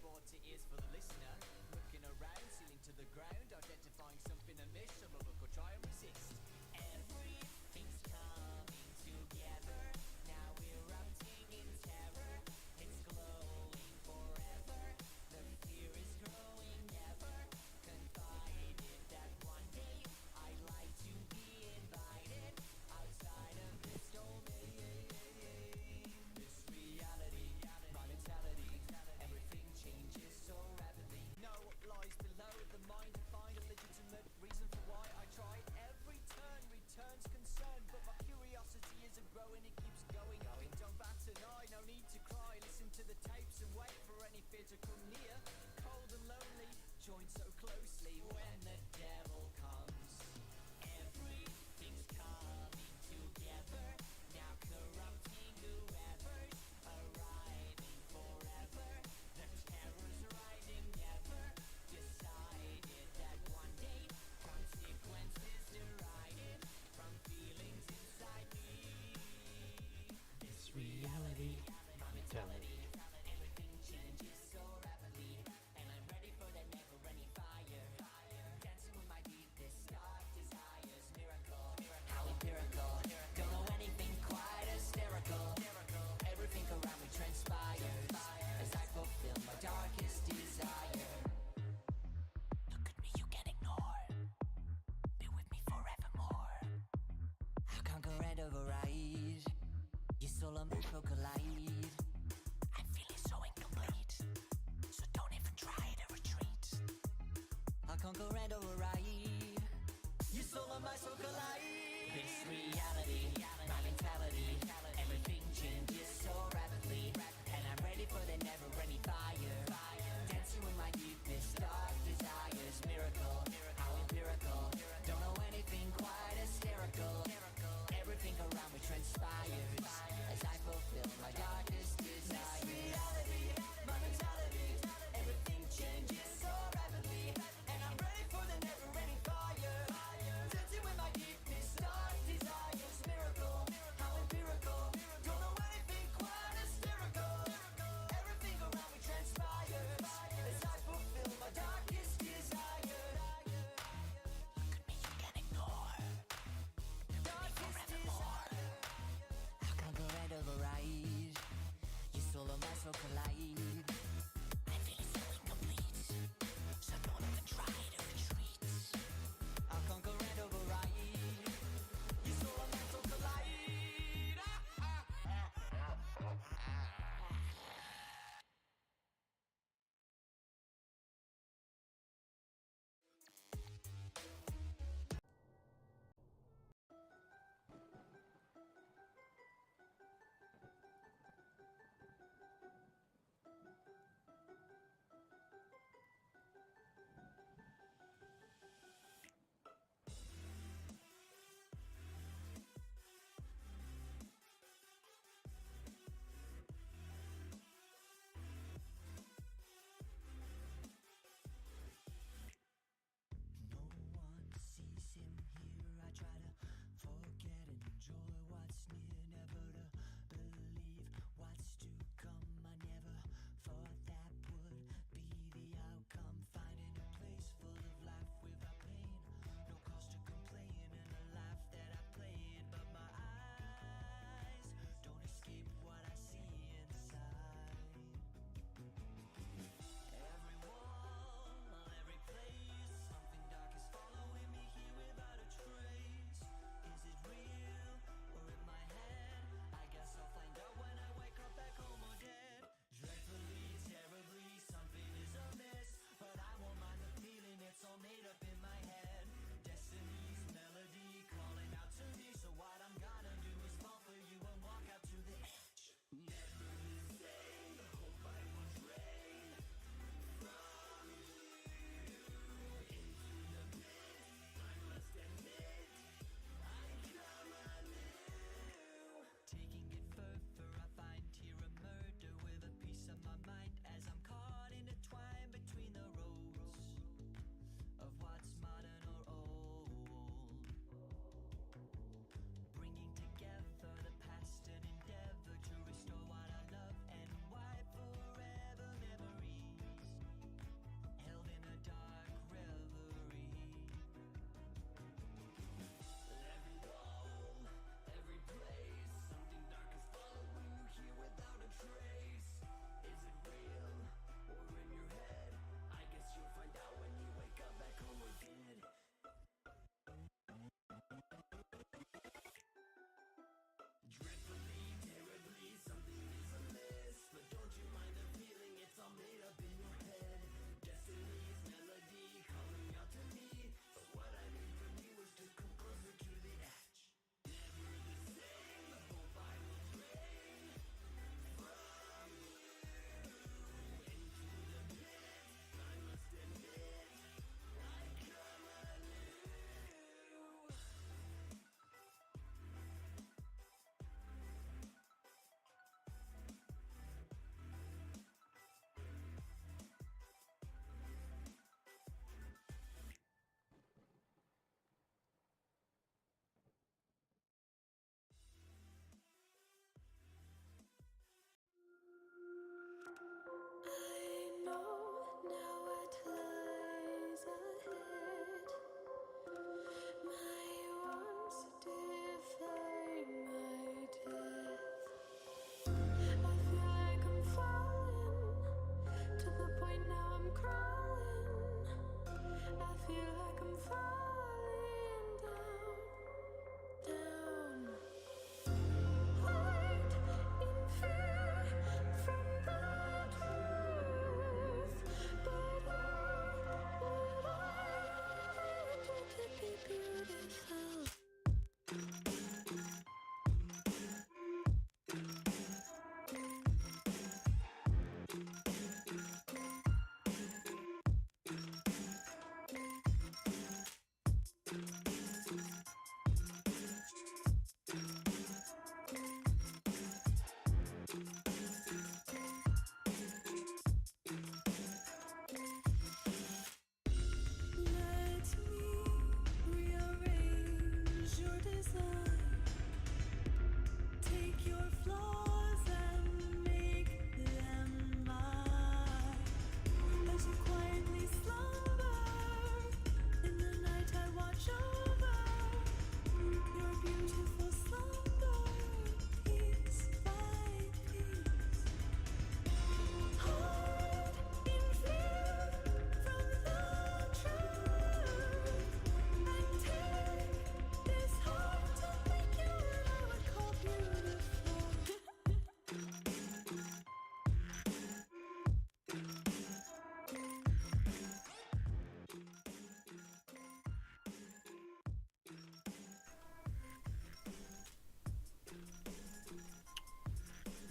brought to ears for the listener. Looking around, ceiling to the ground, identifying something amiss. Some of us will try and resist. Everything's coming together. Now we're erupting in terror. It's glowing forever. The fear is growing ever. Confided that one day I'd like to be invited outside of this domain. This reality, my mentality, everything changes so rapidly. No lies below the mind to find a legitimate reason for why I tried. Every turn returns concern, but my curiosity isn't growing, it keeps going. Don't bat an eye, no need to cry. Listen to the tapes and wait for any fear to come near. Cold and lonely, joined so closely when the devil comes. Everything's coming together, now corrupting whoever's arriving forever. The terror's rising never. Decided that one day consequences derided from feelings inside me. This reality, my mentality, everything changes so rapidly, and I'm ready for that never-ending fire. Dancing with my deepest dark desires. Miracle, how empirical. Don't know anything quite hysterical. Everything around me transpires as I fulfill my darkest desire. Look at me, you can't ignore. Be with me forevermore. I'll conquer and override. Your soul and my soul collide. I'm feeling so incomplete, so don't even try to retreat. I'll conquer and override. Your soul and my soul collide. This reality, my mentality, everything changes so rapidly, and I'm ready for the never-ending fire. Dancing with my deepest dark desires. Miracle, how empirical. Don't know anything quite hysterical. Everything around me transpires as I fulfill my darkest desires. This reality, my mentality, everything changes so rapidly, and I'm ready for the never-ending fire. Dancing with my deepest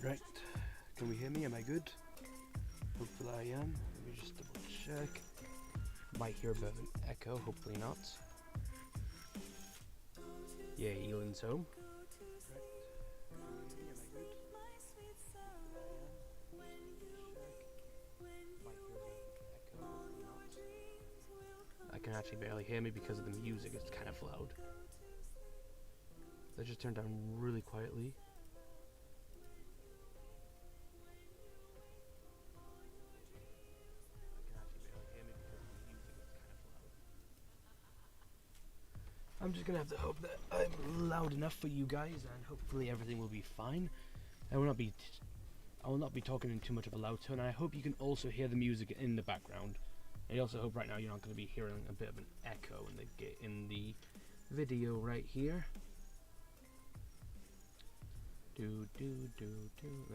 Right, can we hear me? Am I good? Hopefully I am. Let me just double check. Might hear a bit of an echo, hopefully not. Yeah, Ilan's home. I can actually barely hear me because of the music, it's kind of loud. Let's just turn down really quietly. I'm just gonna have to hope that I'm loud enough for you guys, and hopefully everything will be fine. I will not be talking in too much of a loud tone. I hope you can also hear the music in the background. I also hope right now you're not going to be hearing a bit of an echo in the video right here. Let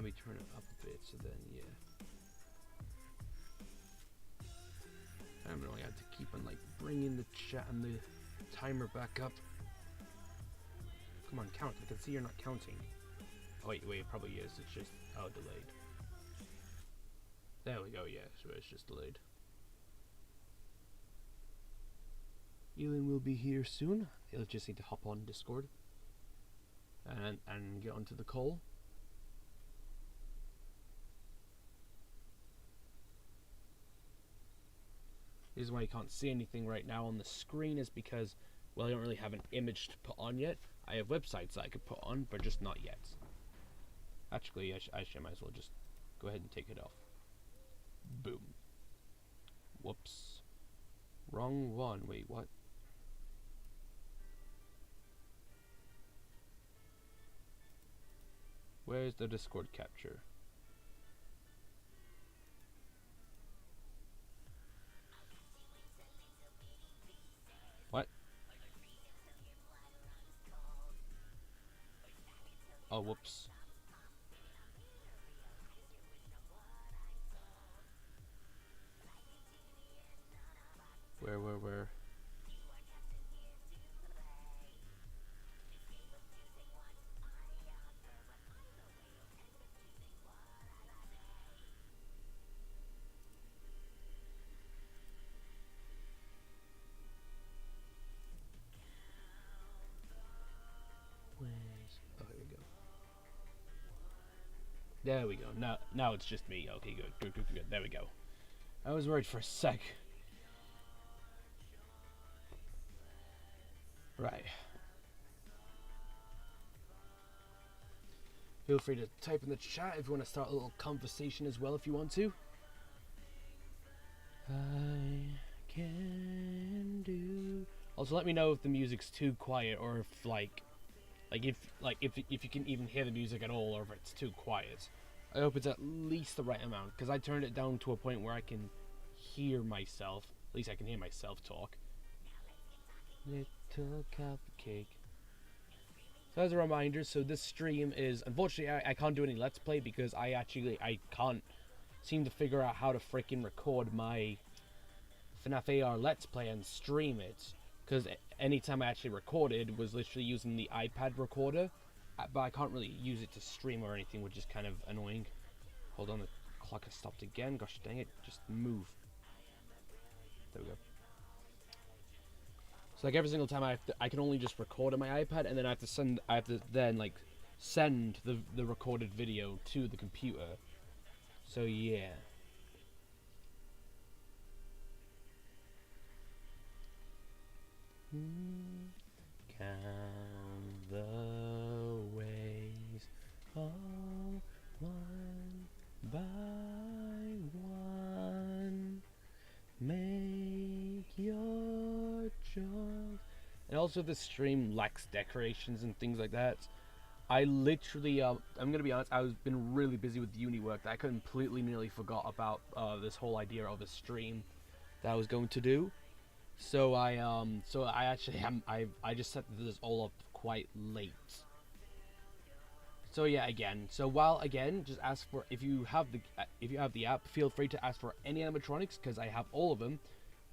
me turn it up a bit, so then yeah. I'm gonna have to keep on like bringing the chat and the timer back up. Come on, count. I can see you're not counting. Oh, wait, it probably is. It's just delayed. There we go. Yeah, so it's just delayed. Ilan will be here soon. He'll just need to hop on Discord and get onto the call. The reason why you can't see anything right now on the screen is because, well, I don't really have an image to put on yet. I have websites that I could put on, but just not yet. Actually, I might as well just go ahead and take it off. Boom. Whoops. Wrong one. Wait, what? Where's the Discord capture? What? Oh, whoops. Where? Oh, here we go. There we go. Now it's just me. Okay, good. There we go. I was worried for a sec. Right. Feel free to type in the chat if you want to start a little conversation as well if you want to. I can do. Also, let me know if the music's too quiet or if if you can even hear the music at all, or if it's too quiet. I hope it's at least the right amount, because I turned it down to a point where I can hear myself. At least I can hear myself talk. Little cupcake. So as a reminder, so this stream is, unfortunately I can't do any Let's Play because I can't seem to figure out how to freaking record my FNAF AR Let's Play and stream it. Because anytime I actually recorded was literally using the iPad recorder, but I can't really use it to stream or anything, which is kind of annoying. Hold on, the clock has stopped again. Gosh dang it, just move. There we go. So like every single time I can only just record on my iPad, and then I have to then like send the recorded video to the computer. So yeah. Count the ways, all one by one. Make your choice. And also, the stream lacks decorations and things like that. I literally, I'm gonna be honest, I've been really busy with uni work that I completely nearly forgot about this whole idea of a stream that I was going to do. So I actually I just set this all up quite late. So yeah, again, just ask for, if you have the app, feel free to ask for any animatronics, because I have all of them,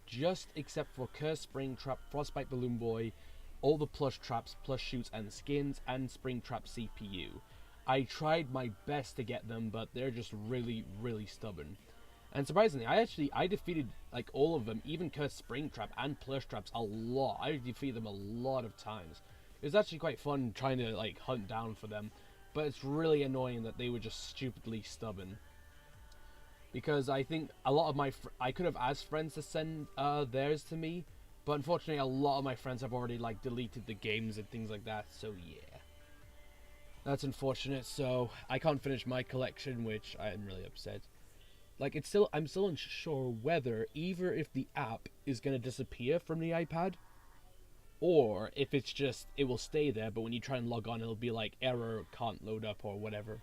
just except for Curse, Springtrap, Frostbite Balloon Boy, all the plush traps, plush shoots and skins, and Springtrap CPU. I tried my best to get them, but they're just really, really stubborn. And surprisingly, I defeated like all of them, even Cursed Springtrap and Plush Traps a lot. I defeated them a lot of times. It was actually quite fun trying to like hunt down for them, but it's really annoying that they were just stupidly stubborn. Because I think a lot of I could have asked friends to send theirs to me, but unfortunately a lot of my friends have already like deleted the games and things like that. So yeah, that's unfortunate. So I can't finish my collection, which I am really upset. Like I'm still unsure whether either if the app is gonna disappear from the iPad, or if it's just it will stay there, but when you try and log on, it'll be like error, can't load up or whatever.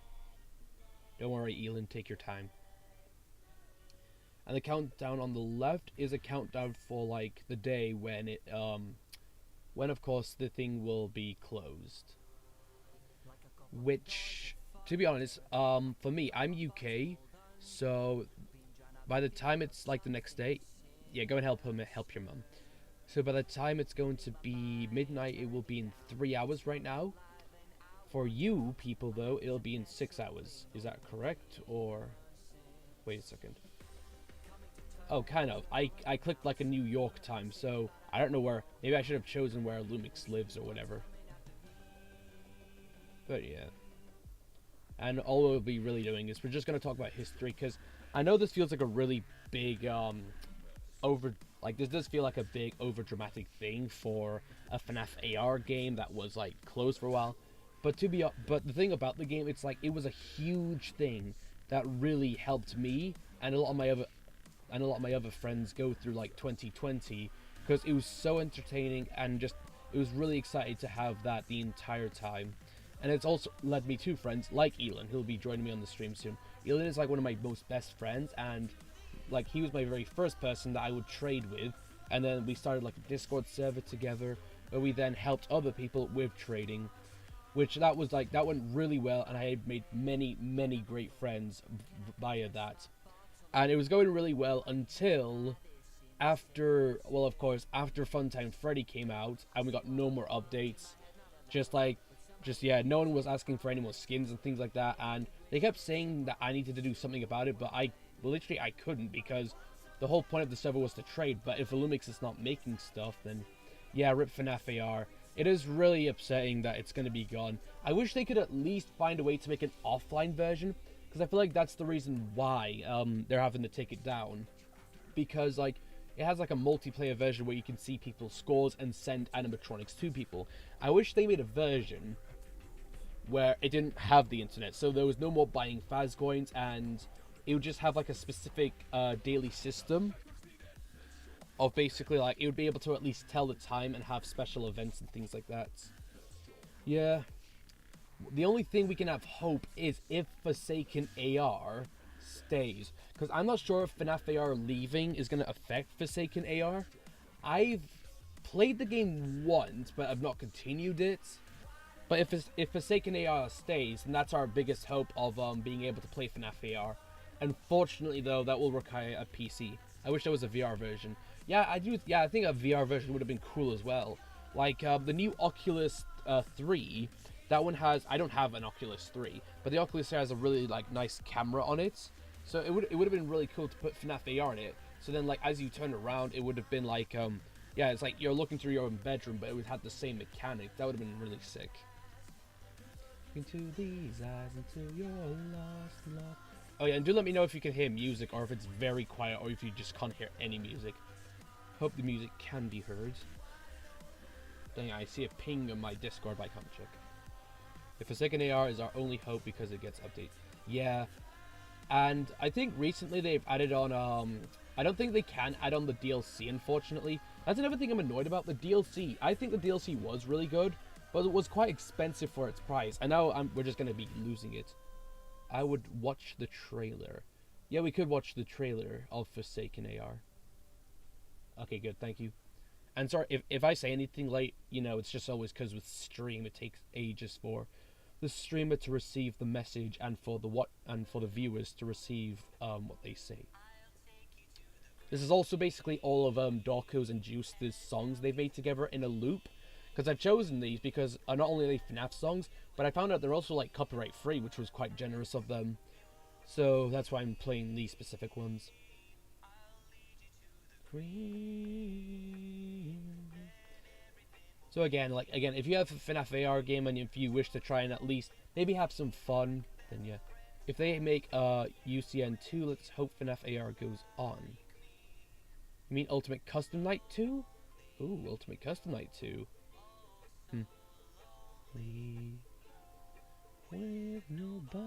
Don't worry, Ilan, take your time. And the countdown on the left is a countdown for like the day when when of course the thing will be closed. Which, to be honest, for me, I'm UK, so by the time it's like the next day, yeah, go and help your mum. So by the time it's going to be midnight, it will be in 3 hours right now. For you people though, it'll be in 6 hours. Is that correct? Or wait a second. Oh, kind of. I clicked like a New York time, so I don't know where. Maybe I should have chosen where Lumix lives or whatever. But yeah. And all we'll be really doing is we're just going to talk about history, because I know this feels like a really big, this does feel like a big over-dramatic thing for a FNAF AR game that was, like, closed for a while. But the thing about the game, it's like, it was a huge thing that really helped me and a lot of my other friends go through like 2020, because it was so entertaining and just it was really excited to have that the entire time. And it's also led me to friends like Ilan, who'll be joining me on the stream soon. Ilan is like one of my most best friends, and like he was my very first person that I would trade with, and then we started like a Discord server together where we then helped other people with trading, which that went really well, and I made many great friends via that. And it was going really well until after, well, of course, after Funtime Freddy came out and we got no more updates. Yeah, no one was asking for any more skins and things like that, and they kept saying that I needed to do something about it, but I couldn't, because the whole point of the server was to trade. But if Illumix is not making stuff, then yeah, rip FNAF AR. It is really upsetting that it's going to be gone. I wish they could at least find a way to make an offline version, because I feel like that's the reason why they're having to take it down. Because like it has like a multiplayer version where you can see people's scores and send animatronics to people. I wish they made a version where it didn't have the internet, so there was no more buying Faz coins, and it would just have like a specific daily system of basically like it would be able to at least tell the time and have special events and things like that. Yeah. The only thing we can have hope is if Forsaken AR stays, because I'm not sure if FNAF AR leaving is going to affect Forsaken AR. I've played the game once, but I've not continued it. But if Forsaken AR stays, then that's our biggest hope of being able to play FNAF AR. Unfortunately, though, that will require a PC. I wish there was a VR version. Yeah, I do. Yeah, I think a VR version would have been cool as well. Like the new Oculus 3. That one has, I don't have an Oculus 3, but the Oculus 3 has a really like nice camera on it. So it would have been really cool to put FNAF AR in it. So then like as you turn around, it would have been like yeah, it's like you're looking through your own bedroom, but it would have the same mechanic. That would have been really sick. Into these eyes, into your lost love. Oh yeah, and do let me know if you can hear music, or if it's very quiet, or if you just can't hear any music. Hope the music can be heard. Dang, I see a ping on my Discord, but I can't check. If Forsaken AR is our only hope because it gets updated. Yeah. And I think recently they've added on, I don't think they can add on the DLC, unfortunately. That's another thing I'm annoyed about, the DLC. I think the DLC was really good, but it was quite expensive for its price. And now we're just going to be losing it. I would watch the trailer. Yeah, we could watch the trailer of Forsaken AR. Okay, good, thank you. And sorry, if I say anything late, you know, it's just always because with stream it takes ages for the streamer to receive the message and for the viewers to receive what they say. This is also basically all of Dorko's and Juice's songs they made together in a loop, Because I've chosen these because not only are they FNAF songs, but I found out they're also like copyright free, which was quite generous of them. So that's why I'm playing these specific ones. So again, if you have a FNAF AR game and if you wish to try and at least maybe have some fun, then yeah. If they make UCN 2, let's hope FNAF AR goes on. You mean Ultimate Custom Night 2? Ooh, Ultimate Custom Night 2. With nobody.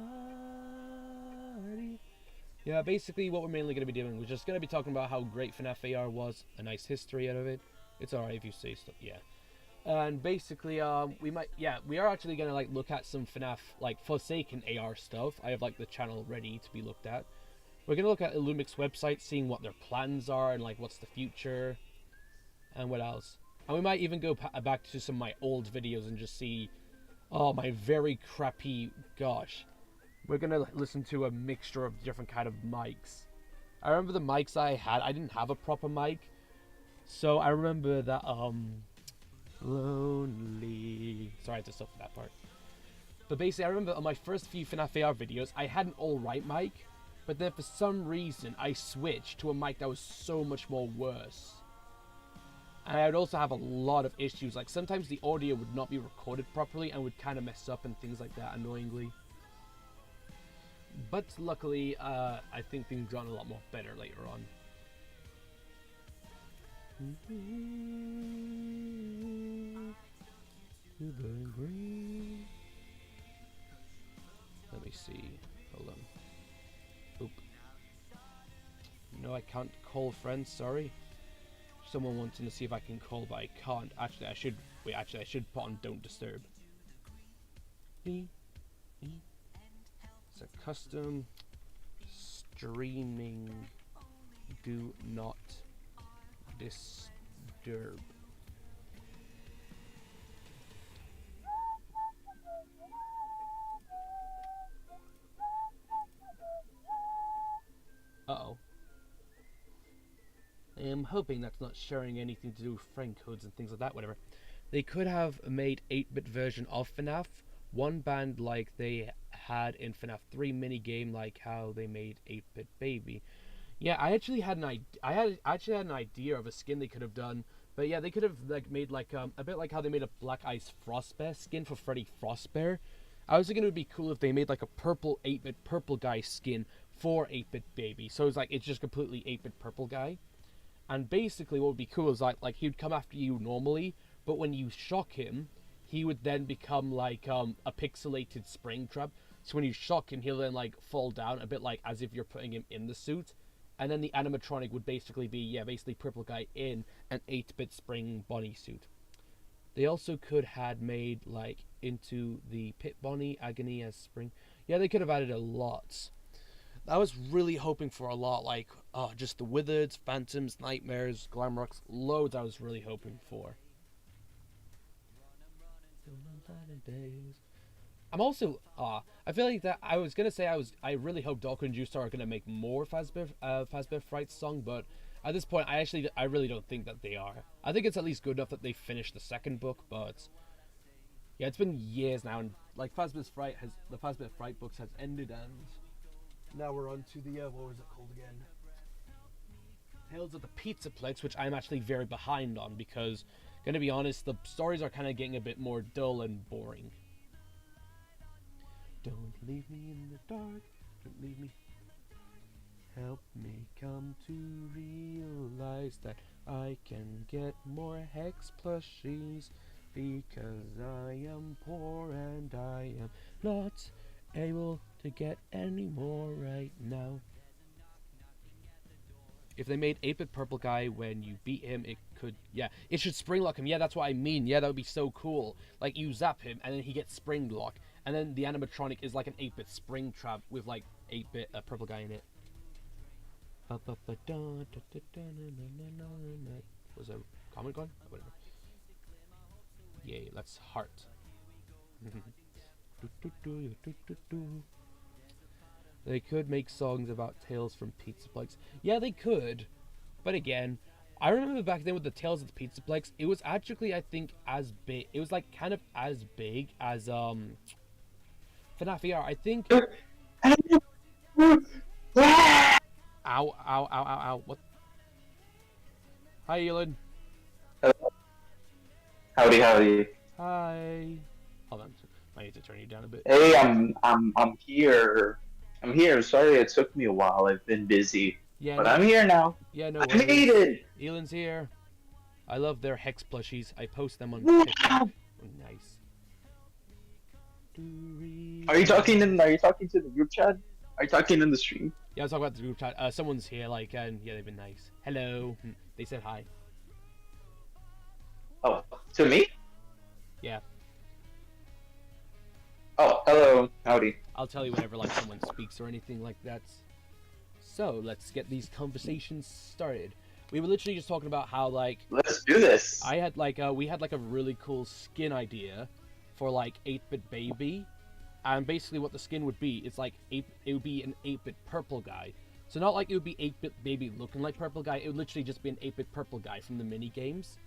Yeah, basically what we're mainly going to be doing, we're just going to be talking about how great FNAF AR was, a nice history out of it. It's alright if you say stuff, yeah. And basically, we are actually going to like look at some FNAF, like Forsaken AR stuff. I have like the channel ready to be looked at. We're going to look at Illumic's website, seeing what their plans are and like what's the future. And what else? And we might even go back to some of my old videos and just see, oh, my very crappy, gosh. We're going to listen to a mixture of different kind of mics. I remember the mics I had, I didn't have a proper mic. So I remember that, lonely. Sorry, I had to stop for that part. But basically, I remember on my first few FNAF AR videos, I had an alright mic. But then for some reason, I switched to a mic that was so much more worse. And I would also have a lot of issues. Like, sometimes the audio would not be recorded properly and would kind of mess up and things like that, annoyingly. But luckily, I think things got a lot more better later on. Let me see. Hold on. Oop. No, I can't call friends, sorry. Someone wanting to see if I can call, but I can't. Actually, I should. Wait, actually, I should put on Don't Disturb. It's a custom streaming. Do not disturb. Uh-oh. I am hoping that's not sharing anything to do with friend codes and things like that, whatever. They could have made 8-bit version of FNAF, one band like they had in FNAF 3 minigame, like how they made 8-bit Baby. Yeah, I actually had an idea of a skin they could have done, but yeah, they could have like made like a bit like how they made a Black Ice Frostbear skin for Freddy Frostbear. I was thinking it would be cool if they made like a purple 8-bit purple guy skin for 8-bit Baby. So it's like it's just completely 8-bit purple guy. And basically what would be cool is like he would come after you normally, but when you shock him, he would then become like a pixelated Springtrap. So when you shock him, he'll then like fall down a bit like as if you're putting him in the suit. And then the animatronic would basically be, yeah, basically purple guy in an 8-bit Spring Bonnie suit. They also could had made like into the Pit Bonnie Agony as Spring. Yeah, they could have added a lot. I was really hoping for a lot, like, just the Wizards, Phantoms, Nightmares, Glamrocks, loads I was really hoping for. I'm also, I feel like that, I was going to say I really hope Dawker and Juice are going to make more Fazbear Fright song, but at this point, I really don't think that they are. I think it's at least good enough that they finished the second book, but yeah, it's been years now, and like the Fazbear Fright books has ended, and now we're on to the, what was it called again? Tales of the Pizzaplex, which I'm actually very behind on because, gonna be honest, the stories are kind of getting a bit more dull and boring. Don't leave me in the dark, don't leave me. Help me come to realize that I can get more Hex plushies because I am poor and I am not able to get any more right now. If they made 8-bit purple guy when you beat him, it could, yeah, it should spring lock him. Yeah, that's what I mean. Yeah, that would be so cool. Like, you zap him and then he gets spring lock, and then the animatronic is like an 8-bit spring trap with like 8-bit purple guy in it. Was a comment gone? Whatever. Yay, let's heart. They could make songs about tales from Pizzaplex. Yeah, they could. But again, I remember back then with the Tales of the Pizzaplex, it was actually I think as big. It was like kind of as big as FNAF AR. I think. Ow! Ow! Ow! Ow! Ow! What? Hi, Ilan. Howdy, howdy. Hi. Hold on. I need to turn you down a bit. Hey, I'm here. I'm here. Sorry it took me a while. I've been busy. Yeah, But no, I'm here now. yeah, no I worries. made it! Ilan's here. I love their Hex plushies. I post them on Wow. TikTok. Oh, nice. Are you talking to the group chat? Are you talking in the stream? Yeah, I was talking about the group chat. Someone's here, like, and yeah, they've been nice. Hello. They said hi. Oh, to me? Yeah. Oh, hello. Howdy. I'll tell you whenever, like, someone speaks or anything like that. So, let's get these conversations started. We were literally just talking about how, like... Let's do this. I had, like, we had, like, a really cool skin idea for, like, 8-bit baby. And basically what the skin would be, it's like, it would be an 8-bit purple guy. So not like it would be 8-bit baby looking like purple guy, it would literally just be an 8-bit purple guy from the mini games.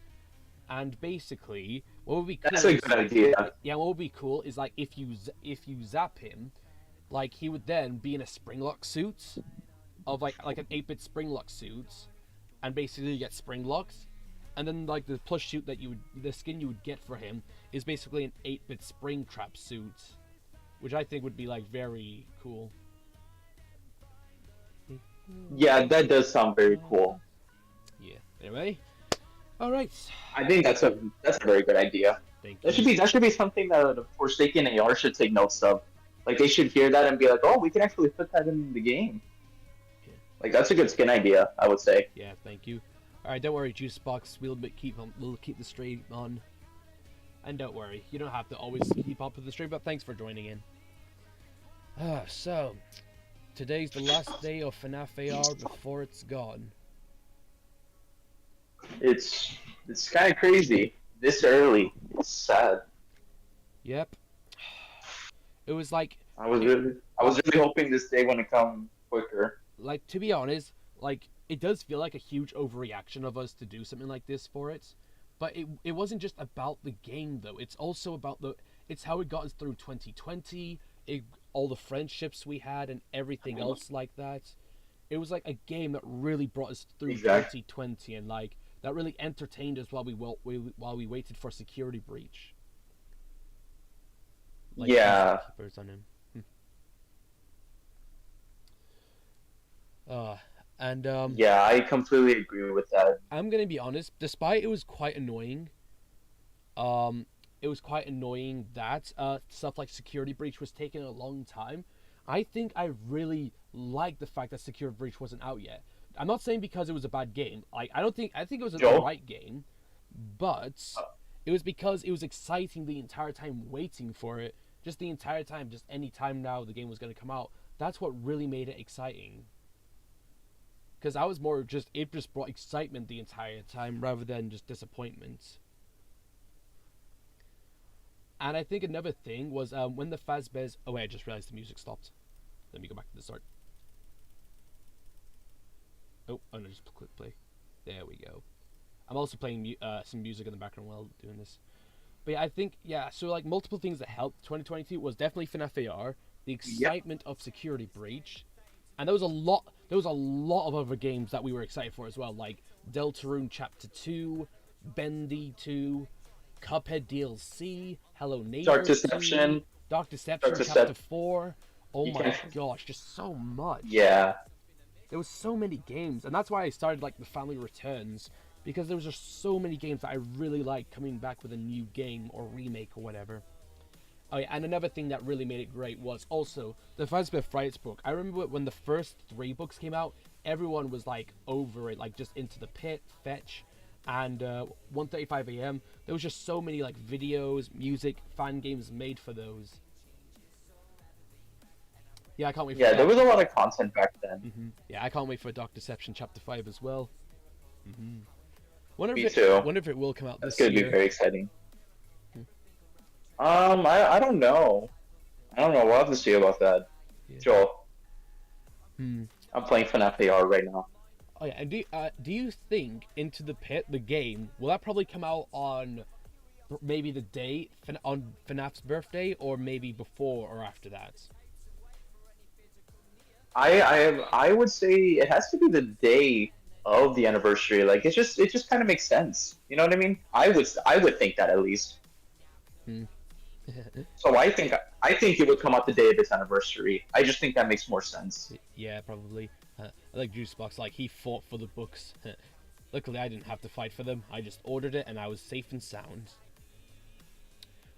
And basically, what would be cool? That's a good idea. Yeah, what would be cool is like if you zap him, like he would then be in a springlock suit, of like an 8-bit springlock suit, and basically you get spring locks, and then like the plush suit that the skin you would get for him is basically an 8-bit spring trap suit, which I think would be like very cool. Yeah, that does sound very cool. Yeah. Anyway. All right. I think that's a very good idea. Thank you. That should be something that Forsaken AR should take notes of. Like they should hear that and be like, oh, we can actually put that in the game. Yeah. Like that's a good skin idea, I would say. Yeah, thank you. All right, don't worry, Juicebox. We'll keep the stream on. And don't worry, you don't have to always keep up with the stream. But thanks for joining in. So today's the last day of FNAF AR before it's gone. It's kind of crazy. This early. It's sad. Yep. It was like I was really hoping this day wouldn't come quicker. Like, to be honest, like it does feel like a huge overreaction of us to do something like this for it. But it wasn't just about the game though. It's also about it's how it got us through 2020, all the friendships we had and everything else like that. It was like a game that really brought us through 2020 and like that really entertained us while we waited for security breach. Like, yeah. Keepers on him. Yeah, I completely agree with that. I'm gonna be honest. Despite it was quite annoying. It was quite annoying that stuff like security breach was taking a long time. I think I really liked the fact that security breach wasn't out yet. I'm not saying because it was a bad game. I think it was the right game, but it was because it was exciting the entire time waiting for it. Just the entire time, just any time now the game was going to come out. That's what really made it exciting. Because I was more just, it just brought excitement the entire time rather than just disappointment. And I think another thing was when the Fazbear's... Oh wait, I just realized the music stopped. Let me go back to the start. Oh no, just click play. There we go. I'm also playing some music in the background while doing this. But yeah, I think, yeah, so like multiple things that helped 2022 was definitely FNAF AR, the excitement of Security Breach, and there was a lot of other games that we were excited for as well, like Deltarune Chapter 2, Bendy 2, Cuphead DLC, Hello Neighbor Dark Deception. 2, Dark Deception Chapter 4. Oh my gosh, just so much. Yeah. There was so many games, and that's why I started like the Family Returns, because there was just so many games that I really liked coming back with a new game or remake or whatever. Oh yeah, and another thing that really made it great was also the Fazbear Frights book. I remember when the first 3 books came out, everyone was like over it, like just Into the Pit, Fetch, and 1:35 a.m. There was just so many like videos, music, fan games made for those. Yeah, I can't wait for there was a lot of content back then. Yeah, I can't wait for Dark Deception Chapter 5 as well. Me too. Wonder if it will come out this year. That's gonna be very exciting. I don't know. We'll have to see about that. Yeah. Joel. I'm playing FNAF AR right now. Oh yeah, and do you think Into the Pit, the game, will that probably come out on maybe the day on FNAF's birthday, or maybe before or after that? I would say it has to be the day of the anniversary. Like it just kind of makes sense. You know what I mean? I would think that at least. Hmm. So I think it would come out the day of its anniversary. I just think that makes more sense. Yeah, probably. I like Juicebox. Like he fought for the books. Luckily, I didn't have to fight for them. I just ordered it, and I was safe and sound.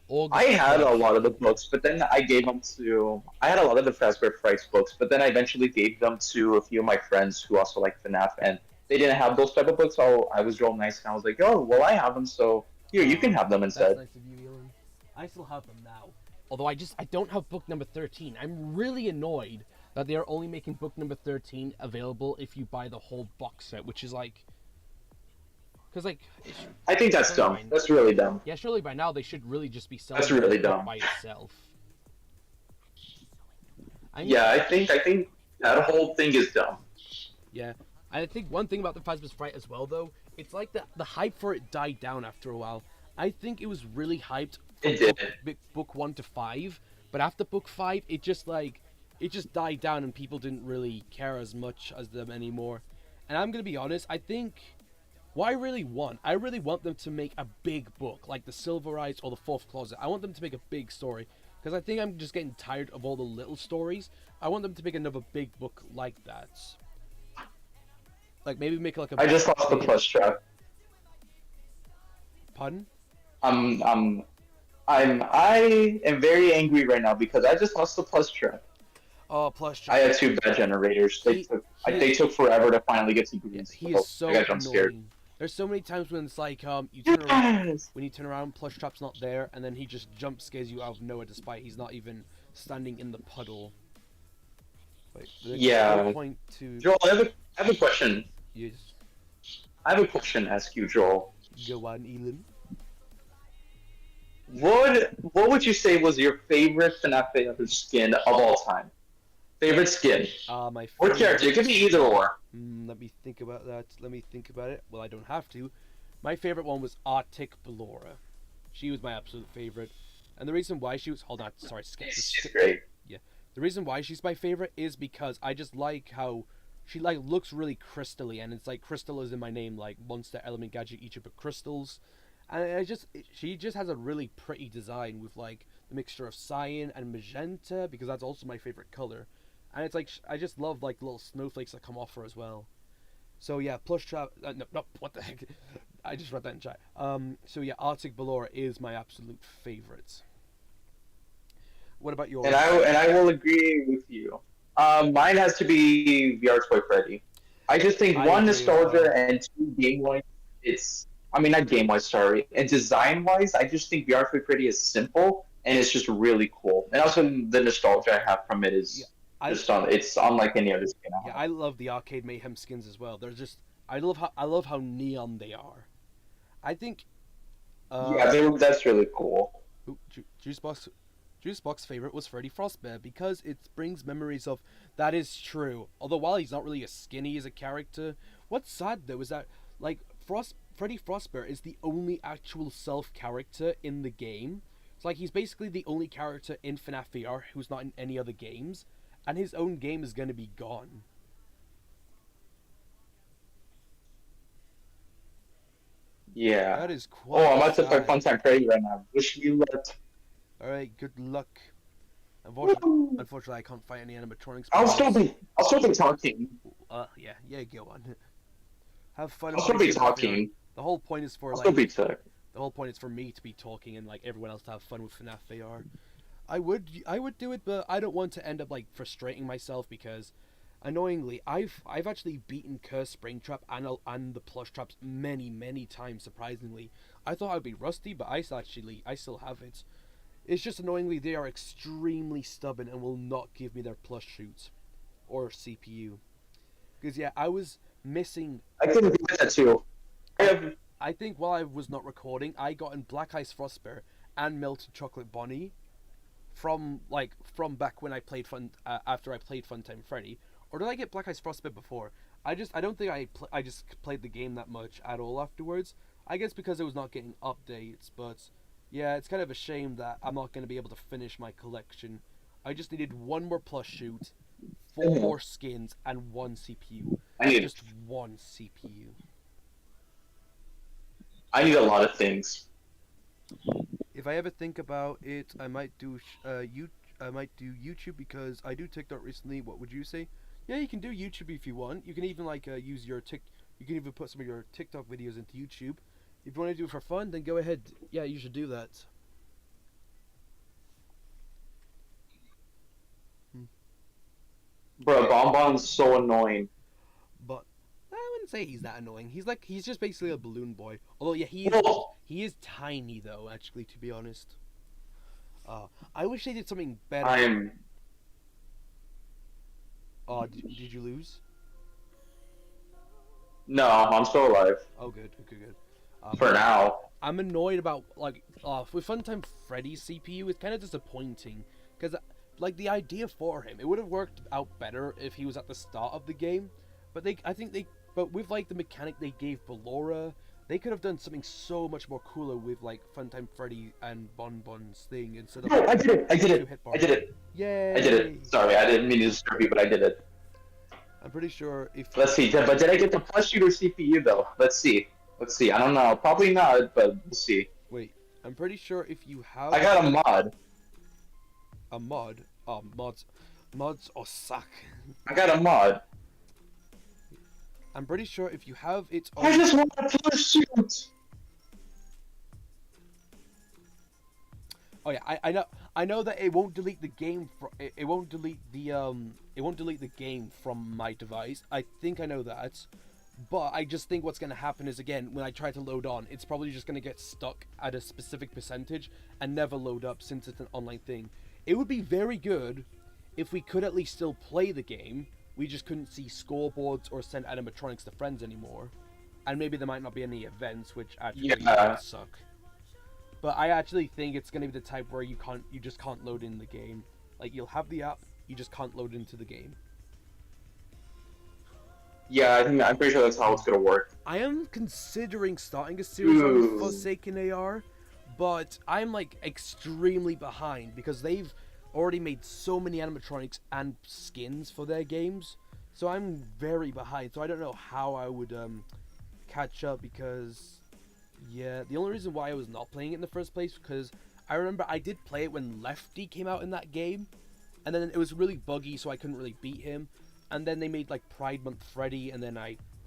I August had a 12th. lot of the books, but then I gave them to. I had a lot of the Fazbear Frights books, but then I eventually gave them to a few of my friends who also like FNAF, and they didn't have those type of books. So I was real nice, and I was like, "Oh, well, I have them, so here you can have them That's instead." nice of you, Ilan. I still have them now. Although I don't have book number 13. I'm really annoyed that they are only making book number 13 available if you buy the whole box set, which is like, because like, I think that's dumb. That's really dumb. yeah, surely by now they should really just be selling That's really the book dumb. by itself. I mean, Yeah, I think that whole thing is dumb. yeah, and I think one thing about the Fazbear's Fright as well, though, it's like the hype for it died down after a while. I think it was really hyped from It did. book 1 to 5, but after book 5, it just died down and people didn't really care as much as them anymore. And I'm gonna be honest, I think what I really want them to make a big book like the Silver Eyes or the Fourth Closet. I want them to make a big story because I think I'm just getting tired of all the little stories. I want them to make another big book like that. Like maybe make like a. I just lost the plus trap. Pardon? I'm I'm I am very angry right now because I just lost the plus trap. Oh, plus I had two bad generators. They took forever to finally get to green. He is so I got jump scared. annoying. There's so many times when it's like Yes! when you turn around, plush trap's not there, and then he just jump scares you out of nowhere, despite he's not even standing in the puddle. Wait, there's Yeah. no point to. Joel, I have a question. Yes. I have a question to ask you, Joel. Go on, Ilan. What would you say was your favorite FNAF AR skin of all time? Favorite skin? My Or favorite. character? It could be either or. Let me think about that. Let me think about it. Well, I don't have to. My favorite one was Arctic Ballora. She was my absolute favorite. And the reason why she was... Hold on, sorry. She's great. Yeah. The reason why she's my favorite is because I just like how she like looks really crystally, and it's like crystal is in my name, like monster, element, gadget, each of crystals. And she just has a really pretty design with like the mixture of cyan and magenta, because that's also my favorite color. And it's like I just love like little snowflakes that come off her as well. So yeah, plush trap. No, what the heck? I just read that in chat. So yeah, Arctic Ballora is my absolute favorite. What about yours? And I will agree with you. Mine has to be VR Toy Freddy. I just think I one agree nostalgia as well. and two game wise, it's I mean not game wise, sorry. And design wise, I just think VR Toy Freddy is simple and it's just really cool. And also the nostalgia I have from it Yeah, is I just on it's unlike any other skin I yeah have. I love the Arcade Mayhem skins as well. They're just I love how neon they are. I think Yeah, that's really cool. Juicebox Juicebox's favorite was Freddy Frostbear because it brings memories of. That is true. Although while he's not really as skinny as a character, what's sad though is that like Freddy Frostbear is the only actual self character in the game. It's like he's basically the only character in FNAF AR who's not in any other games, and his own game is going to be gone. Yeah. That is Oh, quite I'm about to play sad. Funtime Freddy right now. Wish me luck. All right, good luck. Woo! Unfortunately, I can't find any animatronics. I'll still be talking. Yeah, go on. Have fun. I'll still be talking. The whole point is for I'll still like be talking. the whole point is for me to be talking and like everyone else to have fun with FNAF AR. I would do it, but I don't want to end up like frustrating myself because, annoyingly, I've actually beaten Curse Springtrap and the plush traps many times. Surprisingly, I thought I'd be rusty, but I still have it. It's just annoyingly they are extremely stubborn and will not give me their plush shoots or CPU. Because yeah, I was missing. I couldn't do that too. I have I think while I was not recording, I got in Black Ice Frostbear and Melted Chocolate Bonnie from back when I played after I played Funtime Freddy. Or did I get Black Ice Frostbear before? I don't think I just played the game that much at all afterwards. I guess because it was not getting updates, but yeah, it's kind of a shame that I'm not going to be able to finish my collection. I just needed one more plush shoot, 4 more skins, and 1 CPU. I need Just 1 CPU. I need a lot of things. If I ever think about it, I might do YouTube because I do TikTok recently. What would you say? Yeah, you can do YouTube if you want. You can even like use your You can even put some of your TikTok videos into YouTube. If you want to do it for fun, then go ahead. Yeah, you should do that. Bro, Bonbon's so annoying. But I wouldn't say he's that annoying. He's just basically a balloon boy. Although yeah, he is tiny though. Actually, to be honest, I wish they did something better. Did you lose? No, I'm still alive. Oh, good. For now. I'm annoyed about with Funtime Freddy's CPU. It's kind of disappointing because like the idea for him, it would have worked out better if he was at the start of the game. But but with like the mechanic they gave Ballora, they could have done something so much more cooler with like Funtime Freddy and Bonbon's thing instead of. No, I did it. Yay! I did it. Sorry, I didn't mean to disturb you, but I did it. I'm pretty sure if. Let's see, but did I get the plus shooter CPU though? Let's see. I don't know. Probably not, but we'll see. Wait, I'm pretty sure if you have. I got a mod. A mod? Oh, mods suck. I got a mod. I'm pretty sure if you have its own. I just want a plus shoot. Oh yeah, I know that it won't delete the game it won't delete the game from my device. I think I know that. But I just think what's going to happen is, again, when I try to load on, it's probably just going to get stuck at a specific percentage and never load up since it's an online thing. It would be very good if we could at least still play the game. We just couldn't see scoreboards or send animatronics to friends anymore. And maybe there might not be any events, which actually would suck. But I actually think it's going to be the type where you just can't load in the game. Like, you'll have the app, you just can't load into the game. Yeah, I'm pretty sure that's how it's gonna work. I am considering starting a series on Forsaken AR, but I'm like extremely behind because they've already made so many animatronics and skins for their games. So I'm very behind. So I don't know how I would catch up because yeah, the only reason why I was not playing it in the first place because I remember I did play it when Lefty came out in that game, and then it was really buggy, so I couldn't really beat him. And then they made like Pride Month Freddy, and then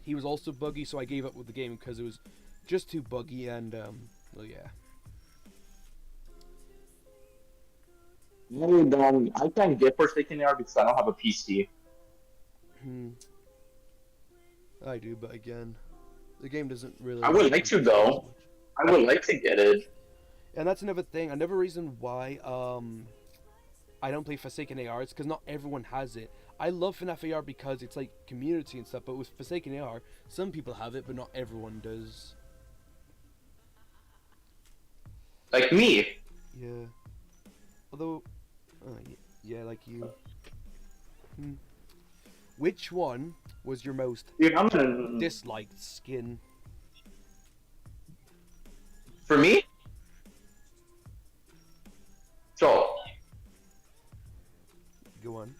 he was also buggy, so I gave up with the game because it was just too buggy. And well, yeah. I can't get Forsaken AR because I don't have a PC. I do, but again, the game doesn't really. I would like to though. I would like to get it. And that's another thing. Another reason why I don't play Forsaken AR is because not everyone has it. I love FNAF AR because it's like community and stuff, but with Forsaken AR, some people have it, but not everyone does. Like me. Yeah. Although, yeah, like you. Which one was your most disliked skin? For me? So. Go on.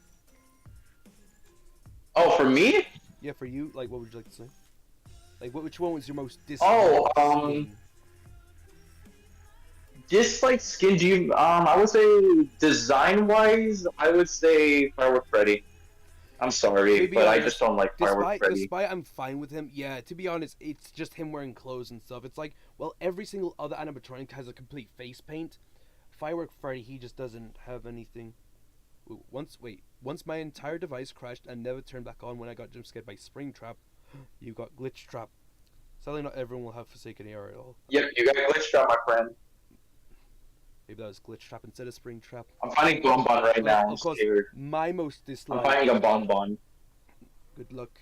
Oh, for me? Yeah, for you. Like, what would you like to say? Like, which one was your most disliked skin? Disliked skin? Do you? I would say design-wise, I would say Firework Freddy. I'm sorry, but I just don't like Firework Freddy. Despite I'm fine with him, yeah, to be honest, it's just him wearing clothes and stuff. It's like, well, every single other animatronic has a complete face paint. Firework Freddy, he just doesn't have anything. Once my entire device crashed and never turned back on when I got jump scared by Springtrap. You got Glitch Trap. Sadly, not everyone will have Forsaken AR at all. Yep, you got Glitch Trap, my friend. Maybe that was Glitch Trap instead of Springtrap. I'm finding Bonbon right now. Of course, my most disliked. I'm finding a Bonbon. Good luck,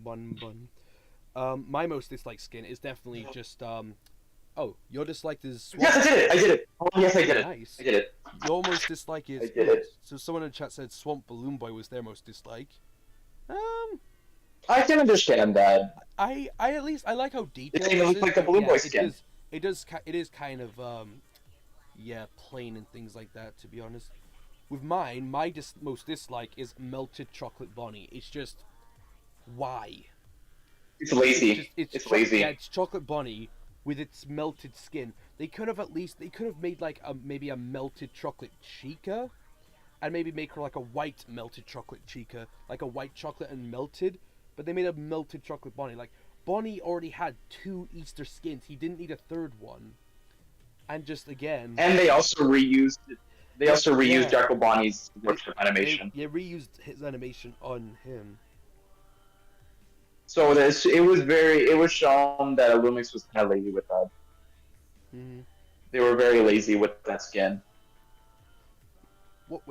Bonbon. My most disliked skin is definitely just Oh, your disliked is Swamp. Yes, I did it! Oh, yes, I did it. Nice. I did it. Your most disliked is... I did it. So someone in the chat said Swamp Balloon Boy was their most disliked. I can understand that. I at least I like how It detailed even this looks is, like the but Blue yeah, Boy skin. it is kind of yeah, plain and things like that, to be honest. With mine, my most dislike is melted chocolate bunny. It's just why? It's lazy. It's It's lazy. it's chocolate bunny with its melted skin. They could have made like a maybe a melted chocolate chica, and maybe make her like a white melted chocolate chica, like a white chocolate and melted. But they made a melted chocolate bunny. Like Bonnie already had two Easter skins. He didn't need a third one. And just again, And they also reused. They also reused yeah, Jackal Bonnie's workshop animation. they reused his animation on him. So it was shown that Illumix was kind of lazy with that. Mm-hmm. They were very lazy with that skin. What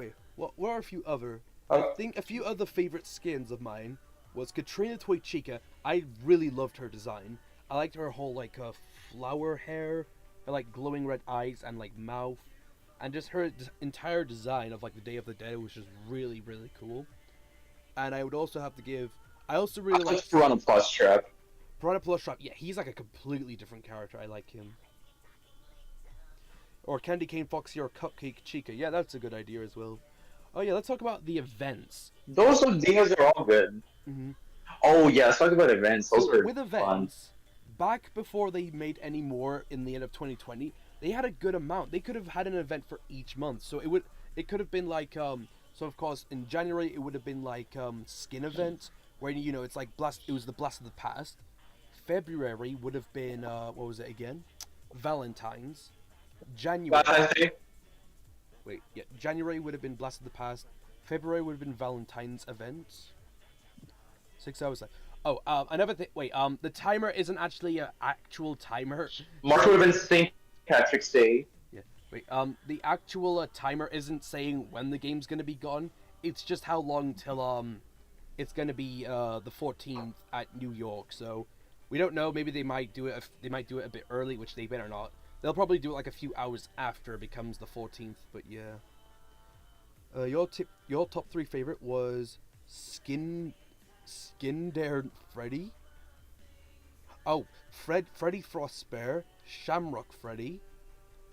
are a few other? I Uh, think a few other favorite skins of mine was Katrina Toy Chica. I really loved her design. I liked her whole like flower hair, her like glowing red eyes and like mouth, and just her entire design of like the Day of the Dead was just really cool. And I would also have to give. I also I really like like Piranha Plus Trap. Piranha Plus Trap. Yeah, he's like a completely different character. I like him. Or Candy Cane Foxy or Cupcake Chica. Yeah, that's a good idea as well. Oh yeah, let's talk about the events. Those ideas are all good. Hmm. Oh yeah, let's talk about events. Those So are with fun. events, back before they made any more in the end of 2020, they had a good amount. They could have had an event for each month. So it could have been like so of course in January it would have been like skin event where you know it's like blast it was the blast of the past. February would have been what was it again? Valentine's. But January I think Wait, yeah, January would have been Blast of the Past. February would have been Valentine's events. 6 hours left. Oh, another thing. Wait, the timer isn't actually an actual timer. March would have been St. Patrick's Day. Yeah. Wait, the actual timer isn't saying when the game's gonna be gone. It's just how long till it's gonna be the 14th at New York. So we don't know. Maybe they might do it. They might do it a bit early, which they better not. They'll probably do it like a few hours after it becomes the 14th. But yeah. Your top three favorite was Skin Dare Freddy. Oh, Freddy Frostbear, Shamrock Freddy,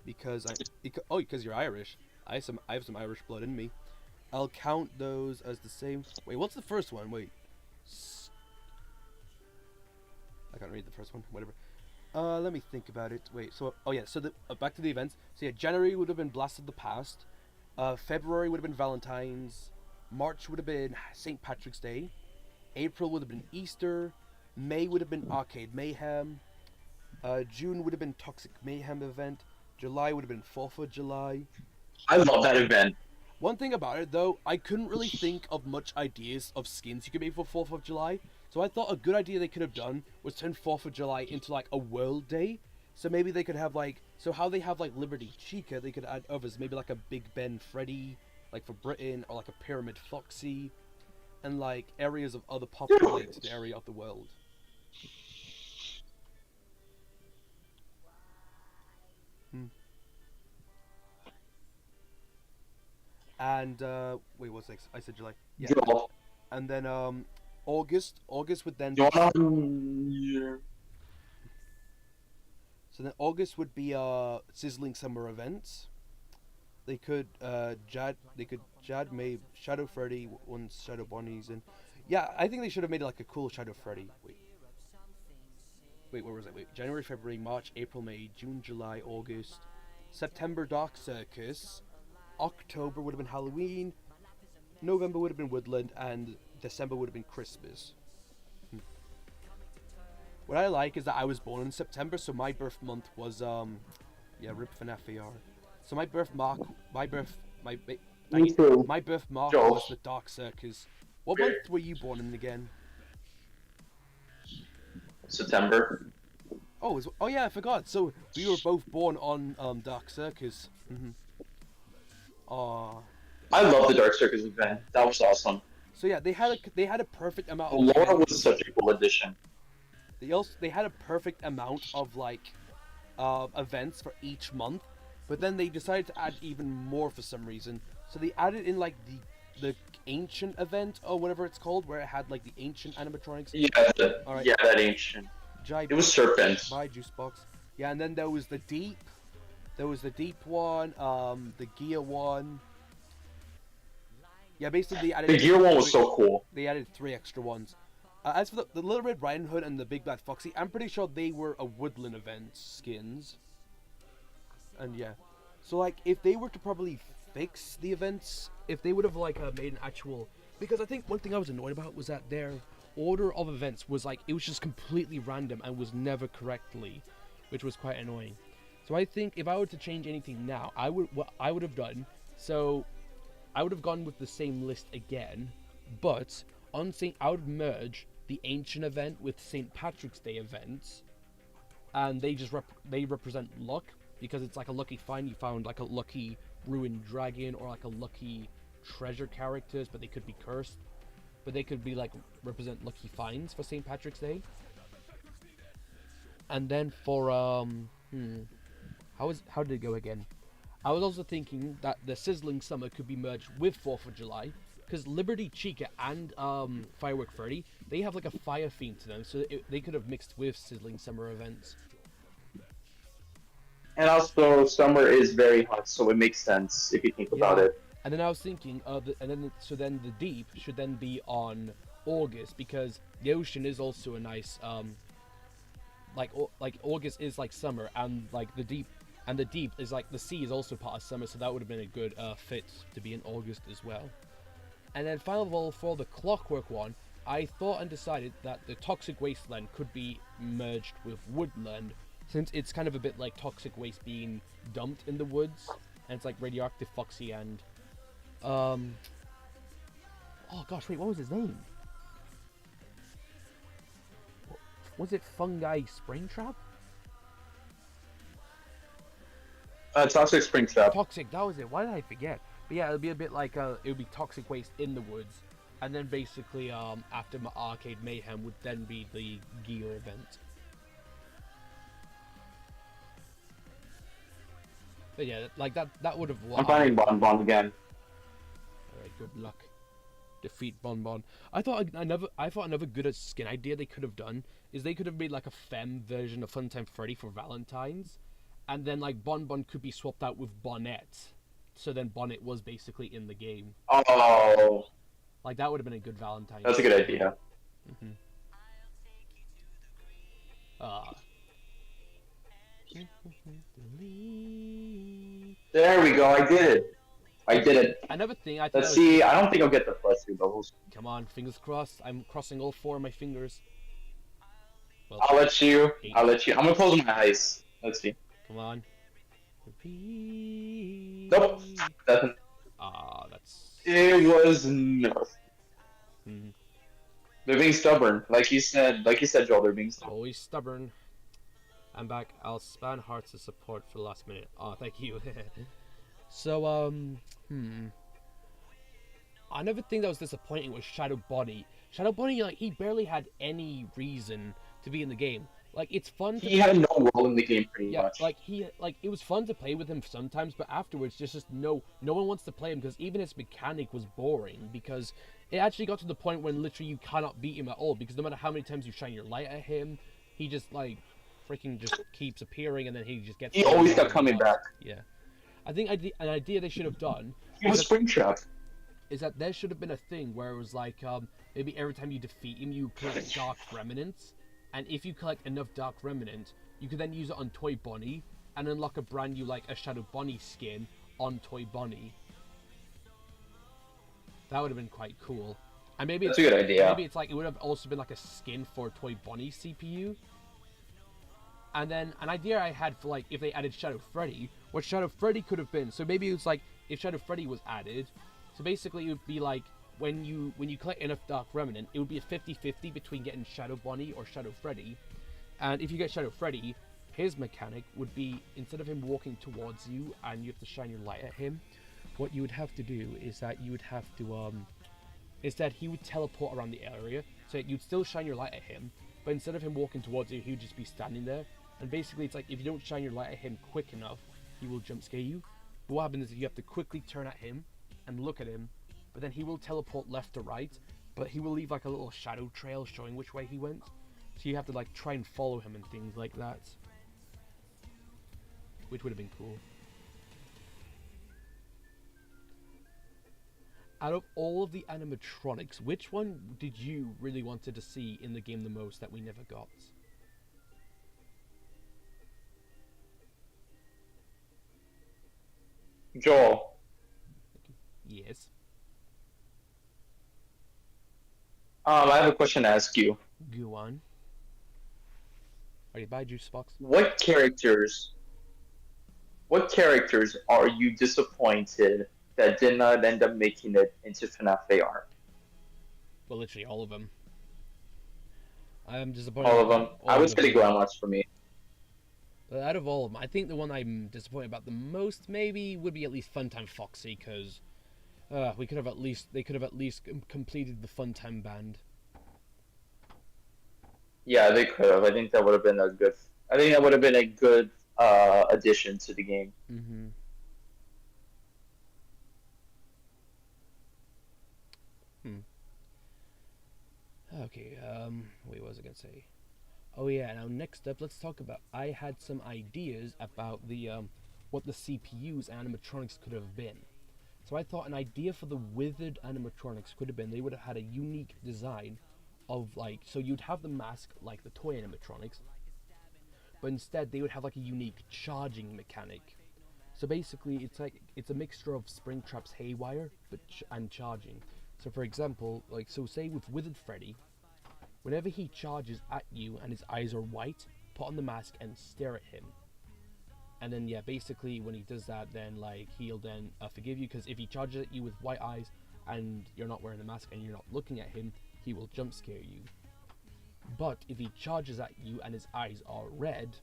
because you're Irish. I have some Irish blood in me. I'll count those as the same. Wait, what's the first one? Wait, I can't read the first one. Whatever. Let me think about it. Wait, so oh yeah, so back to the events. So yeah, January would have been Blast of the Past. February would have been Valentine's. March would have been St. Patrick's Day. April would have been Easter. May would have been Arcade Mayhem. June would have been Toxic Mayhem event. July would have been 4th of July. I love that event. One thing about it though, I couldn't really think of much ideas of skins you could make for 4th of July. So I thought a good idea they could have done was turn 4th of July into like a world day. So maybe they could have like, so how they have like Liberty Chica, they could add others, maybe like a Big Ben Freddy, like for Britain, or like a Pyramid Foxy, and like areas of other populated area of the world. Hmm. And wait, what's next? I said July. Yeah, Joel, and then August would then do be. you wanna? So then August would be sizzling summer events. Jad made Shadow Freddy once Shadow Bonnie's and yeah, I think they should have made it like a cool Shadow Freddy. Wait, where was it? Wait, January, February, March, April, May, June, July, August, September Dark Circus, October would have been Halloween, November would have been Woodland, and December would have been Christmas. What I like is that I was born in September, so my birth month was yeah, rip FNAF AR. So Me too. my birth mark Joel. was the Dark Circus. What month were you born in again? September. Oh yeah, I forgot. So we were both born on Dark Circus. Aw. I love the Dark Circus event. That was awesome. So yeah, they had a perfect amount The of lore events. was such a cool addition. They had a perfect amount of like events for each month, but then they decided to add even more for some reason. So they added in like the ancient event or whatever it's called, where it had like the ancient animatronics. Yeah, All right, yeah, that ancient. Jai, It was Serpent. bye, juice box. Yeah, and then there was the deep. There was the deep one, the gear one. Yeah, basically they added. The gear one was so cool. They added 3 extra ones. As for the Little Red Riding Hood and the Big Bad Foxy, I'm pretty sure they were a Woodland event skins. And yeah, so like if they were to probably fix the events, if they would have like made an actual, because I think one thing I was annoyed about was that their order of events was like it was just completely random and was never correctly, which was quite annoying. So I think if I were to change anything now, what I would have done. So I would have gone with the same list again, but on I would merge the ancient event with St. Patrick's Day events, and they just they represent luck, because it's like a lucky find. You found like a lucky ruined dragon or like a lucky treasure characters, but they could be cursed, but they could be like represent lucky finds for St. Patrick's Day. And then for how did it go again? I was also thinking that the Sizzling Summer could be merged with 4th of July, because Liberty Chica and Firework Freddy, they have like a fire theme to them, so they could have mixed with Sizzling Summer events. And also, summer is very hot, so it makes sense if you think about it. And then I was thinking, then the deep should then be on August, because the ocean is also a nice like August is like summer, and like the deep is like the sea is also part of summer, so that would have been a good fit to be in August as well. And then final of all, for the Clockwork one, I thought and decided that the Toxic Wasteland could be merged with Woodland, since it's kind of a bit like toxic waste being dumped in the woods, and it's like Radioactive Foxy and oh gosh, wait, what was his name? Was it Fungi Springtrap? Toxic Springtrap. Toxic, that was it. Why did I forget? But yeah, it'll be a bit like it would be toxic waste in the woods, and then basically after my Arcade Mayhem would then be the gear event. But yeah, like that would have won. I'm finding Bon again. Alright, good luck. Defeat Bon. I thought another good skin idea they could have done is they could have made like a femme version of Funtime Freddy for Valentine's, and then like Bon could be swapped out with Bonnet, so then Bonnet was basically in the game. Oh, like that would have been a good Valentine's. That's a good idea. Mm-hmm. There we go. I did it. Another thing I Let's see. I don't think I'll get the plus 2 levels. Come on, fingers crossed. I'm crossing all 4 of my fingers. Well, I'll let you. 8. I'm gonna close my eyes. Let's see. Come on. Nope. That's. That's. It was no. Mm-hmm. They're being stubborn, like you said, Joel. They're being stubborn. Always stubborn. I'm back. I'll spam hearts of support for the last minute. Oh, thank you. So, another thing that was disappointing was Shadow Bonnie. Shadow Bonnie, like, he barely had any reason to be in the game. Like, it's fun. He had no role in the game, pretty much. Like it was fun to play with him sometimes, but afterwards, just no one wants to play him, because even his mechanic was boring. Because it actually got to the point when literally you cannot beat him at all, because no matter how many times you shine your light at him, he just like freaking just keeps appearing, and then he just gets. He always kept coming back. Yeah, I think an idea they should have done. He was Springtrap. Is that there should have been a thing where it was like maybe every time you defeat him, you collect Dark Remnants. And if you collect enough Dark Remnant, you could then use it on Toy Bonnie and unlock a brand new, like, a Shadow Bonnie skin on Toy Bonnie. That would have been quite cool. And maybe That's a good idea. Maybe it's like, it would have also been like a skin for Toy Bonnie CPU. And then an idea I had for, like, if they added Shadow Freddy, what Shadow Freddy could have been. So maybe it was like, if Shadow Freddy was added, so basically it would be like, when you collect enough Dark Remnant, it would be a 50-50 between getting Shadow Bonnie or Shadow Freddy. And if you get Shadow Freddy, his mechanic would be, instead of him walking towards you and you have to shine your light at him, what you would have to do is that you would have to, is that he would teleport around the area, so you'd still shine your light at him, but instead of him walking towards you, he would just be standing there. And basically it's like, if you don't shine your light at him quick enough, he will jump scare you. But what happens is you have to quickly turn at him and look at him, but then he will teleport left to right, but he will leave like a little shadow trail showing which way he went. So you have to like try and follow him and things like that, which would have been cool. Out of all of the animatronics, which one did you really wanted to see in the game the most that we never got? Joel, Yes. I have a question to ask you. Go on. Are you by Juice Box? What characters what characters are you disappointed that did not end up making it into FNAF AR? Well, literally all of them. I am All disappointed of them. about I all would of say them. Glamorous for me. But out of all of them, I think the one I'm disappointed about the most maybe would be at least Funtime Foxy, because they could have at least completed the Funtime band. Yeah, they could have. I think that would have been a good. I think that would have been a good addition to the game. Mm-hmm. Okay, wait, what was I gonna say? Oh yeah, now next up, let's talk about, I had some ideas about the, what the CPU's animatronics could have been. So I thought an idea for the withered animatronics could have been, they would have had a unique design of like, so you'd have the mask like the toy animatronics, but instead they would have like a unique charging mechanic. So basically, it's a mixture of Springtrap's Haywire, and charging. So for example, like, so say with Withered Freddy, whenever he charges at you and his eyes are white, put on the mask and stare at him. And then yeah, basically when he does that, then like he'll then forgive you, because if he charges at you with white eyes and you're not wearing a mask and you're not looking at him, he will jump scare you. But if he charges at you and his eyes are red,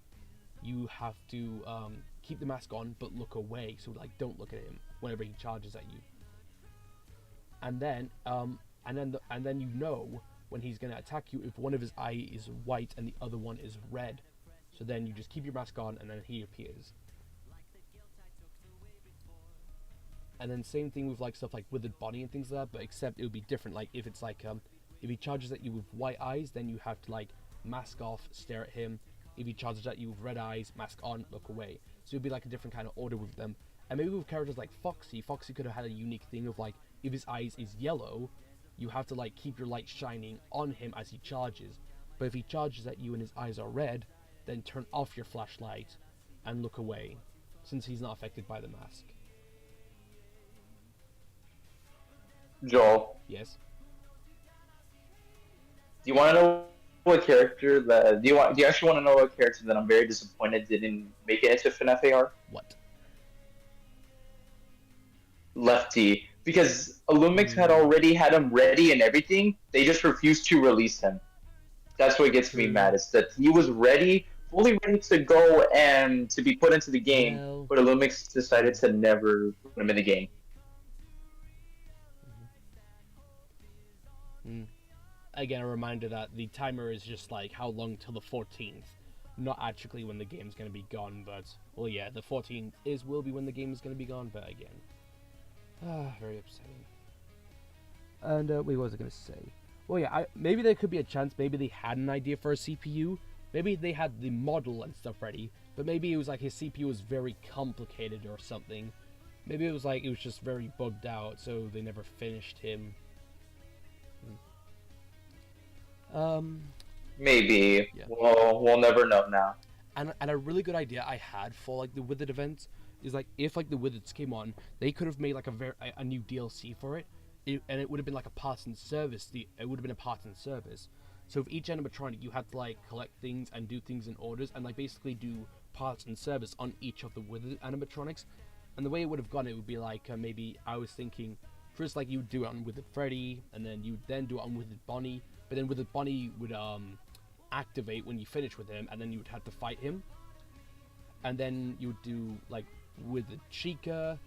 you have to keep the mask on but look away, so like don't look at him whenever he charges at you. And then you know when he's gonna attack you if one of his eye is white and the other one is red. So then you just keep your mask on and then he appears. And then same thing with like stuff like Withered Bonnie and things like that, but except it would be different. Like if it's like if he charges at you with white eyes, then you have to like mask off, stare at him. If he charges at you with red eyes, mask on, look away. So it would be like a different kind of order with them. And maybe with characters like Foxy could have had a unique thing of like, if his eyes is yellow, you have to like keep your light shining on him as he charges. But if he charges at you and his eyes are red, then turn off your flashlight and look away, since he's not affected by the mask. Joel, Yes. do you want to know what character that do you actually want to know what character that I'm very disappointed didn't make it into FNAF AR? What? Lefty, because Illumix had already had him ready and everything. They just refused to release him. That's what gets me mad. Is that he was ready, fully ready to go and to be put into the game, Well, but Illumix decided to never put him in the game. Again, a reminder that the timer is just like how long till the 14th, not actually when the game's going to be gone. But well, yeah, the 14th will be when the game is going to be gone. But again, very upsetting. And wait, what was I going to say? Well, yeah, maybe there could be a chance. Maybe they had an idea for a CPU. Maybe they had the model and stuff ready, but maybe it was like his CPU was very complicated or something. Maybe it was like it was just very bugged out, so they never finished him. Maybe. Yeah. We'll never know now. And a really good idea I had for like the Withered events is like if like the Withereds came on, they could have made like a new DLC for it, and it would have been like a parts and service. It would have been a parts and service. So for each animatronic, you had to like collect things and do things in orders, and like basically do parts and service on each of the Withered animatronics. And the way it would have gone, it would be like maybe I was thinking first like you would do it on Withered Freddy, and then you would then do it on Withered Bonnie. But then Withered Bonnie would activate when you finish with him, and then you would have to fight him. And then you would do like Withered Chica,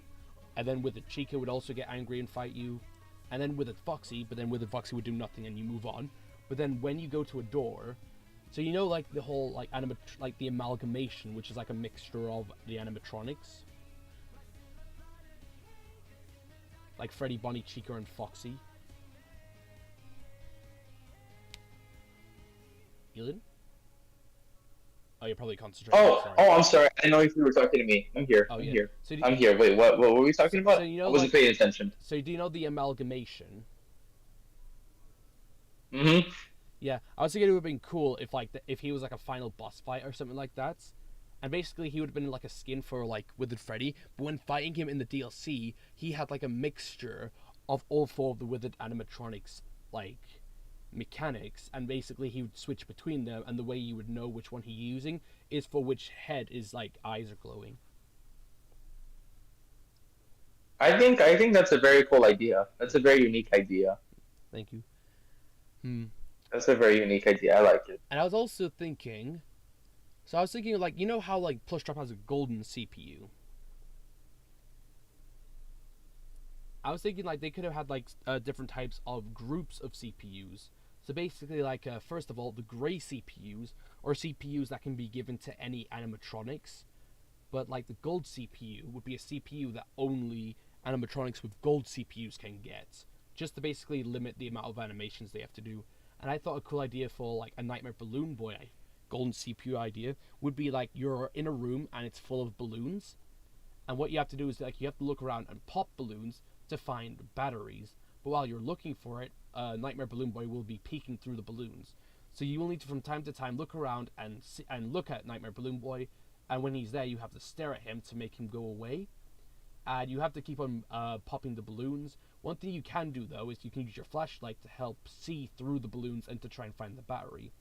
and then Withered Chica would also get angry and fight you. And then Withered Foxy, but then Withered Foxy would do nothing and you move on. But then when you go to a door, so you know like the whole like like the amalgamation, which is like a mixture of the animatronics. like Freddy, Bonnie, Chica, and Foxy. Ilan? Oh, you're probably concentrating. Sorry. I'm sorry. I didn't know if you were talking to me. I'm here. Oh I'm yeah. here. So I'm here. Wait, what were we talking about? so you know, I wasn't like, paying attention. so do you know the amalgamation? Mm-hmm. Yeah, I was thinking it would have been cool if like if he was like a final boss fight or something like that, and basically he would have been like a skin for like Withered Freddy. But when fighting him in the DLC, he had like a mixture of all four of the Withered animatronics like mechanics, and basically he would switch between them, and the way you would know which one he's using is for which head is like eyes are glowing. I think that's a very cool idea. That's a very unique idea. Thank you. Hmm. That's a very unique idea. I like it. And I was also thinking, so I was thinking like, you know how like Plushtrap has a golden CPU. I was thinking like they could have had like different types of groups of CPUs. So basically, like first of all, the gray CPUs or CPUs that can be given to any animatronics, but like the gold CPU would be a CPU that only animatronics with gold CPUs can get, just to basically limit the amount of animations they have to do. And I thought a cool idea for like a Nightmare Balloon Boy golden CPU idea would be like you're in a room and it's full of balloons, and what you have to do is like you have to look around and pop balloons to find batteries. But while you're looking for it, Nightmare Balloon Boy will be peeking through the balloons. So you will need to, from time to time, look around and look at Nightmare Balloon Boy, and when he's there, you have to stare at him to make him go away. And you have to keep on popping the balloons. One thing you can do, though, is you can use your flashlight to help see through the balloons and to try and find the battery.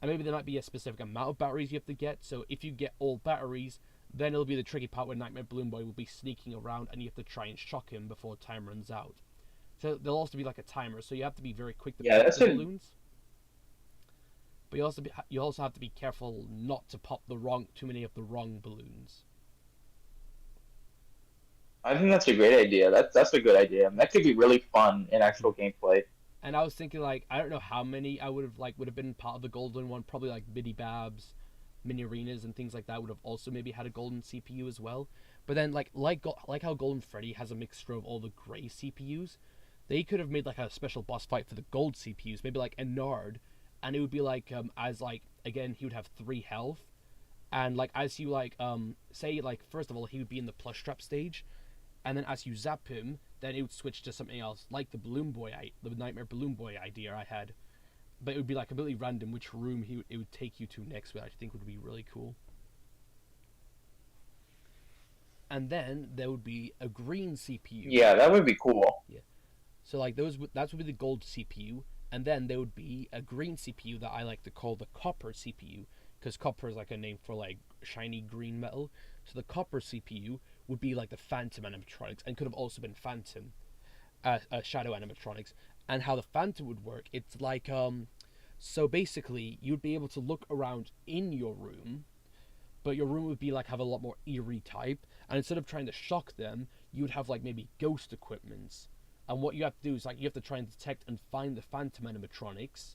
And maybe there might be a specific amount of batteries you have to get, so if you get all batteries, then it'll be the tricky part where Nightmare Balloon Boy will be sneaking around and you have to try and shock him before time runs out. So there'll also be like a timer, so you have to be very quick to pop the balloons. But you also have to be careful not to pop too many of the wrong balloons. I think that's a great idea. That's a good idea. That could be really fun in actual gameplay. And I was thinking like I don't know how many I would have been part of the golden one. Probably like Mini Babs, Mini Arenas, and things like that would have also maybe had a golden CPU as well. But then like how Golden Freddy has a mixture of all the gray CPUs, they could have made like a special boss fight for the gold CPUs, maybe like Ennard, and it would be like as like again he would have 3 health, and like as you like say like first of all he would be in the Plushtrap stage, and then as you zap him, then it would switch to something else, like the Nightmare Balloon Boy idea I had. But it would be like completely random which room it would take you to next, which I think would be really cool. And then there would be a green CPU. Yeah, that would be cool. Yeah. So like that would be the gold CPU, and then there would be a green CPU that I like to call the copper CPU, because copper is like a name for like shiny green metal. So the copper CPU would be like the Phantom animatronics, and could have also been Phantom, Shadow animatronics. And how the Phantom would work, it's like so basically you'd be able to look around in your room, but your room would be like have a lot more eerie type, and instead of trying to shock them, you would have like maybe ghost equipments. And what you have to do is like you have to try and detect and find the Phantom animatronics,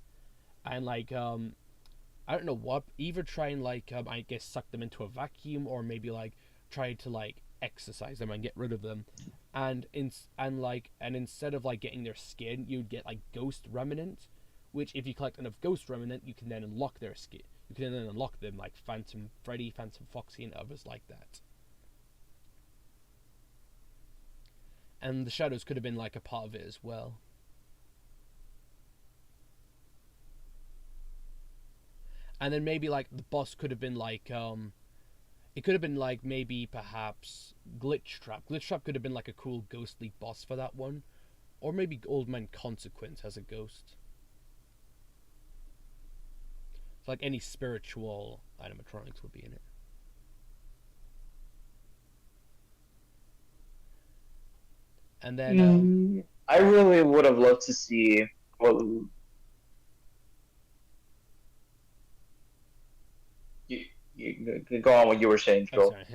and like I don't know what, either try and like I guess suck them into a vacuum, or maybe like try to like exercise them and get rid of them, and instead of like getting their skin, you'd get like ghost remnant, which if you collect enough ghost remnant, you can then unlock their skin. You can then unlock them like Phantom Freddy, Phantom Foxy, and others like that. And the shadows could have been like a part of it as well. And then maybe like the boss could have been like it could have been like maybe perhaps Glitch Trap. Glitch Trap could have been like a cool ghostly boss for that one. Or maybe Old Man Consequence as a ghost. So like any spiritual animatronics would be in it. And then I really would have loved to see what you go on what you were saying, Joel. sorry.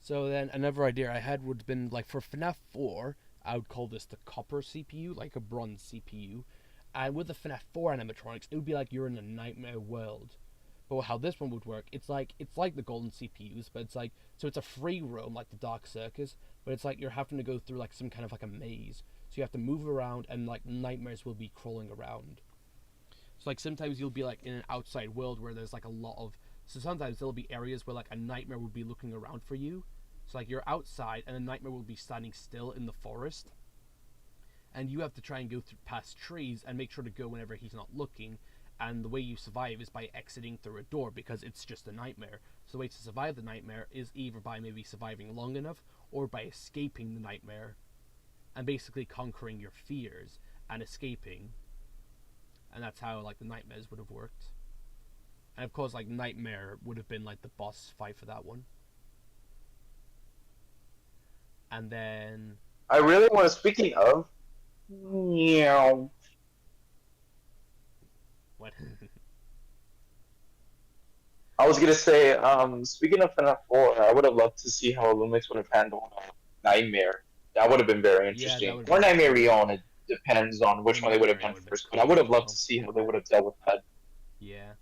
So then another idea I had would have been like for FNAF 4, I would call this the copper CPU, like a bronze CPU. And with the FNAF 4 animatronics, it would be like you're in a nightmare world. But how this one would work, it's like the golden CPUs, but it's like, so it's a free roam like the Dark Circus, but it's like you're having to go through like some kind of like a maze. So you have to move around, and like nightmares will be crawling around. So like sometimes you'll be like in an outside world where there's like a lot of. So sometimes there'll be areas where like a nightmare will be looking around for you. So like you're outside, and a nightmare will be standing still in the forest, and you have to try and go through past trees and make sure to go whenever he's not looking. And the way you survive is by exiting through a door, because it's just a nightmare. So the way to survive the nightmare is either by maybe surviving long enough, or by escaping the nightmare and basically conquering your fears and escaping. And that's how like the nightmares would have worked. And of course, like Nightmare would have been like the boss fight for that one. And then I really want to. Speaking of, meow. what? I was gonna say, speaking of FNAF 4, I would have loved to see how Lumix would have handled Nightmare. That would have been very Yeah, that interesting. would Or have been Nightmare cool. Reon, it depends on which Or one they would have Nightmare done would have been first. But I would cool have as loved well. to see how they would have dealt with that. Yeah.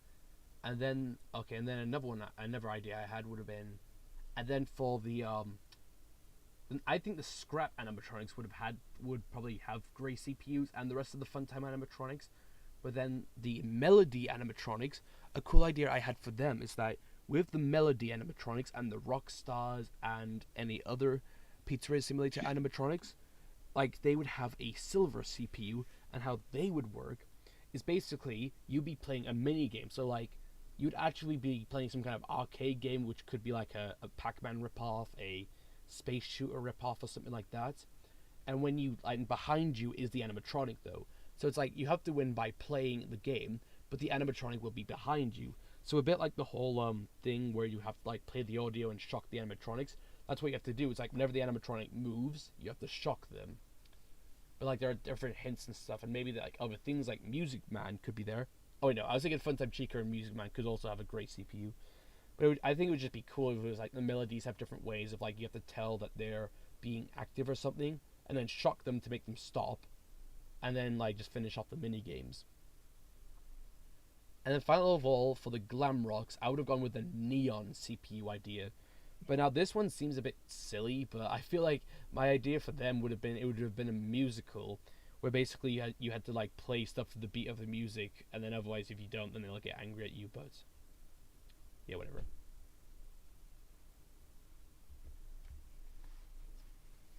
And then another one, another idea I had would have been, and then for the I think the scrap animatronics would probably have gray CPUs, and the rest of the funtime animatronics. But then the melody animatronics, a cool idea I had for them is that with the melody animatronics and the rock stars and any other Pizzeria Simulator animatronics, like they would have a silver CPU, and how they would work is basically you'd be playing a mini game. So like you'd actually be playing some kind of arcade game, which could be like a Pac-Man ripoff, a space shooter ripoff, or something like that. And when you and behind you is the animatronic though. So it's like you have to win by playing the game, but the animatronic will be behind you. So a bit like the whole thing where you have to like play the audio and shock the animatronics. That's what you have to do. It's like whenever the animatronic moves, you have to shock them. But like there are different hints and stuff, and maybe like other things like Music Man could be there. Oh no, I was thinking Funtime Chica and Music Man could also have a great CPU. But I think it would just be cool if it was like the melodies have different ways of like you have to tell that they're being active or something, and then shock them to make them stop, and then like just finish off the mini games. And then final of all, for the glam rocks, I would have gone with the neon CPU idea. But now this one seems a bit silly, but I feel like my idea for them would have been a musical where basically you had to like play stuff to the beat of the music, and then otherwise if you don't, then they'll get angry at you. But yeah, whatever.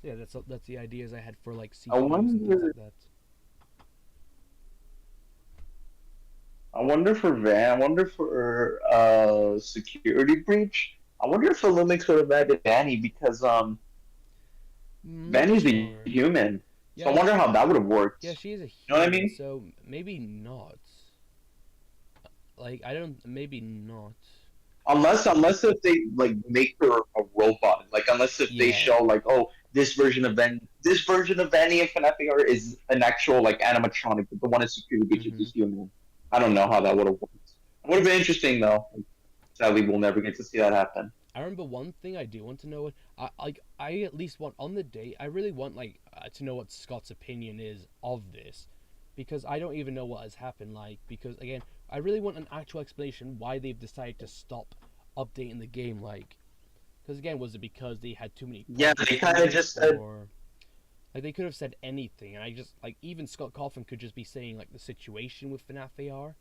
Yeah, that's the ideas I had for like I CPUs and things wonder. like that. I wonder for Van. I wonder for security breach. I wonder if Lumix would have added Vanny because Not Vanny's the sure. human. So I Yeah, wonder how that would have worked. yeah, she is a You know what I human, mean? so maybe not. Like I don't, maybe not. Unless if they like make her a robot, like unless if they Yeah. show like, oh, this version of Vanny and FNAF AR is an actual like animatronic, but the one in Security Breach is Mhm. just human. I don't know how that would have worked. It would have been interesting though. Sadly, we'll never get to see that happen. I remember one thing I do want to know. I at least want on the date. I really want like to know what Scott's opinion is of this, because I don't even know what has happened. Like because again, I really want an actual explanation why they've decided to stop updating the game. Like, because again, was it because they had too many Yeah, projects they kind of running, just said, or like they could have said anything, and I just like even Scott Coffin could just be saying like the situation with FNAF AR,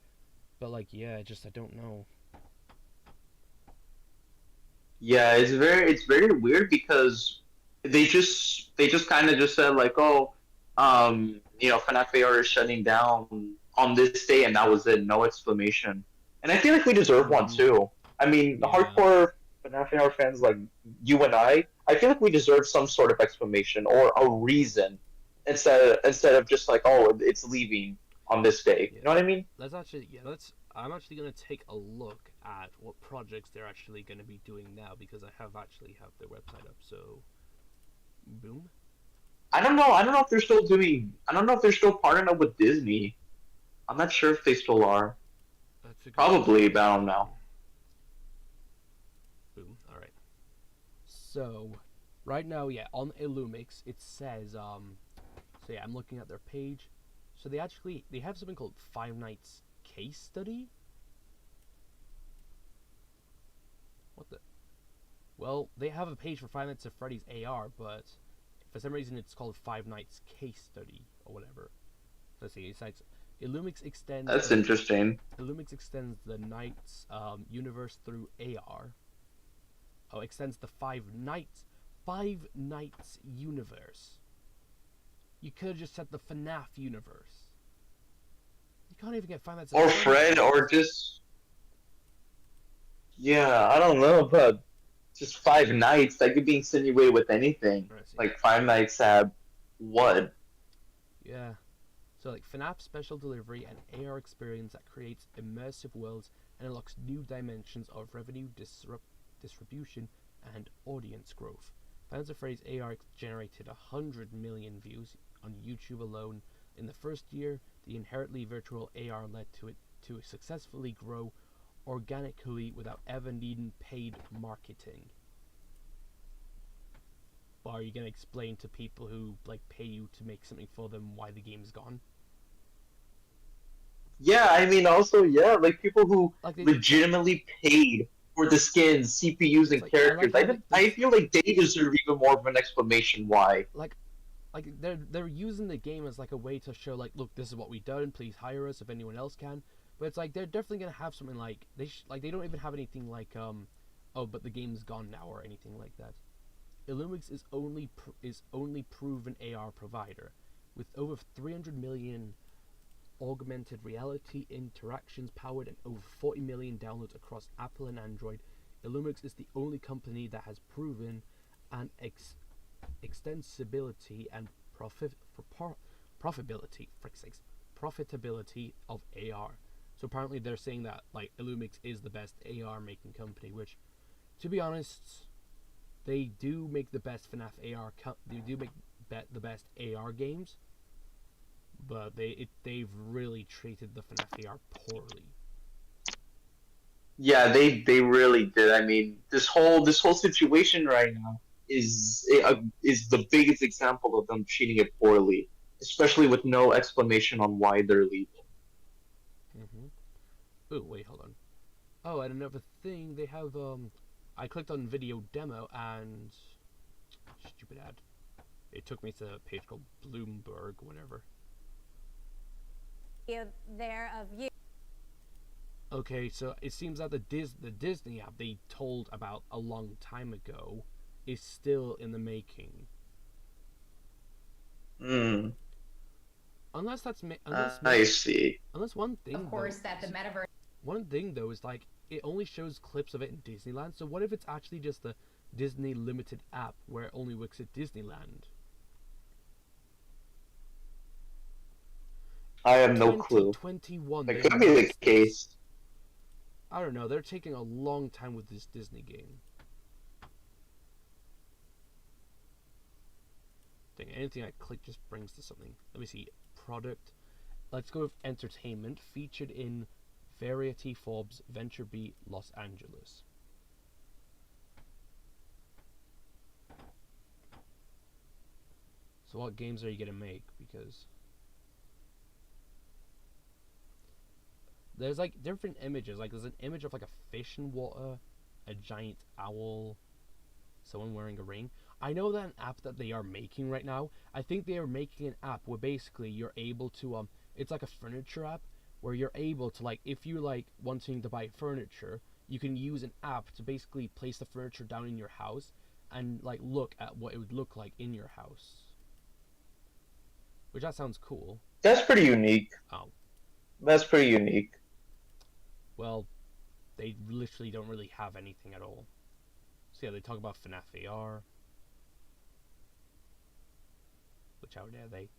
but like yeah, just I don't know. yeah, it's very weird because they just kind of just said like, oh, FNAF AR is shutting down on this day, and that was it. No explanation. And I feel like we deserve one Mhm. too. I mean, the Yeah. hardcore FNAF AR fans like you and I feel like we deserve some sort of explanation or a reason instead of just like, oh, it's leaving on this day. Yeah. You know what I mean? Let's actually, yeah, let's. I'm actually gonna take a look at what projects they're actually gonna be doing now, because I have their website up. So, boom. I don't know. I don't know if they're still doing. I don't know if they're still partnering up with Disney. I'm not sure if they still are. That's a good Probably, but question. I don't know. Boom. All right. So, right now, yeah, on Illumix it says So yeah, I'm looking at their page. So they have something called Five Nights Case Study. What the? Well, they have a page for Five Nights at Freddy's AR, but for some reason it's called Five Nights Case Study or whatever. Let's see. It cites Illumix extends That's interesting. the Nights universe through AR. Oh, extends the Five Nights universe. You could have just said the FNAF universe. You can't even get Five Nights at Or Freddy's. Fred, or just yeah, I don't know, but just Five Nights that could be insinuated with anything. Let's see. Like Five Nights at what? Yeah. So like FNAF special delivery and AR experience that creates immersive worlds and unlocks new dimensions of revenue distribution and audience growth. Fans of Freddy's AR generated 100 million views on YouTube alone. In the first year, the inherently virtual AR led to it to successfully grow organically without ever needing paid marketing. Or are you gonna explain to people who like pay you to make something for them why the game's gone? Yeah, I mean, also, yeah, like people who Like they, legitimately paid for the skins, CPUs, it's and like I characters. like how I feel like they deserve even more of an explanation why. like they're using the game as like a way to show like, look, this is what we've done. Please hire us if anyone else can. But it's like they're definitely gonna have something like they don't even have anything like oh, but the game's gone now or anything like that. Illumix is only proven AR provider with over 300 million augmented reality interactions powered and over 40 million downloads across Apple and Android. Illumix is the only company that has proven an extensibility and profitability, profitability of AR. So apparently they're saying that like Illumix is the best AR making company, which, to be honest, they do make the best FNAF AR. They do make the best AR games, but they've really treated the FNAF AR poorly. Yeah, they really did. I mean, this whole situation right now is the biggest example of them treating it poorly, especially with no explanation on why they're leaving. Mm-hmm. Oh wait, hold on. Oh, and another thing, they have I clicked on video demo and stupid ad. It took me to a page called Bloomberg, whatever. There of you. Okay, so it seems that the Disney app they told about a long time ago is still in the making. Hmm. Unless that's I see. unless one thing. Of course, that the metaverse. One thing though is like it only shows clips of it in Disneyland. So what if it's actually just the Disney Limited app where it only works at Disneyland? I have no clue. 2021. That could be the case. I don't know. They're taking a long time with this Disney game. Dang, anything I click just brings to something. Let me see. Product. Let's go with entertainment. Featured in Variety, Forbes, Venture Beat, Los Angeles. So what games are you going to make? Because there's like different images. Like there's an image of like a fish in water, a giant owl, someone wearing a ring. I know that an app that they are making right now, I think they are making an app where basically you're able to it's like a furniture app where you're able to, like, if you like wanting to buy furniture, you can use an app to basically place the furniture down in your house and like look at what it would look like in your house. Which that sounds cool. That's pretty unique. Oh. That's pretty unique. Well, they literally don't really have anything at all. So yeah, they talk about FNAF AR. Which, how dare they?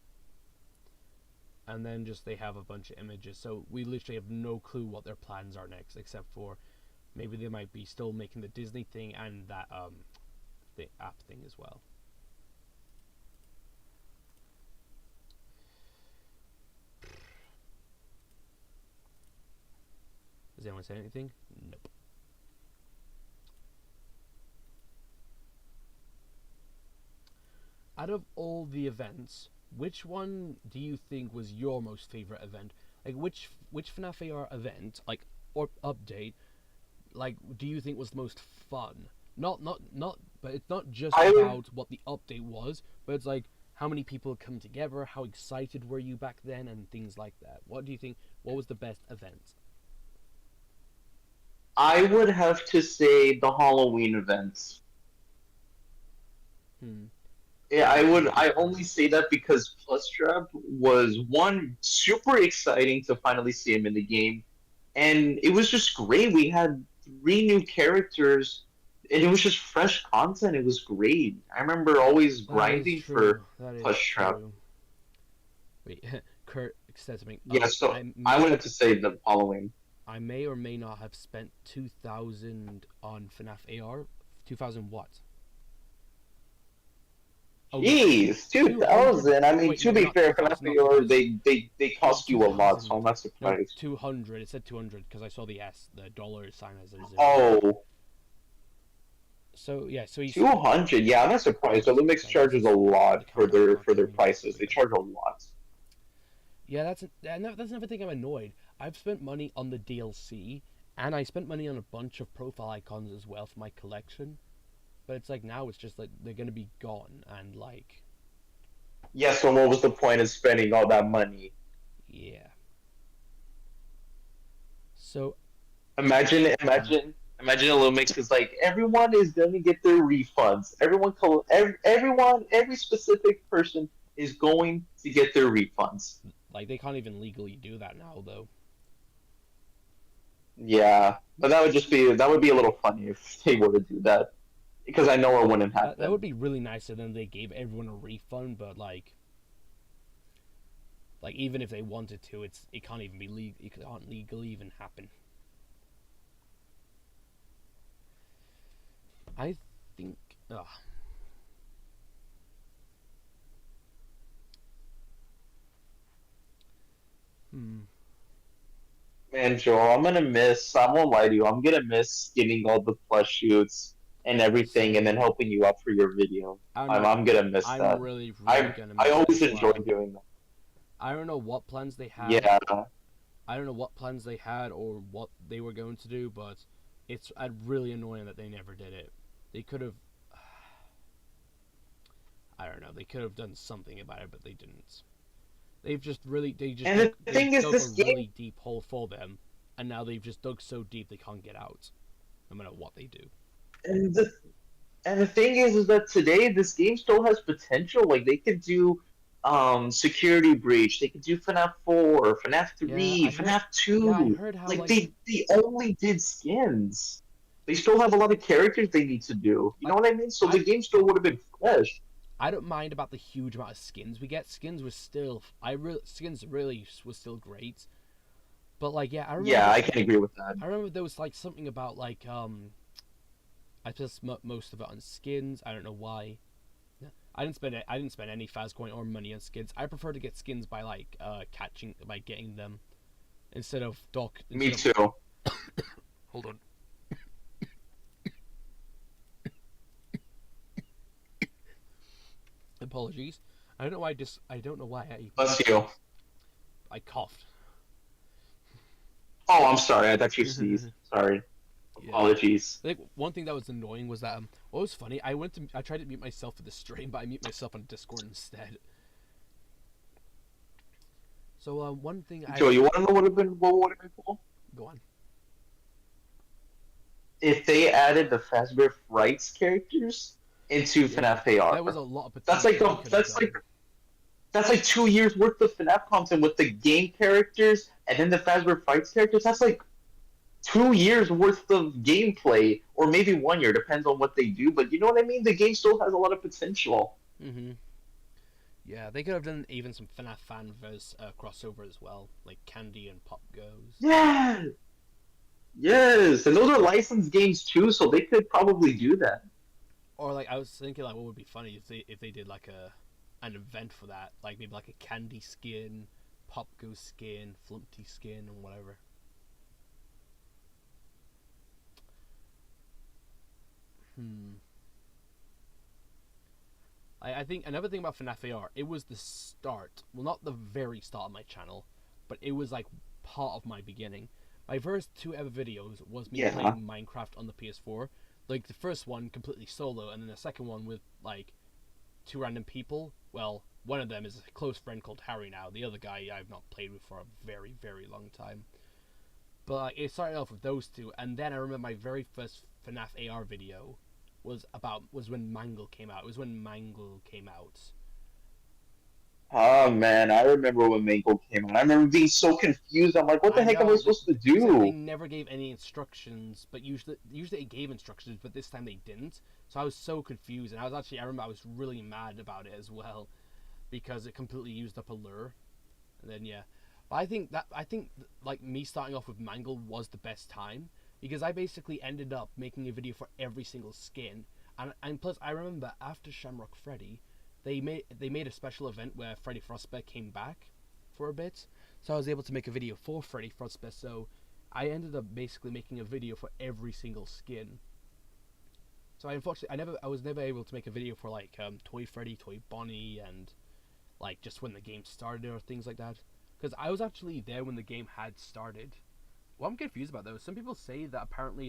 And then just they have a bunch of images. So we literally have no clue what their plans are next, except for maybe they might be still making the Disney thing and that the app thing as well. Does anyone say anything? Nope. Out of all the events, which one do you think was your most favorite event? Like which FNAF AR event, like, or update, like, do you think was the most fun? not, but it's not just I about what the update was, but it's like how many people come together, how excited were you back then, and things like that. What do you think? What was the best event? I would have to say the Halloween events. Hmm. Yeah, I would. I only say that because Plustrap was one super exciting to finally see him in the game, and it was just great. We had three new characters, and it was just fresh content. It was great. I remember always That is grinding true. for That is Plustrap. true. Wait, Kurt said something. Yeah, so I wanted to say the Halloween. I may or may not have spent 2,000 on FNAF AR. 2,000 what? Oh, Jeez, 200. 2,000. I mean, Wait, to no, be not fair, 2,000. FNAF Not AR, 2,000. they Not cost you a lot, so 2,000. I'm not No, surprised. 200. It said 200 because I saw the S, the dollar sign as a zero. Oh, So yeah, so he's 200. Yeah, I'm not surprised. The Lumix charges a lot for their prices. They charge a lot. Yeah, that's another thing I'm annoyed. I've spent money on the DLC, and I spent money on a bunch of profile icons as well for my collection. But it's like now it's just like they're gonna be gone, and like Yeah, so what was the point of spending all that money? yeah. So Imagine a Lumix is like everyone is gonna get their refunds. Every specific person is going to get their refunds. like they can't even legally do that now though. Yeah, but that would be a little funny if they were to do that because I know it wouldn't happen. That would be really nice if then they gave everyone a refund, but like even if they wanted to, it can't even be legal. It can't legally even happen. I think. Ugh. Man, Joel, I'm gonna miss. I won't lie to you. I'm gonna miss getting all the plush shoots and everything, and then Same. helping you out for your video. I'm I'm gonna miss I'm that. really gonna I miss it always as enjoy well. doing that. I don't know what plans they had. Yeah, I don't know what plans they had or what they were going to do, but it's really annoying that they never did it. They could have. I don't know. They could have done something about it, but they didn't. and the thing is, dug this a game. really deep hole for them, and now they've just dug so deep they can't get out, no matter what they do. And the thing is that today this game still has potential. Like they could do security breach, they could do FNAF 4, FNAF Yeah, 3, FNAF 2. I heard how Like they only did skins. They still have a lot of characters they need to do. You know what I mean? So the game still would have been fresh. I don't mind about the huge amount of skins we get. Skins was still skins really was still great. But like yeah, I can agree with that. I remember there was like something about like I just most of it on skins. I don't know why. I didn't spend any fast coin or money on skins. I prefer to get skins by like getting them instead of doc. Me too. Hold on. Apologies. I don't know why Bless you. I coughed. Oh, I'm sorry. I thought you sneezed. Sorry. Yeah. Apologies. I think one thing that was annoying was that what was funny. I tried to mute myself for the stream, but I mute myself on Discord instead. So one thing Joe, you want to know what would have been cool? Go on. If they added the Fazbear Frights characters into FNAF AR. That was a lot of potential. That's like 2 years worth of FNAF content with the game characters and then the Fazbear Frights characters. That's like 2 years worth of gameplay, or maybe 1 year, depends on what they do. But you know what I mean? The game still has a lot of potential. Mm-hmm. Yeah, they could have done even some FNAF fanverse crossover as well, like Candy and Pop Goes. Yeah. Yes, and those are licensed games too, so they could probably do that. Or like I was thinking, like what would be funny if they did like an event for that, like maybe like a Candy skin, Pop Goes skin, Flumpty skin, and whatever. I think another thing about FNAF AR, it was the start. Well, not the very start of my channel, but it was like part of my beginning. My first 2 ever videos was me playing Minecraft on the PS4. Like the first one completely solo, and then the second one with like 2 random people. Well, one of them is a close friend called Harry now. The other guy I've not played with for a very, very long time. But it started off with those two, and then I remember my very first FNAF AR video was when Mangle came out. It was when Mangle came out. Oh man, I remember when Mangle came out. I remember being so confused. I'm like, what the I heck am I know supposed to they do? never gave any instructions, but usually it gave instructions, but this time they didn't. So I was so confused, and I remember I was really mad about it as well, because it completely used up a lure. And then yeah, but I think like me starting off with Mangle was the best time, because I basically ended up making a video for every single skin, and plus I remember after Shamrock Freddy, they made a special event where Freddy Frostbite came back for a bit, so I was able to make a video for Freddy Frostbite. So I ended up basically making a video for every single skin. So I was never able to make a video for like Toy Freddy, Toy Bonnie, and like just when the game started or things like that, because I was actually there when the game had started. What I'm confused about though, some people say that apparently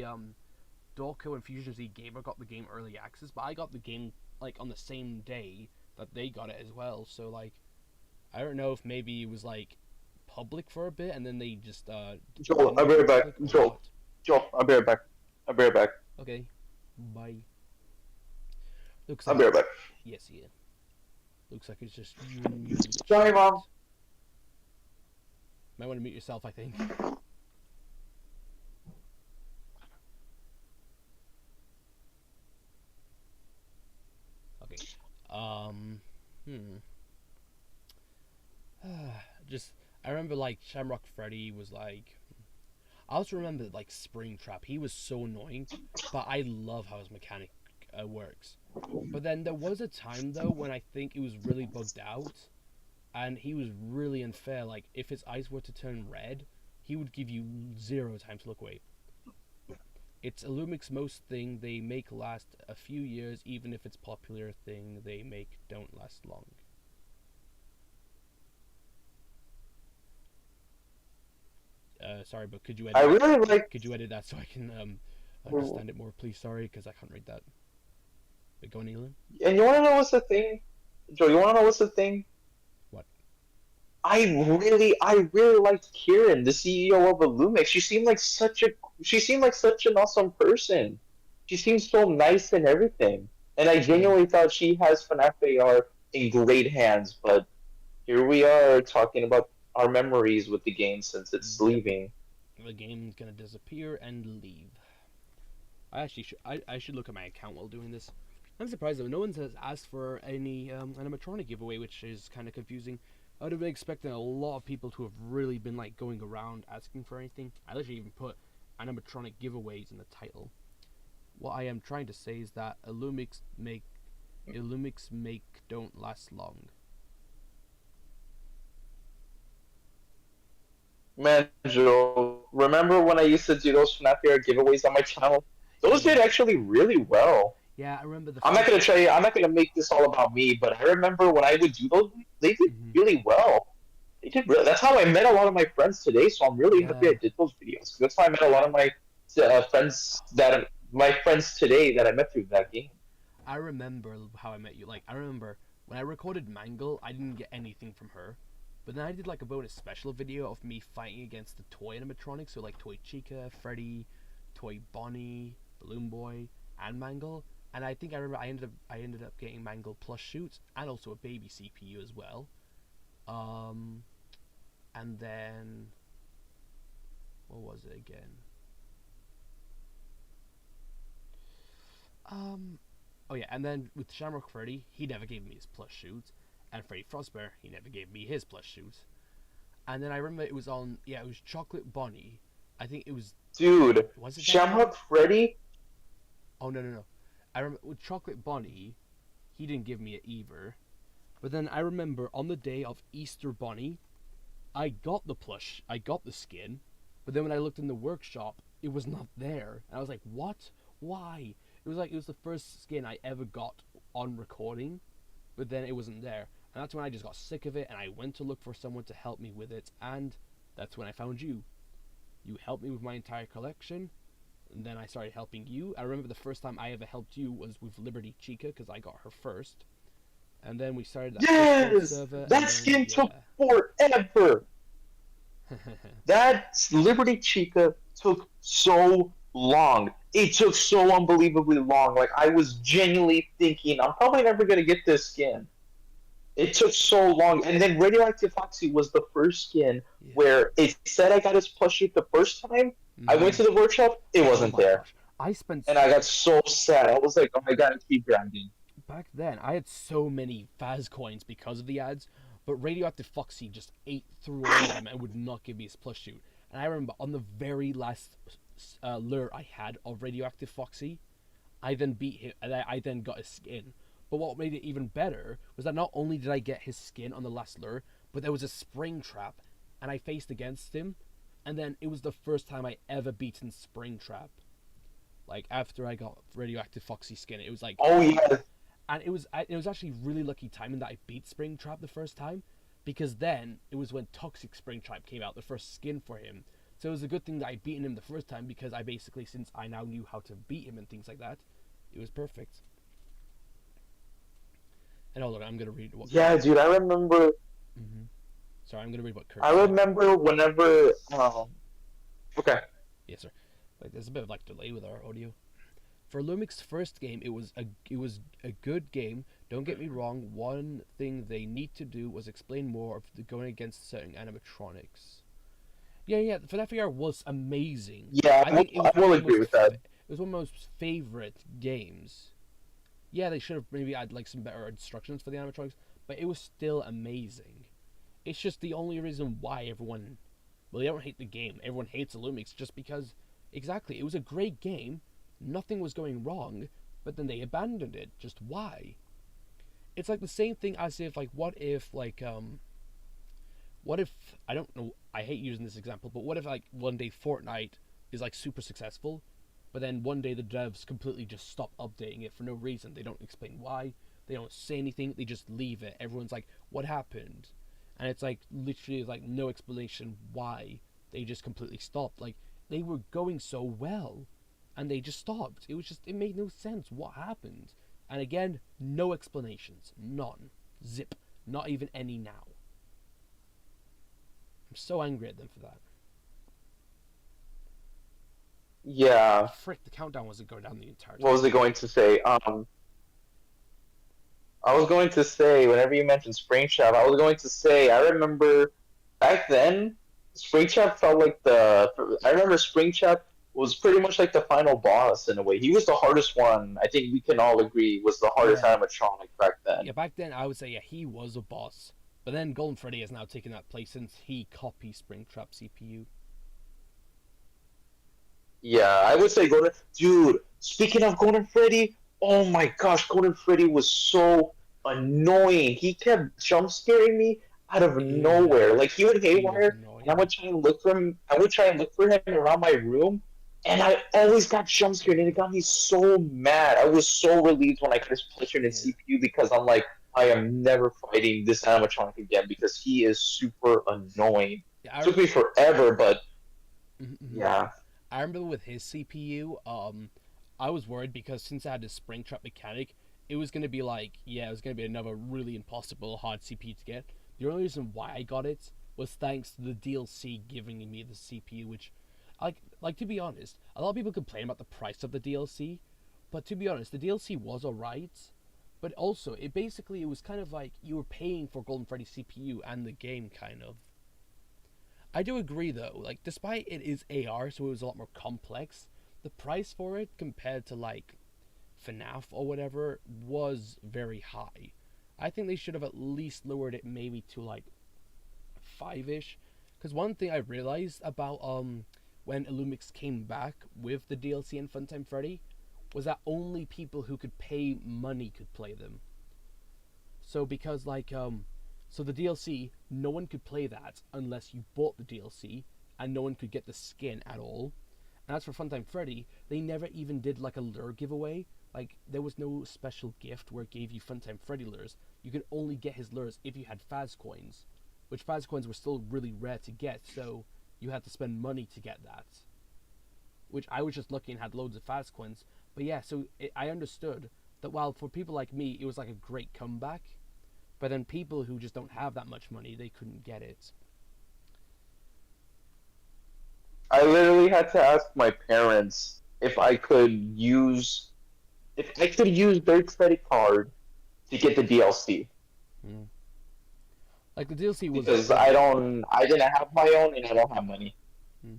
Dorco and Fusion Z Gamer got the game early access, but I got the game like on the same day that they got it as well. So like, I don't know if maybe it was like public for a bit and then they just Joel, didn't I'll make be it right back. public or Joel, what. Joel, I'll be right back. I'll be right back. Okay, bye. Looks I'll like be right back. yes, yeah. Looks like it's just you and me. Sorry, Mom. Might want to mute yourself, I think. Okay. Hmm. Just I remember like Shamrock Freddy was like. I also remember like Springtrap. He was so annoying, but I love how his mechanic works. But then there was a time though when I think it was really bugged out, and he was really unfair. Like if his eyes were to turn red, he would give you 0 time to look away. It's Illumic's most thing they make last a few years, even if it's popular thing they make don't last long. Sorry, but could you I edit? really like. Could you edit that so I can understand it more, please? Sorry, because I can't read that. But go on, Ilan. And you want to know what's the thing, Joe? You want to know what's the thing? What? I really liked Kieran, the CEO of Illumix. She seemed like such an awesome person. She seems so nice and everything. And I Yeah, genuinely thought she has FNAF AR in great hands. But here we are talking about our memories with the game since it's yep. leaving. The game's gonna disappear and leave. I should look at my account while doing this. I'm surprised though. No one has asked for any animatronic giveaway, which is kind of confusing. I would have been expecting a lot of people to have really been like going around asking for anything. I literally even put animatronic giveaways in the title. What I am trying to say is that Illumix make don't last long. Man, Joe, remember when I used to do those FNAF AR giveaways on my channel? Those did Yeah, actually really well. yeah. I remember the I'm not first. gonna try. I'm not gonna make this all about me, but I remember when I would do those, they did Mhm. really well. They did. That's how I met a lot of my friends today. So I'm really happy Yeah, I did those videos. That's how I met a lot of my friends today that I met through that game. I remember how I met you. Like I remember when I recorded Mangle, I didn't get anything from her. But then I did like a bonus special video of me fighting against the toy animatronics, so like Toy Chica, Freddy, Toy Bonnie, Balloon Boy, and Mangle. And I think I remember I ended up getting Mangle plus shoots and also a baby CPU as well. Um, and then what was it again? Um, oh yeah, and then with Shamrock Freddy, he never gave me his plus shoots, and Freddy Frostbear, he never gave me his plus shoots. And then I remember it was on, yeah, it was Chocolate Bonnie. I think it Dude, was it that day? Shamrock Freddy. Oh no no no, I remember with Chocolate Bonnie, he didn't give me it either. But then I remember on the day of Easter Bonnie, I got the skin, but then when I looked in the workshop, it was not there, and I was like, what? Why? It was the first skin I ever got on recording, but then it wasn't there, and that's when I just got sick of it, and I went to look for someone to help me with it, and that's when I found you. You helped me with my entire collection, And then I started helping you. I remember the first time I ever helped you was with Liberty Chica because I got her first. And then we started that Discord Yes, server. And that then, skin took yeah. forever. That Liberty Chica took so long. It took so unbelievably long. Like I was genuinely thinking, I'm probably never gonna get this skin. It took so long, and then Radioactive Foxy was the first skin Yeah. where it said I got his plushie the first time. I went Mm-hmm. to the workshop, it Oh wasn't my there, gosh. I spent and I got so sad. I was like, oh, I gotta keep grinding. back then I had so many Faz coins because of the ads, but Radioactive Foxy just ate through all of them and would not give me his plush shoot. And I remember on the very last lure I had of Radioactive Foxy, I then beat him and I then got his skin. But what made it even better was that not only did I get his skin on the last lure, but there was a spring trap, and I faced against him, and then it was the first time I ever beaten spring trap. Like after I got Radioactive Foxy skin, it was like, Oh yeah, and it was actually really lucky timing that I beat Springtrap the first time, because then it was when Toxic Springtrap came out, the first skin for him. So it was a good thing that I beaten him the first time, because I basically, since I now knew how to beat him and things like that, it was perfect. And hold on, I'm gonna read what. yeah, dude. I remember. Mm-hmm. Sorry, I'm gonna read what Kurt I said. remember whenever. Okay. Yes, sir. Like, there's a bit of like delay with our audio. For Lumix's first game, it was a good game. Don't get me wrong. One thing they need to do was explain more of the going against certain animatronics. Yeah. FNAF AR was amazing. Yeah, I think it was I will one of my agree with that. it was one of my most favorite games. Yeah, they should have maybe had like some better instructions for the animatronics, but it was still amazing. It's just the only reason why everyone, well, they don't hate the game. Everyone hates Lumix just because, exactly, it was a great game. Nothing was going wrong, but then they abandoned it. Just why? It's like the same thing as if, like, what if I don't know, I hate using this example, but what if like one day Fortnite is like super successful, but then one day the devs completely just stop updating it for no reason. They don't explain why, they don't say anything, they just leave it. Everyone's like, what happened? And it's like literally like no explanation why they just completely stopped. Like they were going so well and they just stopped. It made no sense. What happened? And again, no explanations. None. Zip. Not even any now. I'm so angry at them for that. Yeah. Frick, the countdown wasn't going down the entire time. What was I going to say? I was going to say, whenever you mentioned Springtrap, I was going to say, I remember back then, Springtrap felt like I remember Springtrap was pretty much like the final boss in a way. He was the hardest one. I think we can all agree was the hardest Yeah. animatronic back then. Yeah, back then I would say, yeah, he was a boss. But then Golden Freddy has now taken that place since he copied Springtrap CPU. Yeah, I would say Golden. Dude, speaking of Golden Freddy, oh my gosh, Golden Freddy was so annoying. He kept jump scaring me out of Yeah, nowhere. Like he would he was haywire, and I annoying. would try and look for him. I would try and look for him around my room, and I always got jump scared, and it got me so mad. I was so relieved when I could just place him in Yeah. CPU because I'm like, I am never fighting this animatronic again because he is super annoying. Yeah, Took me forever, but Mhm. yeah. I remember with his CPU, I was worried because since I had this Springtrap mechanic, it was gonna be like, yeah, it was gonna be another really impossible hard CPU to get. The only reason why I got it was thanks to the DLC giving me the CPU, which, like to be honest, a lot of people complain about the price of the DLC, but to be honest, the DLC was alright. But also, it was kind of like you were paying for Golden Freddy's CPU and the game, kind of. I do agree though, like despite it is AR, so it was a lot more complex, the price for it compared to like FNAF or whatever was very high. I think they should have at least lowered it maybe to like 5-ish. Because one thing I realized about when Illumix came back with the DLC and Funtime Freddy was that only people who could pay money could play them. So because so the DLC, no one could play that unless you bought the DLC, and no one could get the skin at all. And as for Funtime Freddy, they never even did like a lure giveaway. Like there was no special gift where it gave you Funtime Freddy lures. You could only get his lures if you had Faz coins, which Faz coins were still really rare to get. So you had to spend money to get that. which I was just lucky and had loads of fast coins. But yeah, so I understood that while for people like me, it was like a great comeback, but then people who just don't have that much money, they couldn't get it. I literally had to ask my parents if I could use their credit card to get the DLC Mm. Like the DLC was because great. I didn't have my own and I don't have money. Mm.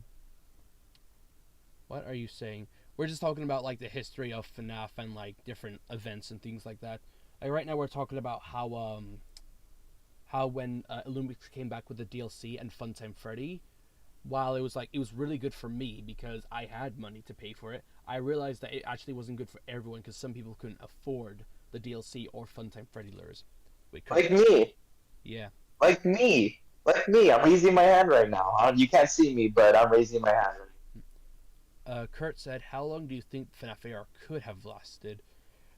What are you saying? We're just talking about like the history of FNAF and like different events and things like that. Like right now we're talking about how when Illumix came back with the DLC and Funtime Freddy, while it was really good for me because I had money to pay for it, I realized that it actually wasn't good for everyone because some people couldn't afford the DLC or Funtime Freddy lures. Like me, Yeah. like me, like me. I'm raising my hand right now. You can't see me, but I'm raising my hand. Kurt said, "How long do you think FNAF AR could have lasted?"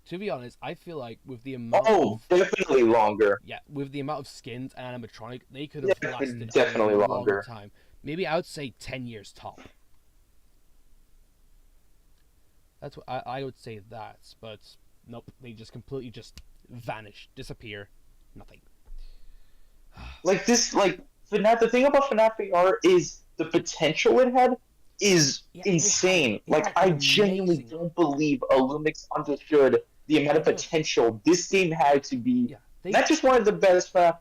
To be honest, I feel like with the amount Oh, of definitely longer. with the amount of skins and animatronic, they could Yeah, have lasted a definitely long longer. time. Maybe I would say 10 years top. That's what I would say that, but nope, they just completely just vanish, disappear, nothing. Like this, like FNAF. The thing about FNAF AR is the potential it had is Yeah, insane. it Like had I an genuinely amazing. don't believe Illumix understood the amount They of don't. potential this game had to be Yeah, they. not just one of the best FNAF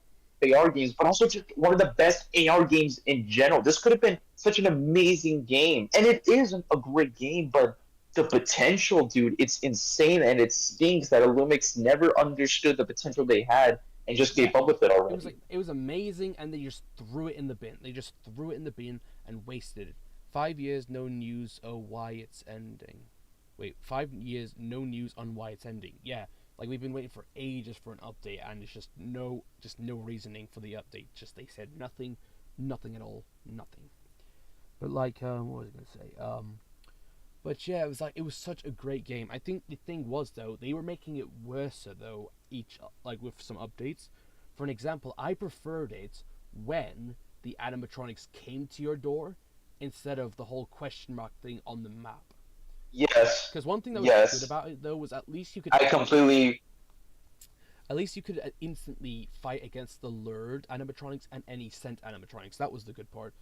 AR games, but also just one of the best AR games in general. This could have been such an amazing game, and it is a great game, but the potential, dude, it's insane, and it stinks that Illumix never understood the potential they had and just Yeah, gave up with it it was like already. it was amazing, and they just threw it in the bin. They just threw it in the bin and wasted it. 5 years, no news. Oh, why it's ending? Wait, 5 years, no news on why it's ending. Yeah, like we've been waiting for ages for an update, and it's just no reasoning for the update. Just they said nothing, nothing at all, nothing. But like, what was I gonna say? But yeah, it was such a great game. I think the thing was though, they were making it worse though each like with some updates. For an example, I preferred it when the animatronics came to your door instead of the whole question mark thing on the map. Yes, Because one thing that was good yes, about it though was I completely. at least you could instantly fight against the lured animatronics and any sent animatronics. That was the good part.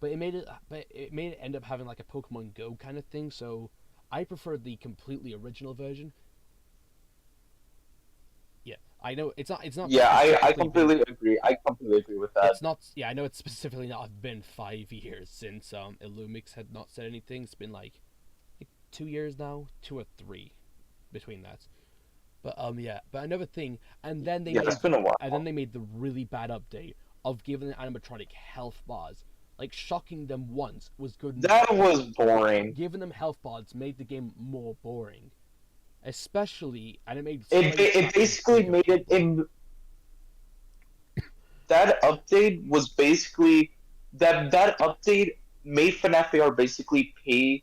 But it made it end up having like a Pokemon Go kind of thing. So I prefer the completely original version. Yeah, I know it's not Yeah, I specifically been completely agree. I completely agree with that. it's not yeah I know it's specifically not been 5 years since Illumix had not said anything. It's been like 2 years now, 2 or 3 between that. But yeah, but another thing, Yeah, it's been a and then while. they made the really bad update of giving the animatronic health bars. Like shocking them once was good enough, That but was boring. giving them health bars made the game more boring. Especially, and it made It a basically bigger made it problem. in that update was basically that update made FNAF AR basically pay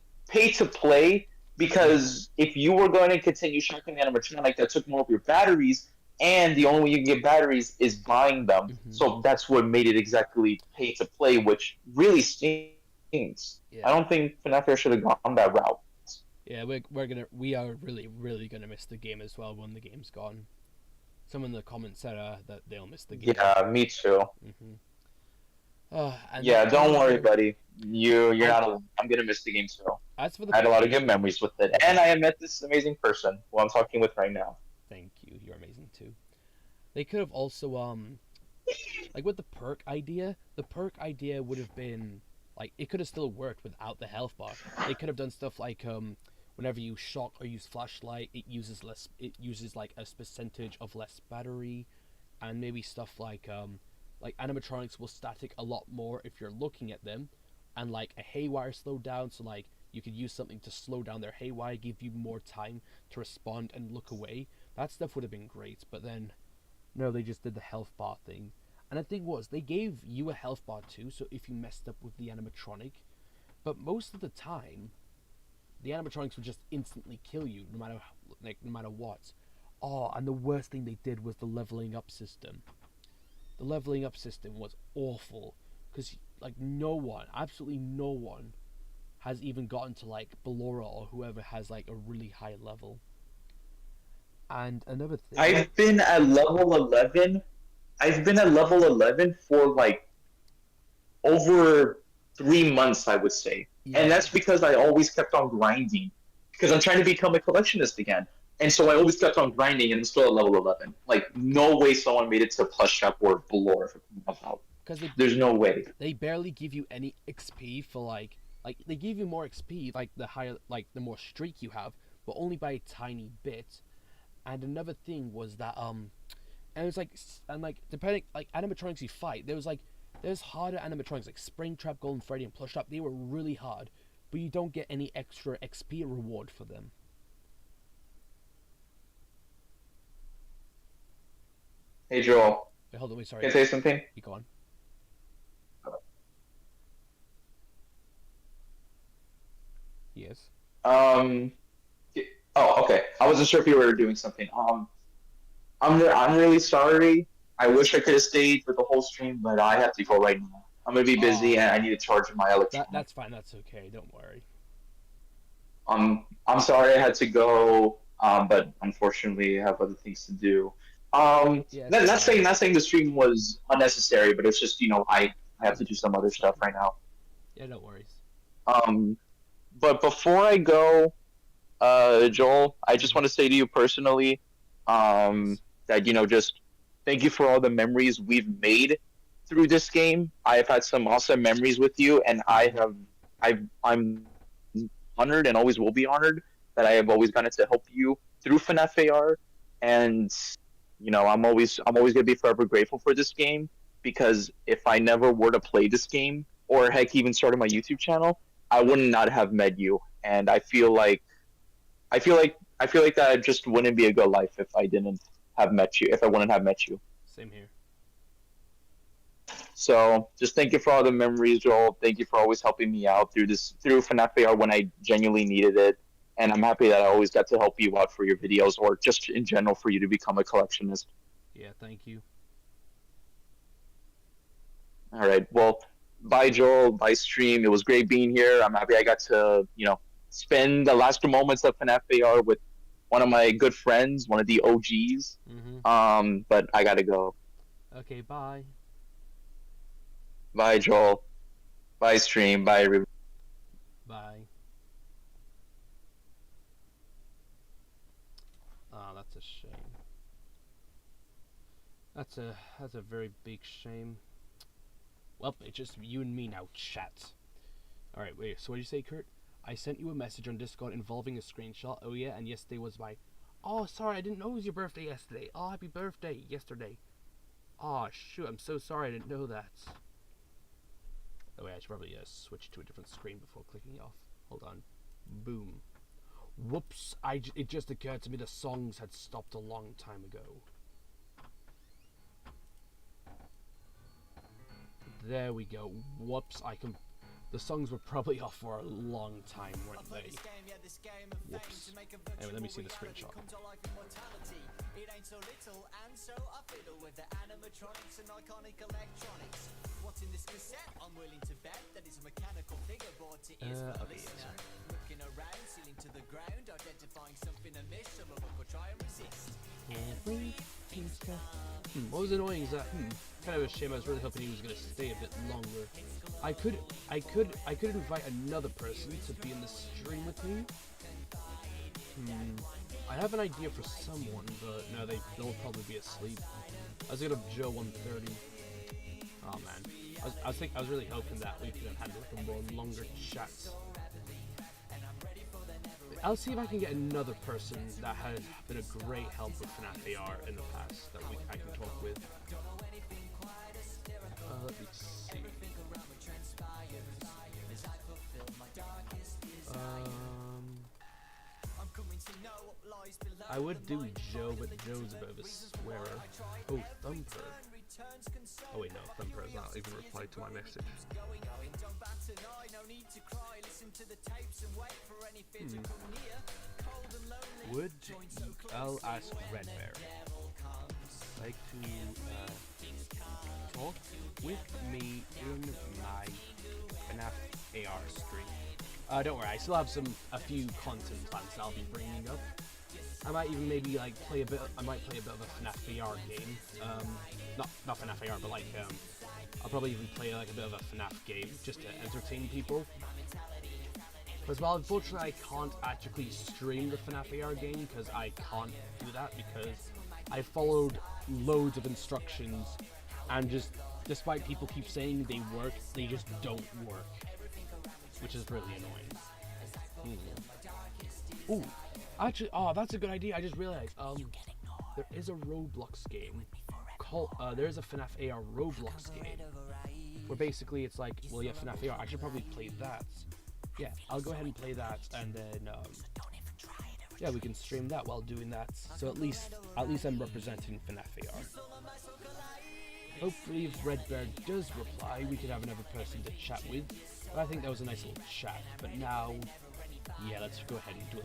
to play Yeah. because if you were going to continue shocking the animatronic, that took more of your batteries, and the only way you can get batteries is buying them. Hmm. So that's what made it exactly pay to play, which really stinks. I Yeah. don't think FNAF AR should have gone that route. Yeah, we are really gonna miss the game as well when the game's gone. Someone in the comments said that they'll miss the game. Yeah, me too. Hmm. And Yeah, that don't worry, another buddy. You're I not alone. I'm gonna miss the game too. as for the I had a lot of good memories with it, and Mhm. I met this amazing person who I'm talking with right now. Thank you, you're amazing too. They could have also like with the perk idea would have been like it could have still worked without the health bar. They could have done stuff like whenever you shock or use flashlight, it uses like a percentage of less battery, and maybe stuff like animatronics will static a lot more if you're looking at them, and like a haywire slowdown, so like you could use something to slow down their haywire, give you more time to respond and look away. That stuff would have been great, but then no, they just did the health bar thing. And the thing was, they gave you a health bar too, so if you messed up with the animatronic, but most of the time, the animatronics would just instantly kill you, no matter what. Oh, and the worst thing they did was the leveling up system. The leveling up system was awful because like no one, absolutely no one, has even gotten to like Ballora or whoever has like a really high level. And another thing, I've been at level 11. I've been at level 11 for like over 3 months, I would say. yeah, And that's because I always kept on grinding because I'm trying to become a collectionist again. And so I always kept on grinding and I'm still at level 11. Like, no way someone made it to Plus Shop or Valor about. because There's no way. they barely give you any XP for like they give you more XP like the higher like the more streak you have, but only by a tiny bit. And another thing was that and it's like and like depending like animatronics you fight, there's harder animatronics like Springtrap, Golden Freddy, and Plush Trap. They were really hard, but you don't get any extra XP reward for them. Hey, Joel. Wait, hold on, wait, sorry. Can I say something? You go on. Yes. Um. Oh, okay. I wasn't sure if you were doing something. I'm really sorry. I wish I could have stayed for the whole stream, but I have to go right now. I'm gonna be busy and I need to charge my electronics. That's fine. That's okay. Don't worry. I'm sorry I had to go. But unfortunately I have other things to do. Yeah, Not saying the stream was unnecessary, but it's just I have to do some other stuff right now. Yeah, no worries. But before I go, Joel, I just want to say to you personally, that just thank you for all the memories we've made through this game. I've had some awesome memories with you, and I'm honored and always will be honored that I have always gotten to help you through FNAF AR, and I'm always gonna be forever grateful for this game, because if I never were to play this game or heck even started my YouTube channel, I would not have met you, and I feel like that just wouldn't be a good life if I didn't have met you, if I wouldn't have met you. Same here. So just thank you for all the memories, Joel. Thank you for always helping me out through FNAF AR when I genuinely needed it. And I'm happy that I always got to help you out for your videos, or just in general for you to become a collectionist. Yeah, thank you. All right. Well, bye, Joel. Bye, stream. It was great being here. I'm happy I got to, spend the last moments of FNAF AR with one of my good friends, one of the OGs. But I gotta go. Okay, bye. Bye, Joel. Bye, stream. Bye, everybody. Bye. Ah, that's a shame. That's a very big shame. Well, it's just you and me now, chat. Alright, wait, so what did you say, Kurt? I sent you a message on Discord involving a screenshot. Oh yeah, and yesterday was my... Oh, sorry, I didn't know it was your birthday yesterday. Oh, happy birthday yesterday. Oh, shoot, I'm so sorry, I didn't know that. Oh wait, I should probably switch to a different screen before clicking off. Hold on. Boom. Whoops, it just occurred to me the songs had stopped a long time ago. There we go. Whoops, the songs were probably off for a long time, weren't they? Whoops. Anyway, let me see the screenshot. It ain't so little, and so I fiddle with the animatronics and iconic electronics. What's in this cassette? I'm willing to bet that it's a mechanical figure brought to ears for the listener. Looking around, ceiling to the ground, identifying something amiss. Shall I look or try and resist? What was annoying is that kind of a shame. I was really hoping he was gonna stay a bit longer. I could invite another person to be in the stream with me. I have an idea for someone, but no, they'll probably be asleep. I was gonna have Joe 130. Oh man, I was really hoping that we could have had like a more longer chat. I'll see if I can get another person that has been a great help with FNAF AR in the past that I can talk with. Let me see. I would do Joe, but Joe's a bit of a swearer. Oh, Thumper. Oh wait, no, Thumper has not even replied to my message. Would I'll ask Red Bear like to talk with me in my FNAF AR stream? Don't worry, I still have a few content plans that I'll be bringing up. I might even maybe like play a bit. I might play a bit of a FNAF AR game. Not FNAF AR, but like I'll probably even play like a bit of a FNAF game just to entertain people. As well, unfortunately, I can't actually stream the FNAF AR game because I can't do that because I followed loads of instructions and just despite people keep saying they work, they just don't work, which is really annoying. Ooh, actually, that's a good idea. I just realized there is a Roblox game called there's a FNAF AR Roblox game where basically it's like, well, yeah, FNAF AR. I should probably play that. Yeah, I'll go ahead and play that, and then yeah, we can stream that while doing that. So at least I'm representing FNAF AR. Hopefully, if Red Bear does reply, we could have another person to chat with. But I think that was a nice little chat. But now, yeah, let's go ahead and do a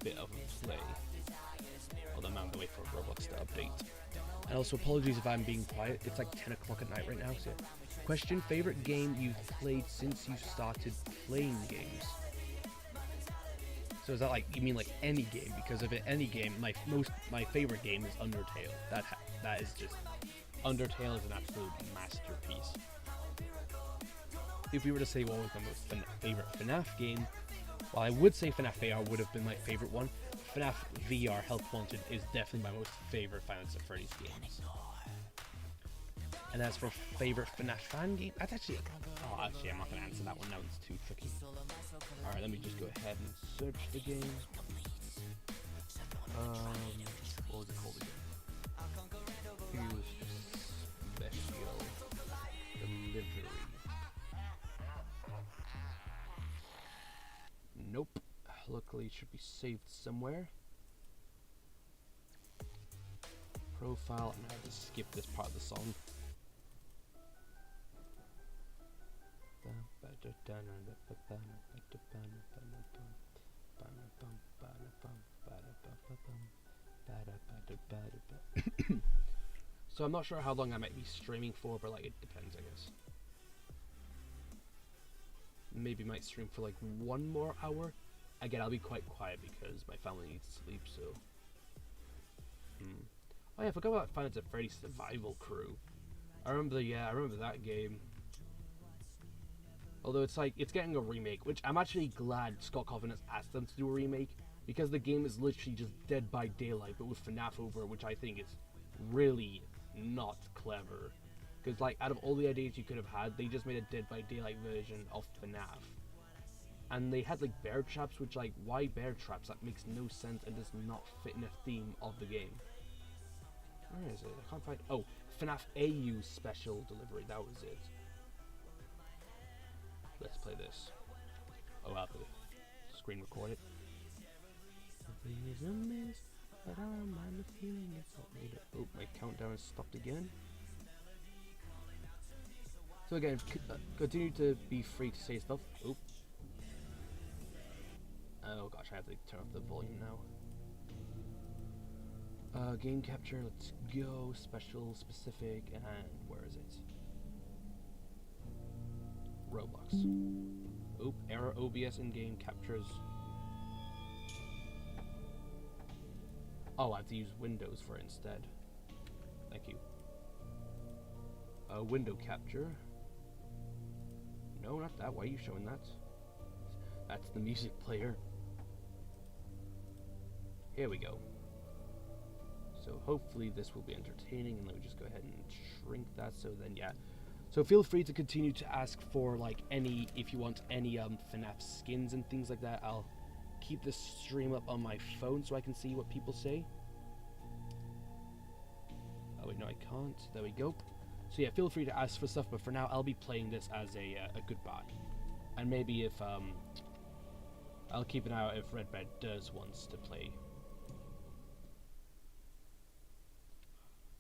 bit of a play. Although I'm on the way for Roblox to update. And also, apologies if I'm being quiet. It's like 10 o'clock at night right now. So, question: favorite game you've played since you started playing games? So is that like, you mean like any game? Because if any game, my favorite game is Undertale. That is just, Undertale is an absolute masterpiece. If we were to say what was my most favorite FNAF game, well, I would say FNAF AR would have been my favorite one. FNAF VR Help Wanted is definitely my most favorite Final Fantasy Freddy's games. And as for favorite FNAF fan game, that's actually, actually I'm not going to answer that one now, it's too tricky. Alright, let me just go ahead and search the game. What was it called again? Fuse Special Delivery. Nope. Luckily it should be saved somewhere. Profile, and I have to skip this part of the song. So I'm not sure how long I might be streaming for, but like it depends, I guess. Maybe might stream for like 1 more hour. Again, I'll be quite quiet because my family needs to sleep, so. Oh yeah, I forgot about Final Fantasy Freddy's Survival Crew. I remember that game. Although it's getting a remake, which I'm actually glad Scott Cawthon has asked them to do a remake, because the game is literally just Dead by Daylight, but with FNAF over it, which I think is really not clever. Because like, out of all the ideas you could have had, they just made a Dead by Daylight version of FNAF. And they had like bear traps, which like, why bear traps? That makes no sense and does not fit in the theme of the game. Where is it? I can't find. Oh, FNAF AU Special Delivery. That was it. Let's play this. Oh, I'll have to screen record it. Oh, my countdown has stopped again. So again, continue to be free to say stuff. Oh. Oh gosh, I have to turn up the volume now. Game capture, let's go. Special, specific, and where is it? Roblox. Oop, error OBS in-game captures. Oh, I have to use Windows for it instead. Thank you. Window capture. No, not that. Why are you showing that? That's the music player. Here we go. So hopefully this will be entertaining, and let me just go ahead and shrink that. So then, yeah. So feel free to continue to ask for like if you want any FNAF skins and things like that. I'll keep this stream up on my phone so I can see what people say. Oh wait, no, I can't. There we go. So yeah, feel free to ask for stuff, but for now I'll be playing this as a goodbye. And maybe if I'll keep an eye out if Red Bear does wants to play.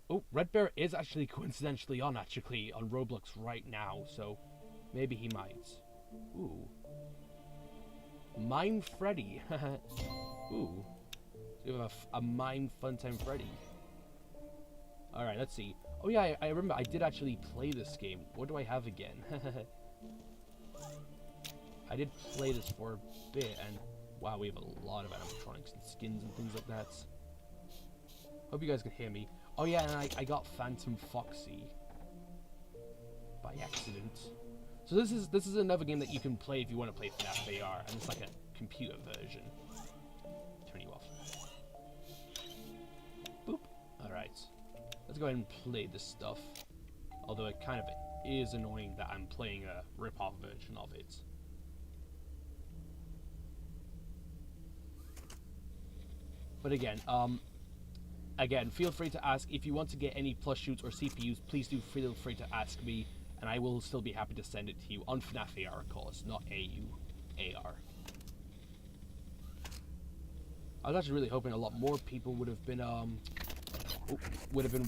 Oh, Red Bear is actually coincidentally on Roblox right now, so maybe he might. Ooh. Mime Freddy. Ooh. So we have a Mime Funtime Freddy. Alright, let's see. Oh yeah, I remember I did actually play this game. What do I have again? I did play this for a bit, and wow, we have a lot of animatronics and skins and things like that. Hope you guys can hear me. Oh yeah, and I got Phantom Foxy by accident. So this is another game that you can play if you want to play FNAF AR, and it's like a computer version. Turn you off. Boop. Alright. Let's go ahead and play this stuff. Although it kind of is annoying that I'm playing a rip-off version of it. But again, feel free to ask if you want to get any plush shoots or CPUs. Please do feel free to ask me, and I will still be happy to send it to you on FNAF AR, of course, not AR. I was actually really hoping a lot more people would have been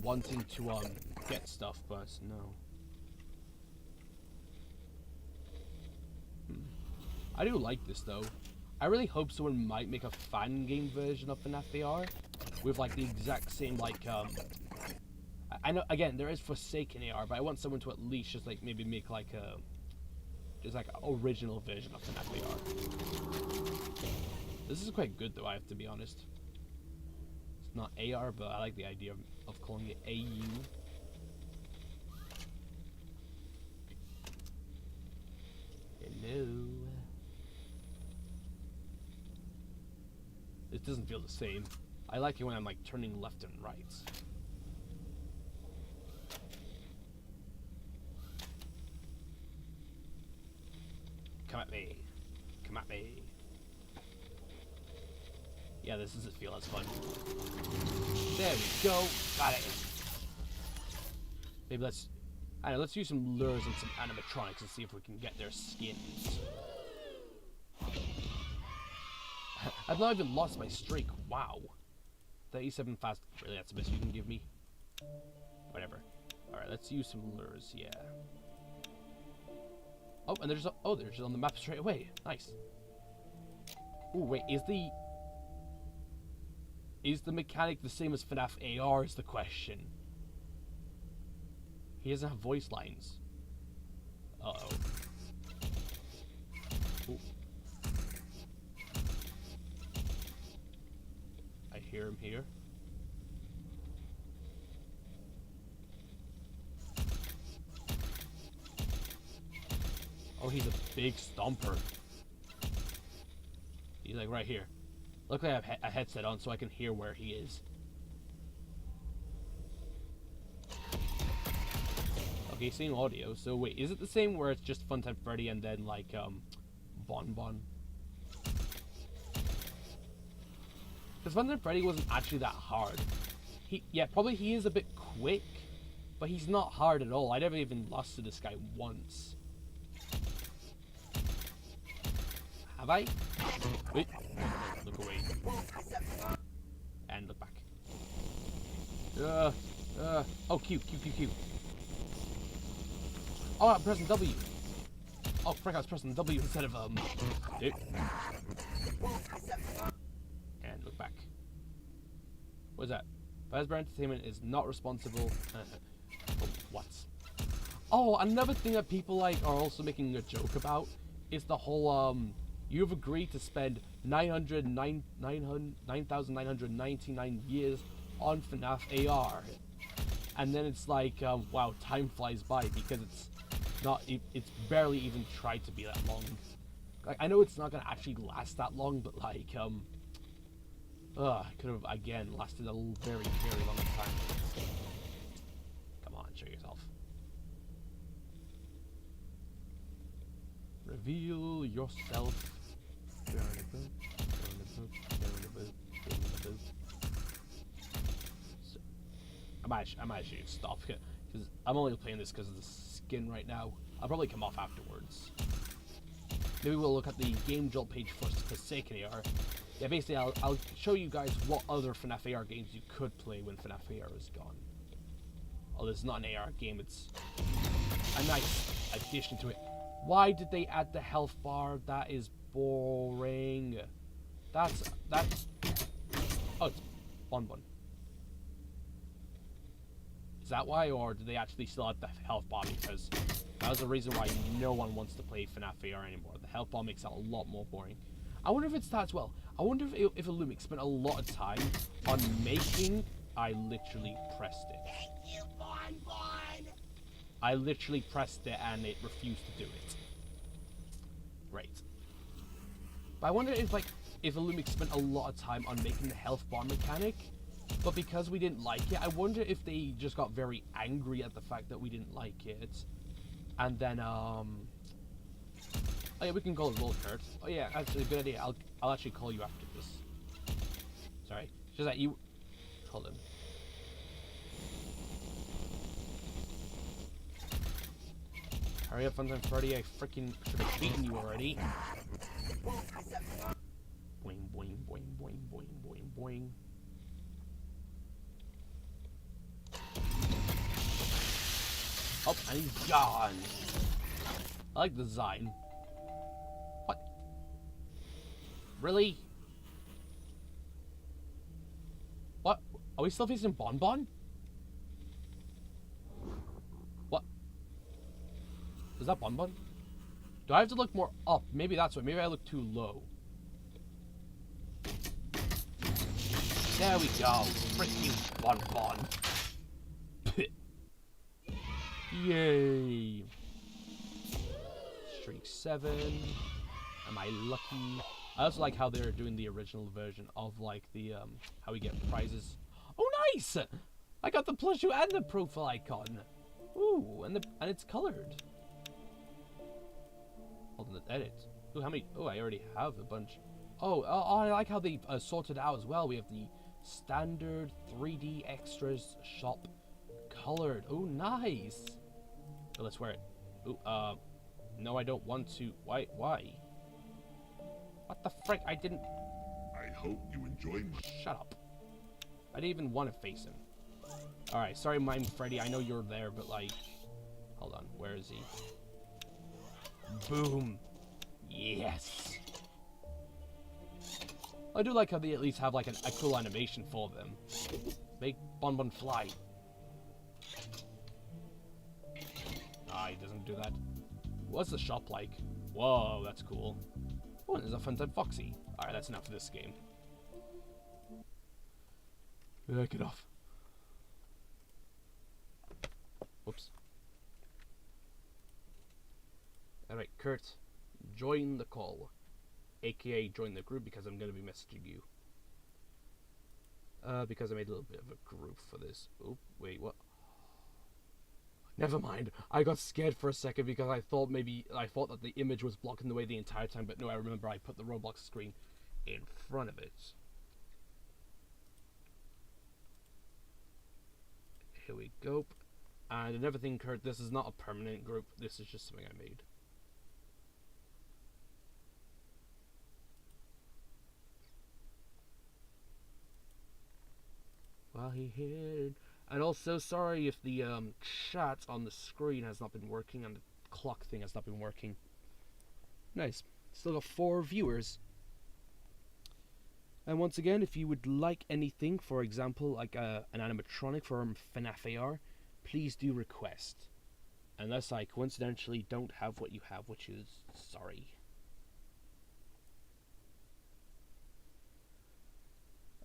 wanting to get stuff, but no. I do like this though. I really hope someone might make a fan game version of FNAF AR with like the exact same like I know again there is Forsaken AR, but I want someone to at least just like maybe make like a an original version of FNAF AR. This is quite good though, I have to be honest. It's not AR, but I like the idea of calling it AU. Hello. It doesn't feel the same. I like it when I'm like turning left and right. Come at me. Come at me. Yeah, this doesn't feel as fun. There we go. Got it. Maybe let's use some lures and some animatronics and see if we can get their skins. I've not even lost my streak. Wow. 37 fast. Really, that's the best you can give me? Whatever. Alright, let's use some lures, yeah. Oh, and there's on the map straight away. Nice. Oh, wait, is the mechanic the same as FNAF AR is the question. He doesn't have voice lines. Uh-oh. Ooh. I hear him here. Oh, he's a big stomper. He's like right here. Luckily I have a headset on so I can hear where he is. Okay, same audio. So wait, is it the same where it's just Funtime Freddy and then like Bon Bon? Because Funtime Freddy wasn't actually that hard. Probably he is a bit quick, but he's not hard at all. I never even lost to this guy once. Have I? Wait. Look away. And look back. Oh, Q. Oh, I'm pressing W. Oh, frick, I was pressing W instead of, And look back. What is that? Fazbear Entertainment is not responsible. What? Oh, another thing that people, like, are also making a joke about is the whole, you've agreed to spend 9,999 years on FNAF AR. And then it's like, wow, time flies by because it's barely even tried to be that long. Like, I know it's not gonna actually last that long, but like, it could have, again, lasted a very, very long time. Come on, show yourself. Reveal yourself. I might actually stop because I'm only playing this because of the skin right now. I'll probably come off afterwards. Maybe we'll look at the Game Jolt page for Forsaken AR. Yeah, basically I'll show you guys what other FNAF AR games you could play when FNAF AR is gone. Oh, this is not an AR game, it's a nice addition to it. Why did they add the health bar? That is boring. That's oh, it's Bon Bon. Is that why, or do they actually still have the health bar? Because that was the reason why no one wants to play FNAF AR anymore. The health bar makes it a lot more boring. I wonder if it's that as well. I wonder if Illumix spent a lot of time on making... I literally pressed it. Thank you, Bon. I literally pressed it and it refused to do it. Right. But I wonder if, like, if Illumix spent a lot of time on making the health bar mechanic, but because we didn't like it, I wonder if they just got very angry at the fact that we didn't like it. And then, oh yeah, we can call it Roll Kurt. Oh yeah, actually, good idea. I'll actually call you after this. Sorry. Just that you... Hold on. Hurry up, Funtime Freddy. I freaking should have beaten you already. Boing, boing, boing, boing, boing, boing, boing. Oh, and he's gone. I like the design. What? Really? What? Are we still facing Bon Bon? What? Is that Bon Bon? Do I have to look more up? Maybe that's what. Maybe I look too low. There we go. Freaking Bon Bon. Yay. Streak 7. Am I lucky? I also like how they're doing the original version of, like, the, how we get prizes. Oh, nice! I got the plushie and the profile icon. Ooh, and it's colored. Hold on, edit. Ooh, how many? Oh, I already have a bunch. Oh, I like how they sorted out as well. We have the standard 3D extras shop colored. Oh, nice. Oh, let's wear it. Ooh, no, I don't want to. Why? What the frick? I didn't. I hope you enjoyed my... Shut up. I didn't even want to face him. Alright, sorry, Mime Freddy. I know you're there, but, like... Hold on. Where is he? Boom. Yes. I do like how they at least have, like, a cool animation for them. Make Bon Bon fly. Ah, he doesn't do that. What's the shop like? Whoa, that's cool. Oh, and there's a Funtime Foxy. Alright, that's enough for this game. Get off. Whoops. Alright, Kurt, join the call. AKA join the group, because I'm going to be messaging you. Because I made a little bit of a group for this. Oh, wait, what? Never mind. I got scared for a second because I thought that the image was blocking the way the entire time, but no, I remember I put the Roblox screen in front of it. Here we go. And another thing, Kurt, this is not a permanent group. This is just something I made. While he hid. And also, sorry if the chat on the screen has not been working and the clock thing has not been working. Nice. Still got 4 viewers. And once again, if you would like anything, for example, like an animatronic from FNAF AR, please do request. Unless I coincidentally don't have what you have, which is sorry.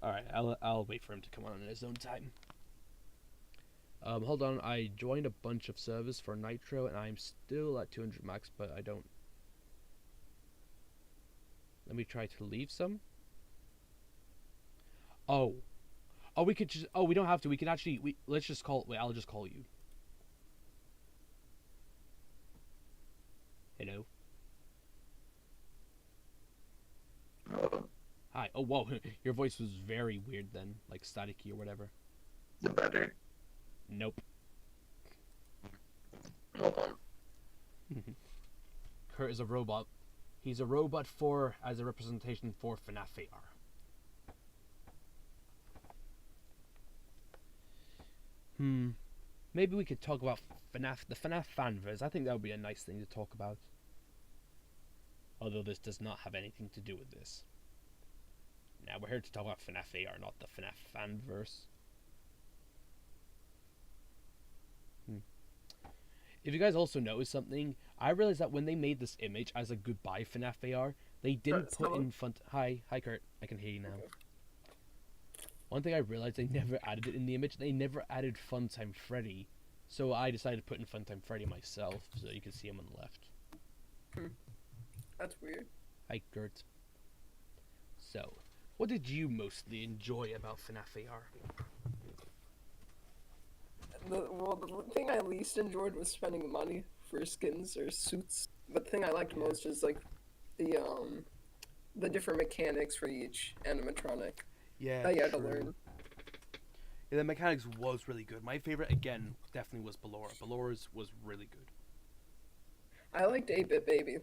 Alright, I'll wait for him to come on in his own time. Hold on, I joined a bunch of servers for Nitro, and I'm still at 200 max, but I don't... Let me try to leave some. Oh. Oh, we could just... Oh, we don't have to. We can actually... Let's just call... Wait, I'll just call you. Hello? Hi. Oh, whoa. Your voice was very weird then. Like staticky or whatever. The better. Nope. Hold on. Kurt is a robot. He's a robot as a representation for FNAF AR. Maybe we could talk about the FNAF fanverse. I think that would be a nice thing to talk about. Although this does not have anything to do with this. Now we're here to talk about FNAF AR, not the FNAF fanverse. If you guys also noticed something, I realized that when they made this image as a goodbye FNAF AR, they didn't put hello? in fun. Hi, Kurt. I can hear you now. One thing I realized, they never added it in the image. They never added Funtime Freddy, so I decided to put in Funtime Freddy myself, so you can see him on the left. That's weird. Hi, Kurt. So, what did you mostly enjoy about FNAF AR? The thing I least enjoyed was spending money for skins or suits. But the thing I liked most is like the different mechanics for each animatronic Yeah, that you had to learn. Yeah, the mechanics was really good. My favorite, again, definitely was Ballora. Ballora's was really good. I liked 8-Bit Baby.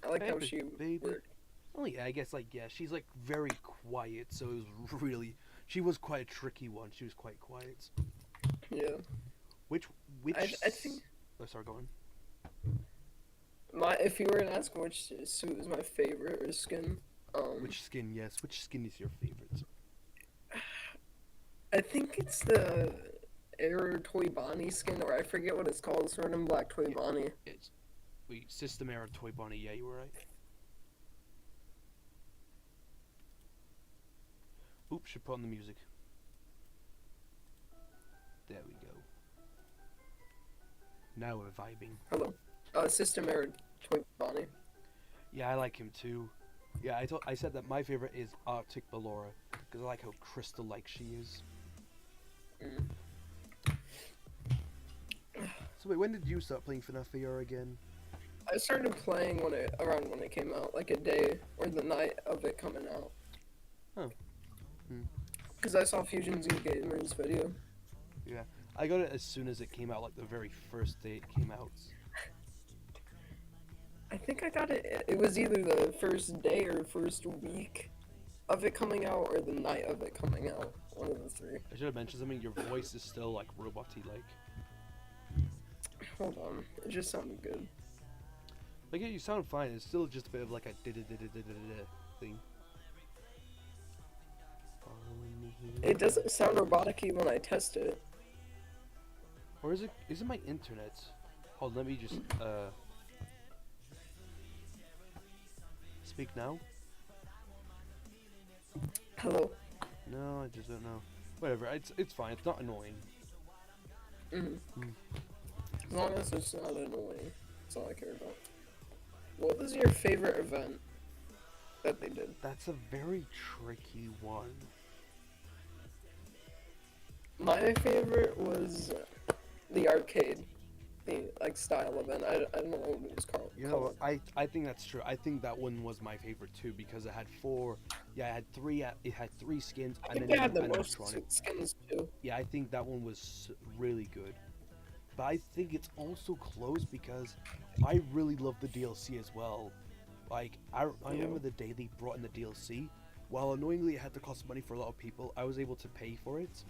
I liked how 8-Bit she Baby? worked. Oh yeah, I guess she's like very quiet, so it was really, she was quite a tricky one. She was quite quiet. Yeah. Which I think oh, sorry, go on. if you were to ask which suit is my favorite or skin, Which skin? Yes, which skin is your favorite? I think it's the Air Toy Bonnie skin, or I forget what it's called. Sword and Black Toy Bonnie. It's System Error Toy Bonnie. Yeah, you were right. Oops, should put on the music. There we go. Now we're vibing. Hello. System Error Toy Bonnie. Yeah, I like him too. Yeah, I said that my favorite is Arctic Ballora because I like how crystal-like she is. So wait, when did you start playing FNAF AR again? I started playing around when it came out, like a day or the night of it coming out. Oh. Because I saw Fusion Z Gamer's video. Yeah, I got it as soon as it came out, like the very first day it came out. I think I got it. It was either the first day or first week of it coming out, or the night of it coming out. One of the three. I should have mentioned something. Your voice is still like robot-y, like. Hold on, it just sounded good. Like, yeah, you sound fine. It's still just a bit of like a da-da-da-da-da-da thing. It doesn't sound robotic-y when I test it. Or is it my internet? Hold on, let me just speak now. Hello. No, I just don't know. Whatever, it's fine. It's not annoying. As long as it's not annoying, that's all I care about. What was your favorite event that they did? That's a very tricky one. My favorite was the arcade, the like style event. I don't know what it was called. You know, I think that's true. I think that one was my favorite too because it had it had three skins I and think then they had the an most animatronic. skins too. Yeah, I think that one was really good. But I think it's also close because I really love the DLC as well. Like, I remember the day they brought in the DLC. While annoyingly it had to cost money for a lot of people, I was able to pay for it.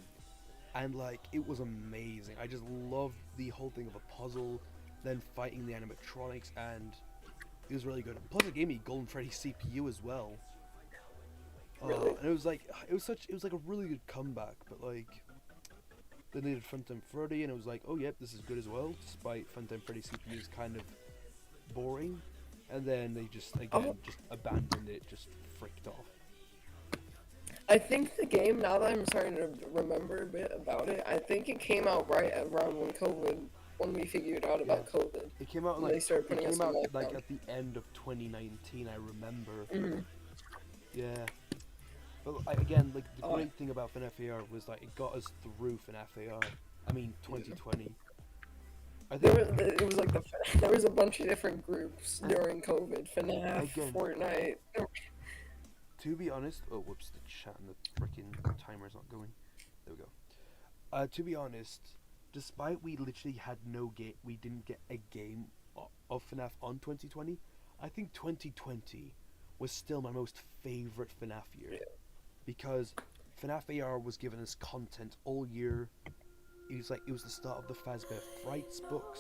And, like, it was amazing. I just loved the whole thing of a puzzle, then fighting the animatronics, and it was really good. Plus it gave me Golden Freddy CPU as well. Really? And it was like a really good comeback, but like they needed Funtime Freddy, and it was like, oh yep, this is good as well, despite Funtime Freddy CPU is kind of boring. And then they just just abandoned it, just freaked off. I think the game, now that I'm starting to remember a bit about it, I think it came out right around when we figured out about COVID. It came out And like they started putting us on lockdown. at the end of 2019, I remember. Yeah. But again, like the great thing about FNAF AR was like it got us through FNAF AR. I mean 2020. I think It was like there was a bunch of different groups during COVID. FNAF, Again. Fortnite. to be honest, oh whoops, the chat and the freaking timer's not going. There we go. To be honest, despite we literally had no game, we didn't get a game of FNAF on 2020. I think 2020 was still my most favorite FNAF year because FNAF AR was giving us content all year. It was the start of the Fazbear Frights books,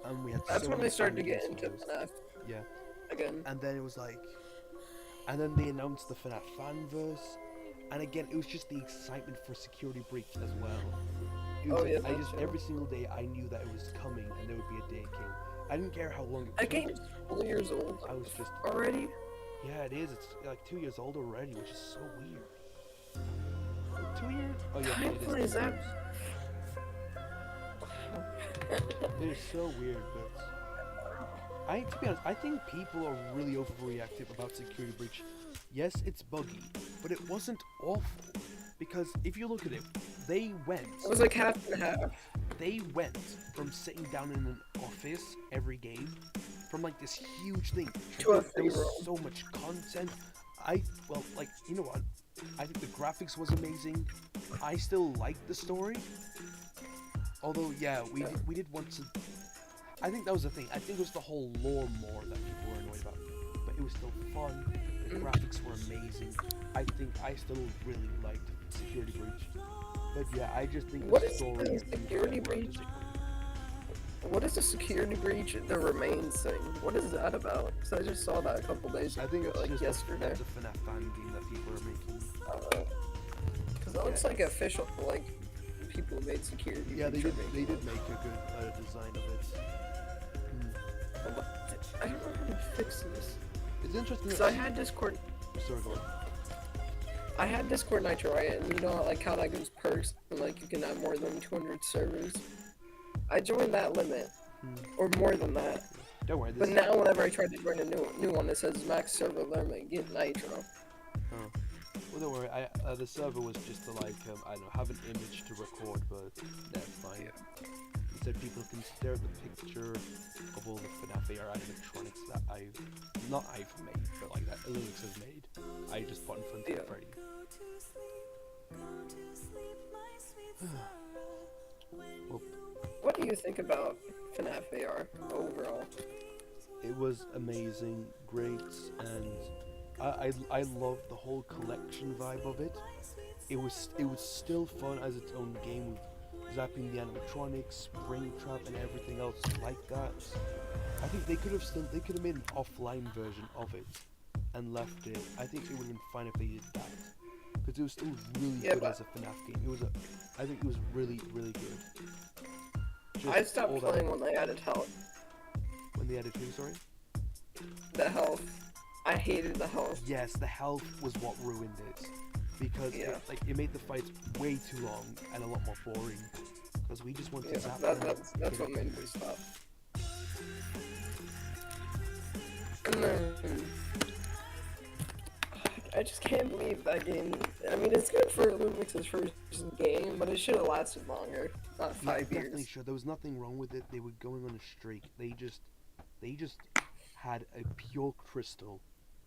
and we had. That's so when many they started to fan get games into for those. FNAF Yeah. again. And then it was like, and then they announced the FNAF fanverse, and again it was just the excitement for Security Breach as well. It was Oh, yeah, I that just too. every single day I knew that it was coming and there would be a day it came. I didn't care how long it That took. game's 4 years old I was just already. yeah, it is. It's like 2 years old already, which is so weird. 2 years? Oh yeah, Time it is flies 2 out. years. It is so weird, but to be honest, I think people are really overreactive about security breach. Yes, it's buggy, but it wasn't awful. Because if you look at it, they went. It was like half and half. They went from sitting down in an office every game, from like this huge thing. To a There was 3-year-old. so much content. Like, you know what? I think the graphics was amazing. I still liked the story. Although, yeah, we did want to. I think that was the thing. I think it was the whole lore more that people were annoyed about. But it was still fun. The graphics were amazing. I think I still really liked Security Breach. But yeah, I just think What the is story the and things Security like that were Breach? disappointing. What is the security breach? The remains thing. What is that about? Because I just saw that a couple days ago, I think it's like just yesterday. that's a FNAF fan game that people are making. Because it looks like official, like people made security. Yeah, they breach did. are They making did make a good design of it. it. I don't know how to fix this. It's interesting. Because I had Discord. Sorry, go on. I had Discord Nitro, right? And you know, like how that gives perks, and like you can have more than 200 servers. I joined that limit, or more than that. Don't worry. But now, whenever I try to join a new one, it says max server limit, get Nitro. Well, don't worry. The server was just to like I don't know, have an image to record, but that's fine. It said people can stare at the picture of all the FNAF AR animatronics that I've made, but like that Linux has made. I just put in front of Freddy. Well, What do you think about FNAF AR overall? it was amazing, great, and I loved the whole collection vibe of it. It was still fun as its own game with zapping the animatronics, Springtrap, and everything else like that. I think they could have made an offline version of it and left it. I think it would have been fine if they did that, because it was still really good as a FNAF game. I think it was really good. Just I stopped all that- playing when they added health. when they added who, sorry? The health. I hated the health. Yes, the health was what ruined it, because it made the fights way too long and a lot more boring. Because we just want to Yeah, zap. that's what made me stop. And then I just can't believe that game. I mean, it's good for Lumix's first game, but it should have lasted longer, not 5 Definitely years. sure. There was nothing wrong with it. They were going on a streak. They just had a pure crystal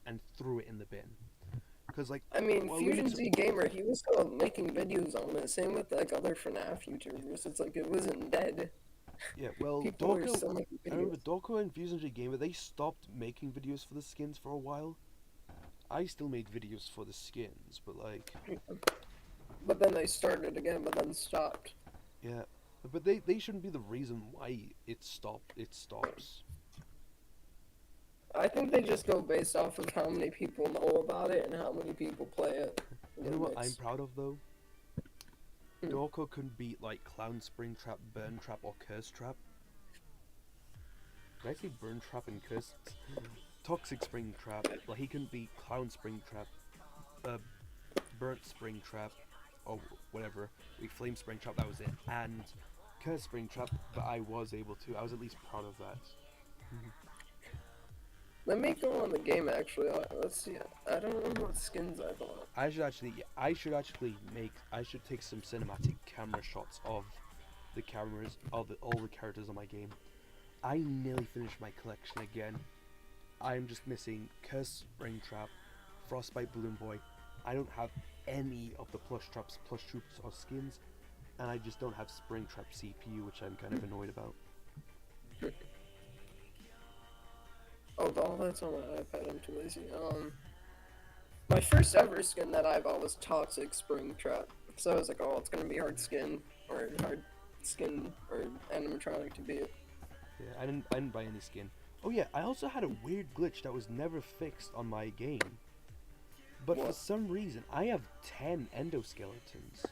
and threw it in the bin. Because like, I mean, well, Fusion Lumix- Z Gamer, he was still making videos on it. Same with like other FNAF YouTubers. It's like it wasn't dead. yeah, well, People were Dorko. still making I remember videos. Dorko and Fusion G Gamer. They stopped making videos for the skins for a while. I still made videos for the skins, but like, But then they started again, but then stopped. yeah, but they shouldn't be the reason why it stopped. It stops. I think they just go based off of how many people know about it and how many people play it. You know what Lumix. I'm proud of though? Dorko couldn't beat like Clown Springtrap, Burn Trap, or Curse Trap. Did I say Burn Trap and Curse? Toxic Springtrap. Like he couldn't beat Clown Springtrap, Burnt Springtrap, or whatever. We Flame Springtrap. That was it. And Curse Springtrap, but I was able to. I was at least proud of that. Let me go on the game actually. Let's see. I don't know what skins I bought. I should take some cinematic camera shots of the cameras, of all the characters on my game. I nearly finished my collection again. I'm just missing Curse Springtrap, Frostbite Balloon Boy. I don't have any of the plush traps, plush troops, or skins, and I just don't have Springtrap CPU, which I'm kind of annoyed about. Oh, all that's on my iPad. I'm too lazy. My first ever skin that I bought was Toxic Springtrap. So I was like, oh, it's gonna be hard skin or animatronic to beat. Yeah, I didn't buy any skin. Oh yeah, I also had a weird glitch that was never fixed on my game. But for What? some reason, I have 10 endoskeletons.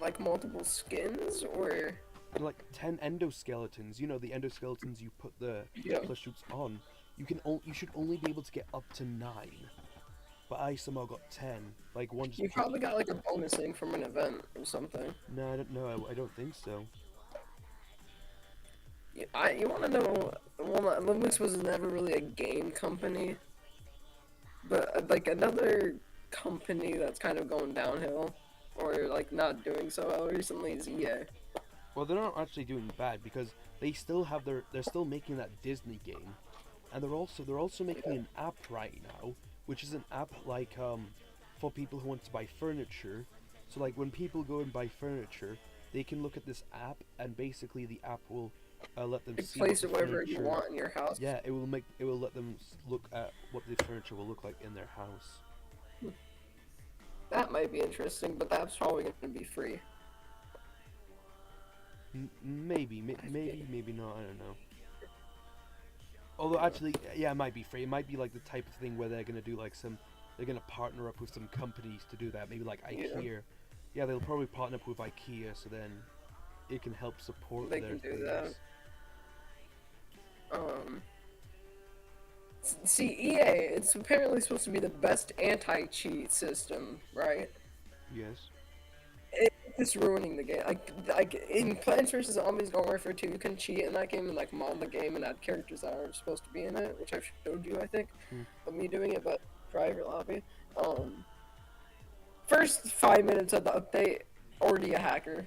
like multiple skins, or Like 10 endoskeletons. You know, the endoskeletons you put the Yeah. plush suits on. You should only be able to get up to 9. But I somehow got 10. Like one just. you probably got like a bonus thing from an event or something. No, I don't know. I don't think so. You want to know? Well, Olympus was never really a game company, but like another company that's kind of going downhill, or like not doing so well recently is EA. Well, they're not actually doing bad because they still have they're still making that Disney game, and they're also making an app right now, which is an app like for people who want to buy furniture. So like when people go and buy furniture, they can look at this app, and basically the app will let them see Place what it the wherever you furniture- want in your house. Yeah, it will let them look at what the furniture will look like in their house. That might be interesting, but that's probably going to be free. Maybe not. I don't know. Although actually, yeah, it might be free. It might be like the type of thing where they're gonna do like they're gonna partner up with some companies to do that. Maybe like IKEA. Yeah, they'll probably partner up with IKEA, so then it can help support They their can do things. that. See, EA, it's apparently supposed to be the best anti-cheat system, right? Yes. It's ruining the game. Like in Plants vs Zombies Garden Warfare 2, you can cheat in that game and like mod the game and add characters that aren't supposed to be in it, which I've showed you, I think, of me doing it, but private lobby. First 5 minutes of the update, already a hacker.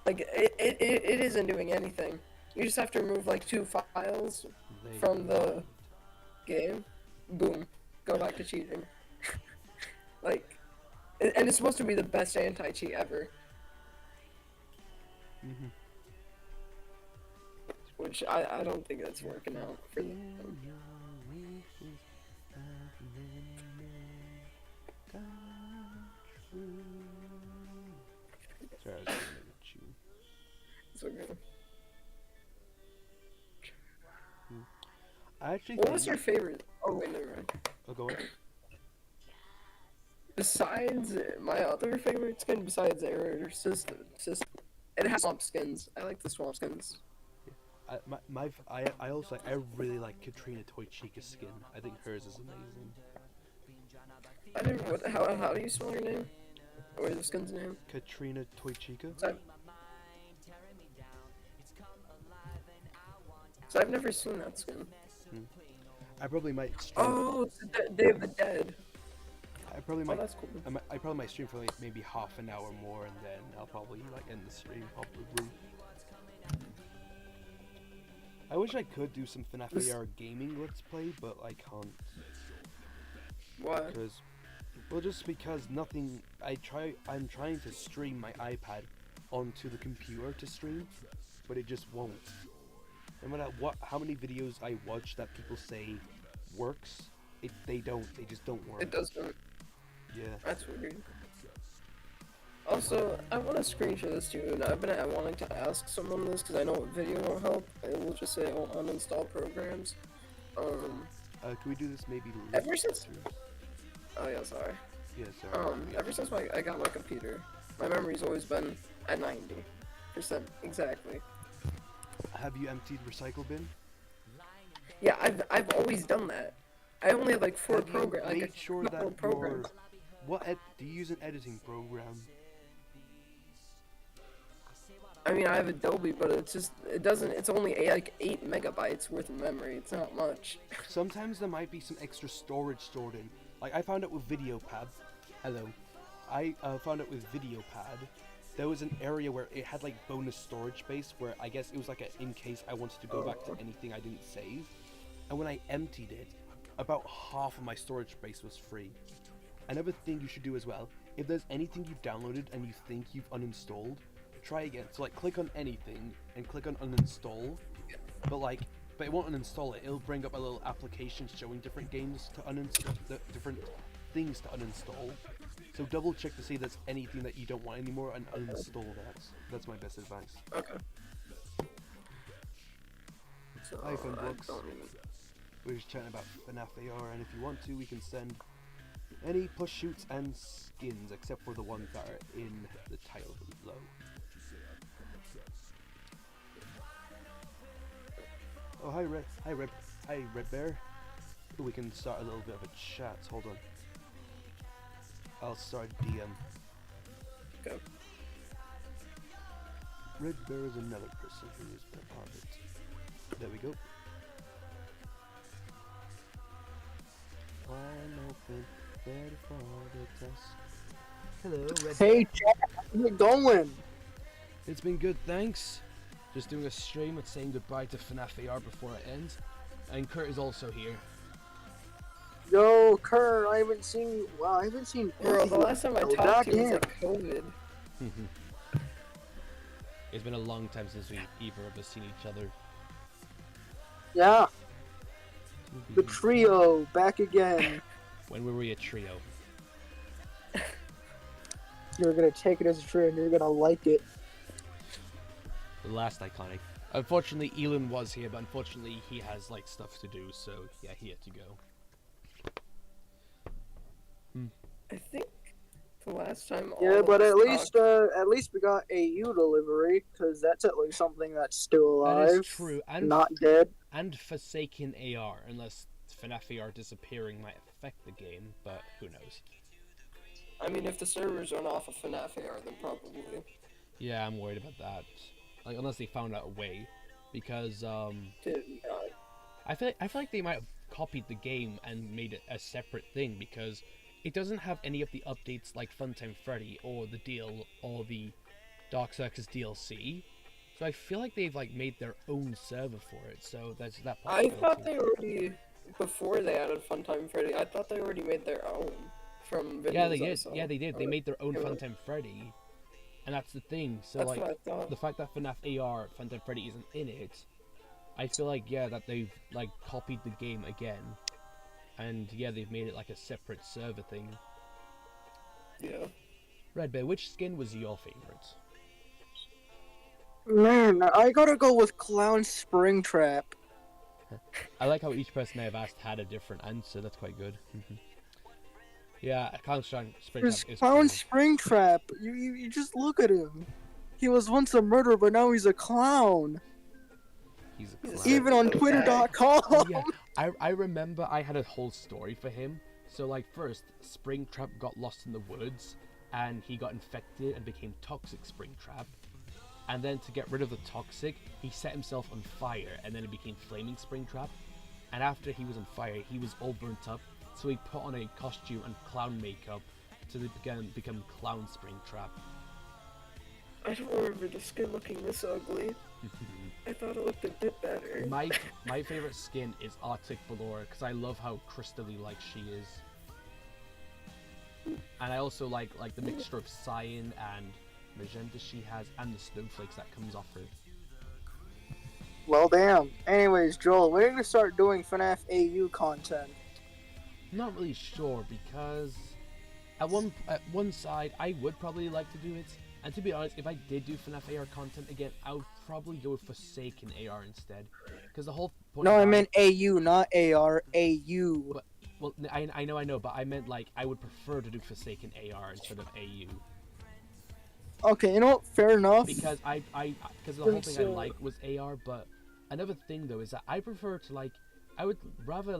Like it isn't doing anything. You just have to remove like 2 files from the game. Boom, go back to cheating. Like. And it's supposed to be the best anti-cheat ever. Which I don't think that's working out for them. Sorry, I was gonna get you. It's okay. I actually What think... was your favorite? Oh wait, never mind. Oh, go on. Besides my other favorite skin, besides Error System, it has swamp skins. I like the swamp skins. I really like Katrina Toychica's skin. I think hers is amazing. I never. How do you spell your name? Or the skin's name? Katrina Toychica? So I've never seen that skin. I probably might stream. Oh, it's Day of the Dead. I probably might. That's cool. I probably might stream for like maybe half an hour more, and then I'll probably like end the stream. Probably. I wish I could do some FNAF AR gaming let's play, but I can't. Why? Just because nothing. I'm trying to stream my iPad onto the computer to stream, but it just won't. No matter how many videos I watch that people say works, they just don't work. It doesn't. Yeah. That's weird. Also, I want to screenshot this too, and I've been wanting to ask someone this because I know video won't help. It will just say it won't uninstall programs. Can we do this maybe later? Ever since. Oh yeah, sorry. Yeah, sorry. Ever since I got my computer, my memory's always been at 90% exactly. Have you emptied recycle bin? Yeah, I've always done that. I only have like 4 programs. Make Like sure that programs. do you use an editing program? I mean, I have Adobe, but it's only 8 megabytes worth of memory. It's not much. Sometimes there might be some extra storage stored in. Like I found out with VideoPad. Hello. I found out with VideoPad. There was an area where it had like bonus storage space where I guess it was like in case I wanted to go back to anything I didn't save. And when I emptied it, about half of my storage space was free. Another thing you should do as well, if there's anything you've downloaded and you think you've uninstalled, try again. So like click on anything and click on uninstall, but it won't uninstall it. It'll bring up a little application showing different games to uninstall, different things to uninstall. So double check to see if there's anything that you don't want anymore and uninstall that. That's my best advice. Okay. So, iPhone I books. don't even- We're just chatting about FNAF AR, and if you want to, we can send Any push shoots and skins except for the ones that are in the title below. Oh, hi Red Bear. Ooh, we can start a little bit of a chat. Hold on. I'll start DM. Okay. Red Bear is another person who is a part of it. There we go. Wide open, ready for the test. Hello, Red Hey, Bear. Jack, how's it going? It's been good, thanks. Just doing a stream and saying goodbye to FNAF AR before it ends. And Kurt is also here. Yo, Kurt, I haven't seen you. Wow, I haven't seen. Bro, the last time I Oh, talked to you was goddamn. like COVID. It's been a long time since we either of us seen each other. Yeah, the trio back again. When were we a trio? You're gonna take it as a trio, and you're gonna like it. The last iconic. Unfortunately, Ilan was here, but unfortunately he has like stuff to do, so yeah, he had to go. I think the last time. Yeah, all but of at us talked- least we got AU delivery, because that's at least something that's still alive. That is true, and not dead. and Forsaken AR, unless FNAF AR disappearing might affect the game, but who knows. I mean, if the servers aren't off of FNAF AR, then probably. Yeah, I'm worried about that. Like, unless they found out a way, because I feel like they might have copied the game and made it a separate thing, because it doesn't have any of the updates like Funtime Freddy or the Dark Circus DLC. So I feel like they've like made their own server for it. So there's that I possibility. thought they already, before they added Funtime Freddy, I thought they already made their own from videos Yeah, they I did. saw. Yeah, they did. They made their own Yeah. Funtime Freddy, and that's the thing. So That's like what I thought. the fact that FNAF AR Funtime Freddy isn't in it, I feel like that they've like copied the game again, and they've made it like a separate server thing. Yeah. Red Bear, which skin was your favorite? Man, I gotta go with Clown Springtrap. I like how each person I've asked had a different answer. That's quite good. Yeah, Clown Springtrap There's is Clown cool. Springtrap. You just look at him. He was once a murderer, but now he's a clown. He's a clown. Even on Twitter.com. Oh, yeah, I remember I had a whole story for him. So like first, Springtrap got lost in the woods, and he got infected and became Toxic Springtrap. And then to get rid of the toxic, he set himself on fire, and then it became Flaming Springtrap. And after he was on fire, he was all burnt up, so he put on a costume and clown makeup to become Clown Springtrap. I don't remember the skin looking this ugly. I thought it looked a bit better. My favorite skin is Arctic Ballora, because I love how crystally like she is. And I also like the mixture of cyan and magenta she has, and the snowflakes that comes off her. Well, damn. Anyways, Joel, when are you gonna start doing FNAF AU content? I'm not really sure, because at one side I would probably like to do it, and to be honest, if I did do FNAF AR content again, I would probably go with Forsaken AR instead, because the whole point. No, I about meant it- AU, not AR. AU. But, well, I know, but I meant like I would prefer to do Forsaken AR instead of AU. Okay, you know what? Fair enough. Because because the whole thing I So- like was AR, but another thing though is that I prefer to I would rather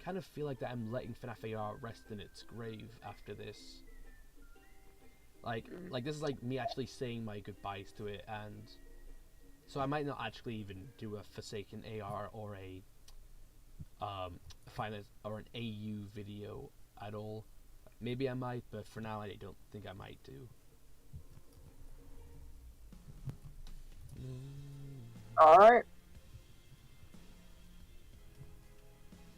kind of feel like that I'm letting FNAF AR rest in its grave after this. Like this is like me actually saying my goodbyes to it, and so I might not actually even do a Forsaken AR or a or an AU video at all. Maybe I might, but for now I don't think I might do. Alright.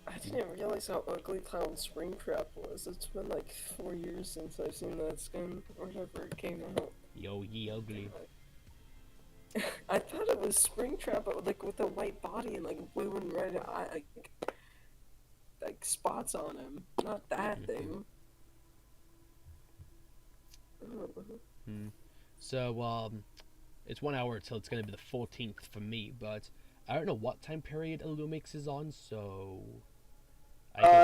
I didn't realize how ugly Clown Springtrap was. It's been like 4 years since I've seen that skin, or whatever it came out. Yo, ye ugly. I thought it was Springtrap, but with a white body and blue and red eye, like spots on him. Not that thing. So, it's 1 hour till it's gonna be the 14th for me, but I don't know what time period Illumix is on, so.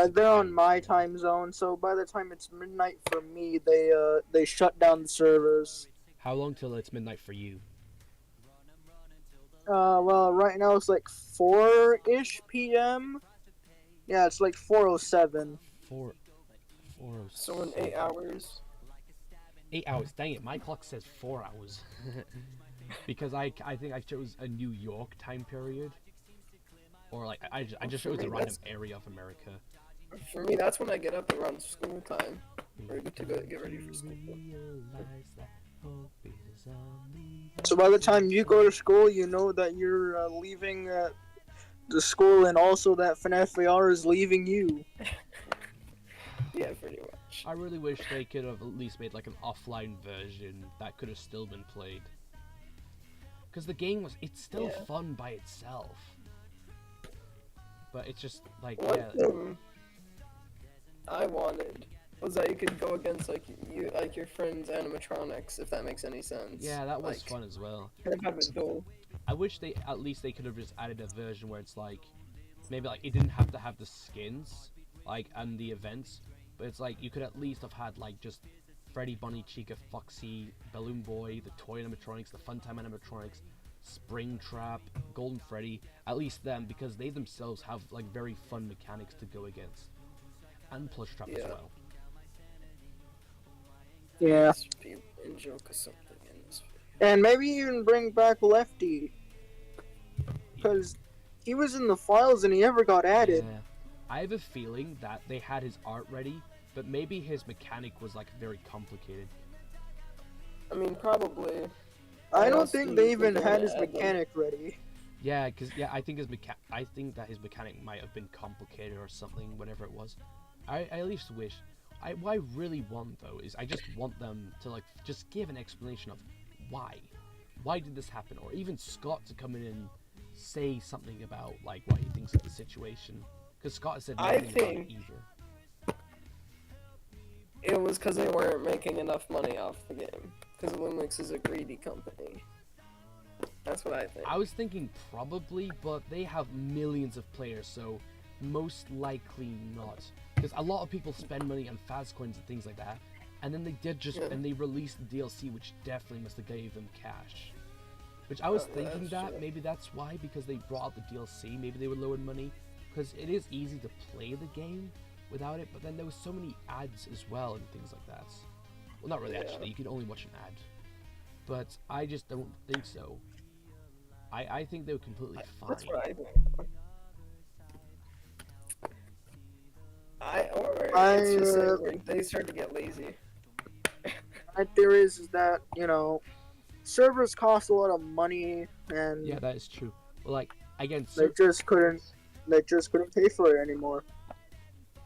Yeah, they're on my time zone, so by the time it's midnight for me, they shut down the servers. How long till it's midnight for you? Well, right now it's like 4-ish p.m. Yeah, it's like 4:07. 4 So in 8 hours. 8 hours. Dang it, my clock says 4 hours. Because I think I chose a New York time period. Or like I just chose a random area of America. For me, that's when I get up around school time. Ready to go get ready for school. So by the time you go to school, you know that you're leaving the school, and also that FNAF AR is leaving you. Yeah, pretty much. I really wish they could have at least made like an offline version that could have still been played. Because the game it's still fun by itself. But it's just like, One thing I wanted was that you could go against like your friends' animatronics, if that makes any sense. Yeah, that was like, fun as well. Kind of have a duel. I wish they could have just added a version where it's like, maybe like it didn't have to have the skins, like, and the events, but it's like you could at least have had like just Freddy, Bonnie, Chica, Foxy, Balloon Boy, the toy animatronics, the Funtime animatronics, Springtrap, Golden Freddy, at least them, because they themselves have like very fun mechanics to go against, and Plushtrap as well. Yeah. And joke or something in this And maybe even bring back Lefty, because he was in the files and he never got added. Yeah. I have a feeling that they had his art ready, but maybe his mechanic was like very complicated. I mean, probably. I don't think they even had his mechanic ready. Yeah, because I think I think that his mechanic might have been complicated or something, whatever it was. I at least wish. What I really want though is I just want them to like just give an explanation of why did this happen, or even Scott to come in and say something about like what he thinks of the situation, because Scott has said nothing about it either. It was because they weren't making enough money off the game, because Lumix is a greedy company. That's what I think. I was thinking probably, but they have millions of players, so most likely not. Because a lot of people spend money on Faz coins and things like that, and then they did and they released the DLC, which definitely must have gave them cash. Which I was thinking that maybe that's why, because they brought out the DLC, maybe they were low in money, because it is easy to play the game without it, but then there was so many ads as well and things like that. Well, not really actually, you can only watch an ad. But I just don't think so. I think they were completely fine. That's what I think. It's just like they start to get lazy. My theory is that, servers cost a lot of money, and yeah, that is true. Well, like again, they just couldn't pay for it anymore.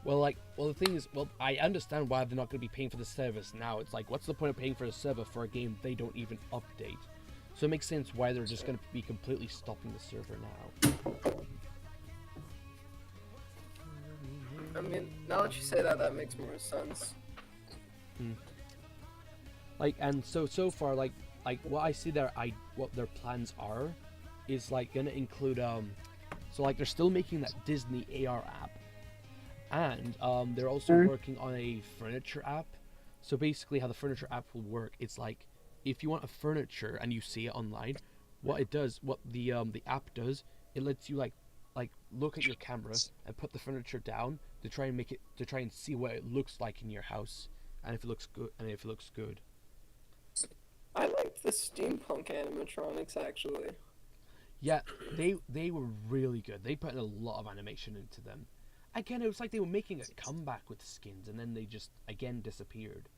Well, the thing is, I understand why they're not going to be paying for the service now. It's like, what's the point of paying for a server for a game they don't even update? So it makes sense why they're just going to be completely stopping the server now. I mean, now that you say that, that makes more sense. Like, and so far, like what I see what their plans are, is like gonna include so like they're still making that Disney AR app, and they're also working on a furniture app. So basically, how the furniture app will work, it's like if you want a furniture and you see it online, what the app does, it lets you like look at your camera and put the furniture down to try and see what it looks like in your house, and if it looks good. I like the steampunk animatronics actually. Yeah, they were really good. They put in a lot of animation into them. Again, it was like they were making a comeback with skins, and then they just again disappeared.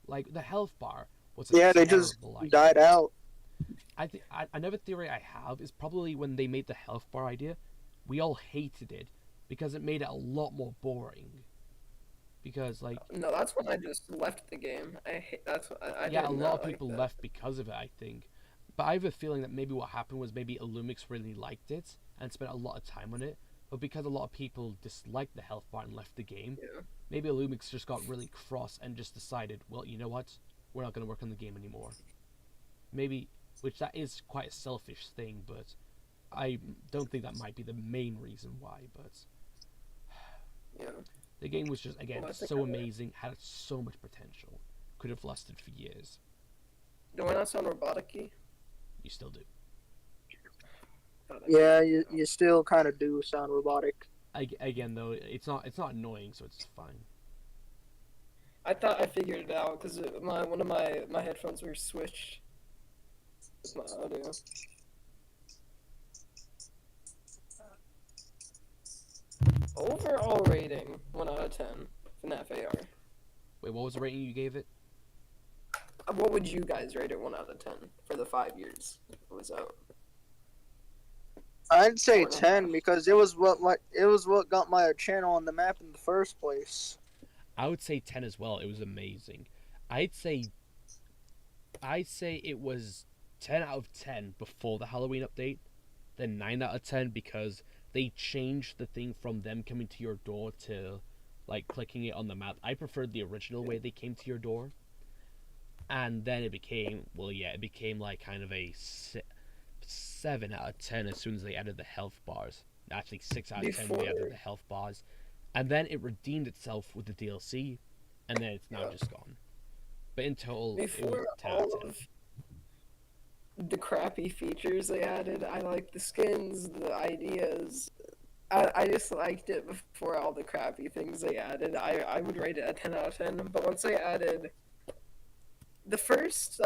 Like the health bar was they just idea. died out. I think another theory I have is probably when they made the health bar idea, we all hated it because it made it a lot more boring. Because like no, that's when I just left the game. yeah, a lot of people left because of it, I think. But I have a feeling that maybe what happened was maybe Illumix really liked it and spent a lot of time on it, but because a lot of people disliked the health bar and left the game, maybe Illumix just got really cross and just decided, well, you know what, we're not going to work on the game anymore. Maybe, which that is quite a selfish thing, but I don't think that might be the main reason why. But yeah. The game was just, again, Well, I think so I would. amazing, had so much potential. Could have lasted for years. Do I not sound robotic-y? You still do. Yeah, you still kind of do sound robotic. Again, though, it's not annoying, so it's fine. I thought I figured it out because one of my headphones were switched with my audio. Overall rating 1 out of 10. FNAF AR. Wait, what was the rating you gave it? What would you guys rate it 1 out of 10 for the 5 years it was out? I'd say 4.5. 10 because it was what got my channel on the map in the first place. I would say 10 as well. It was amazing. I'd say it was 10 out of 10 before the Halloween update, then 9 out of 10 because they changed the thing from them coming to your door to like clicking it on the map. I preferred the original way they came to your door. And then it became, it became like kind of a 7 out of 10 as soon as they added the health bars. Actually, 6 out of 10 when they added the health bars. And then it redeemed itself with the DLC, and then it's now just gone. But in total, it was Before 10 out of all 10. of the crappy features they added, I liked the skins, the ideas. I just liked it before all the crappy things they added. I would rate it a 10 out of 10. But once they added the first,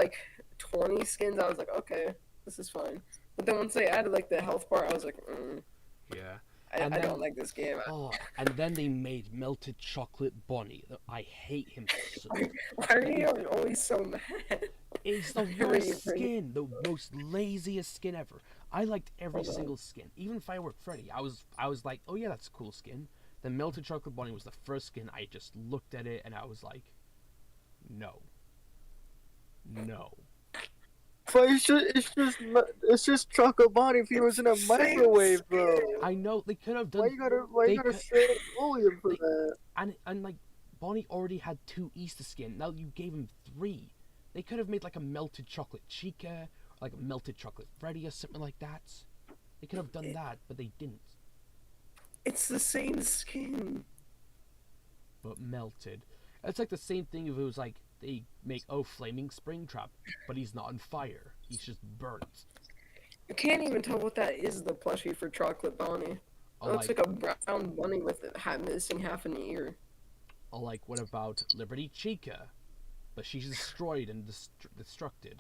20 skins, I was like, okay, this is fine. But then once they added, the health bar, I was like, Yeah. I don't like this game. Oh, and then they made Melted Chocolate Bonnie. I hate him so. Why are you always so mad? It's the worst skin, the most laziest skin ever. I liked every single skin, even Firework Freddy. I was like, oh yeah, that's a cool skin. Then Melted Chocolate Bonnie was the first skin. I just looked at it and I was like, no. But it's just Chocolate Bonnie if he was in a microwave, though. I know they could have done. Why you gotta straight up bully him for that? And like Bonnie already had 2 Easter skin. Now you gave him 3. They could have made like a melted chocolate Chica, or like a melted chocolate Freddy or something like that. They could have done that, but they didn't. It's the same skin. But melted. It's like the same thing if it was like they make Flaming Springtrap, but he's not on fire. He's just burnt. You can't even tell what that is, the plushie for Chocolate Bonnie. Or It looks like a brown bunny with it missing half an ear. Or like, what about Liberty Chica? But she's destroyed and destructed.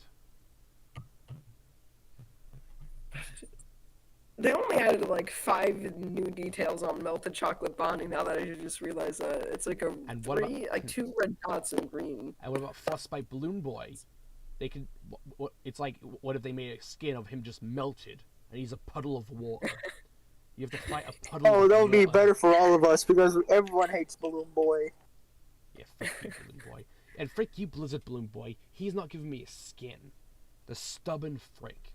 They only added 5 new details on Melted Chocolate Bonnie. Now that I just realized that it's like And what about 2 red dots in green. And what about Frostbite Balloon Boy? They could. It's like, what if they made a skin of him just melted and he's a puddle of water? You have to fight a puddle. Oh, of that would be water. better for all of us because everyone hates Balloon Boy. Yeah, frick you, Balloon Boy, and frick you, Blizzard Balloon Boy. He's not giving me a skin. The stubborn frick.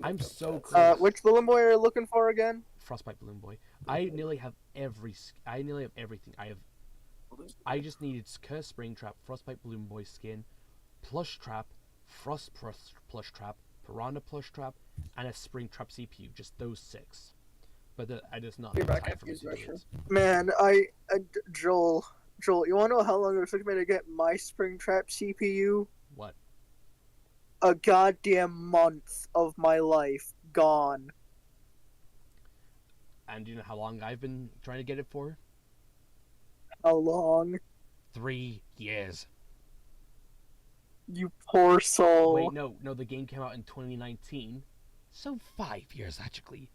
I'm so close. Which Balloon Boy are you looking for again? Frostbite Balloon Boy. I nearly have everything. I just needed Curse Springtrap, Frostbite Balloon Boy skin, Plush Trap, Frost Plush Trap, Piranha Plush Trap, and a Springtrap CPU. Just those 6. But I just not You're enough back time after for me to do it. Man, Joel, you wanna know how long it took me to get my Springtrap CPU? What? A goddamn month of my life gone. And do you know how long I've been trying to get it for? How long? 3 years. You poor soul. Wait, no, the game came out in 2019. So 5 years, actually.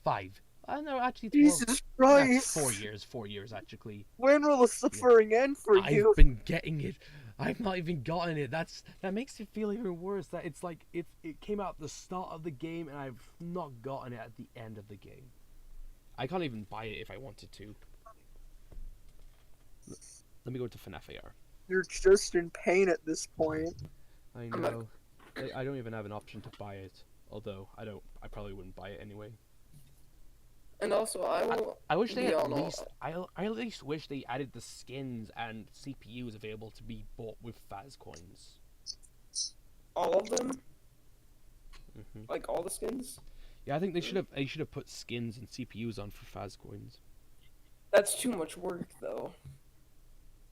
5. No, actually, Jesus yeah, Christ. 4 years, actually. When will the suffering end for you? I've been getting it. I've not even gotten it. That makes it feel even worse. That it's like it came out at the start of the game, and I've not gotten it at the end of the game. I can't even buy it if I wanted to. Let me go to FNAF AR. You're just in pain at this point. I know. I don't even have an option to buy it. Although I probably wouldn't buy it anyway. And also, I wish they be at honest- least. I at least wish they added the skins and CPUs available to be bought with Faz coins. all of them, Hmm. like all the skins. Yeah, I think they should have. They should have put skins and CPUs on for Faz coins. That's too much work, though.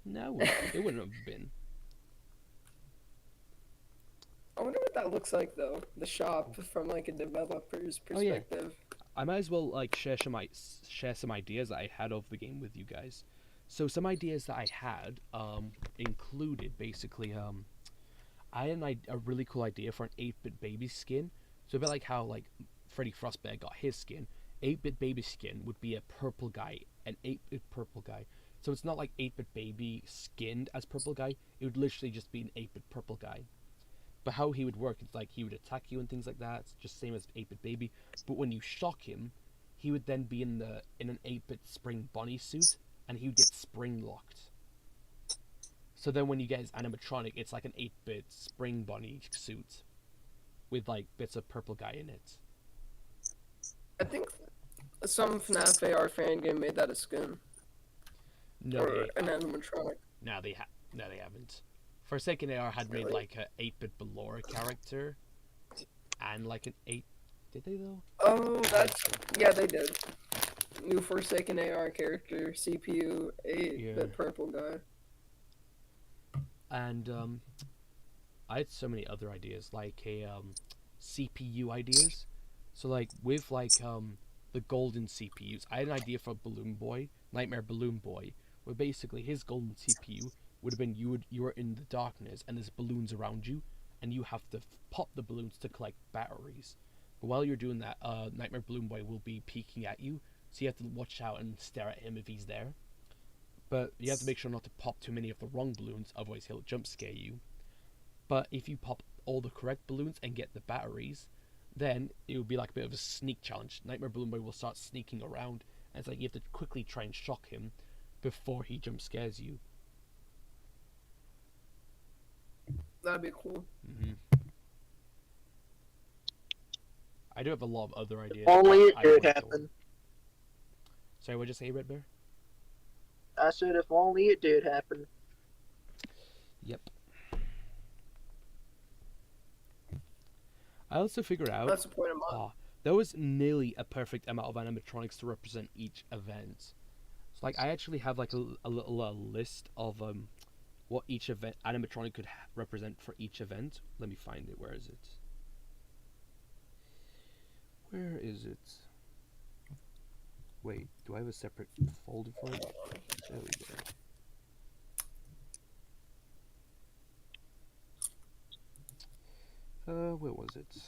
No, it wouldn't have been. I wonder what that looks like, though. The shop from like a developer's Oh, yeah. perspective. I might as well like share some ideas that I had of the game with you guys. So some ideas that I had included basically I had a really cool idea for an 8-bit baby skin. So a bit like how like Freddy Frostbear got his skin. 8-bit baby skin would be a purple guy, an 8-bit purple guy. So it's not like 8-bit baby skinned as purple guy. It would literally just be an 8-bit purple guy. But how he would work, it's like he would attack you and things like that. It's just same as 8-bit baby. But when you shock him, he would then be in an 8-bit spring bunny suit, and he would get spring locked. So then when you get his animatronic, it's like an 8-bit spring bunny suit with like bits of purple guy in it. I think some FNAF AR fan game made that a skin. No, Or an animatronic. no, they haven't. Forsaken AR had made like a 8-bit Ballora character, and like an 8. Did they though? Oh, yeah, they did. New Forsaken AR character, CPU, 8-bit purple guy. And I had so many other ideas, like a CPU ideas. So like with like the golden CPUs, I had an idea for Balloon Boy, Nightmare Balloon Boy, where basically his golden CPU would have been you were in the darkness and there's balloons around you, and you have to pop the balloons to collect batteries. But while you're doing that, Nightmare Balloon Boy will be peeking at you, so you have to watch out and stare at him if he's there. But you have to make sure not to pop too many of the wrong balloons, otherwise he'll jump scare you. But if you pop all the correct balloons and get the batteries, then it will be like a bit of a sneak challenge. Nightmare Balloon Boy will start sneaking around, and it's like you have to quickly try and shock him before he jump scares you. That'd be cool. I do have a lot of other ideas. Only it I did don't wanna go happen. on. Sorry, what'd you say, Red Bear? I said if only it did happen. Yep. I also figured out That's the point of mine. there was nearly a perfect amount of animatronics to represent each event. So like I actually have like a little list of what each event animatronic could represent for each event. Let me find it. Where is it? Where is it? Wait, do I have a separate folder for it? There we go. Where was it?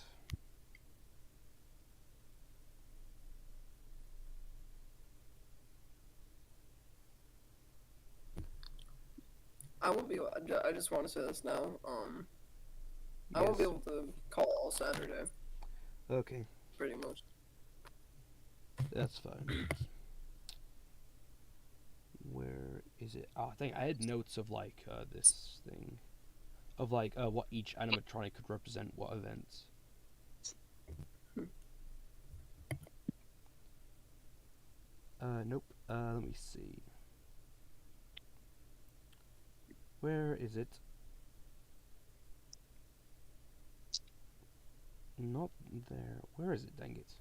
I won't be. I just want to say this now. I won't be able to call all Saturday. Okay, Pretty much. that's fine. Where is it? Oh, I think I had notes of like this thing, of like what each animatronic could represent, what events. Nope. Let me see. Where is it? Not there. Where is it? Dang it.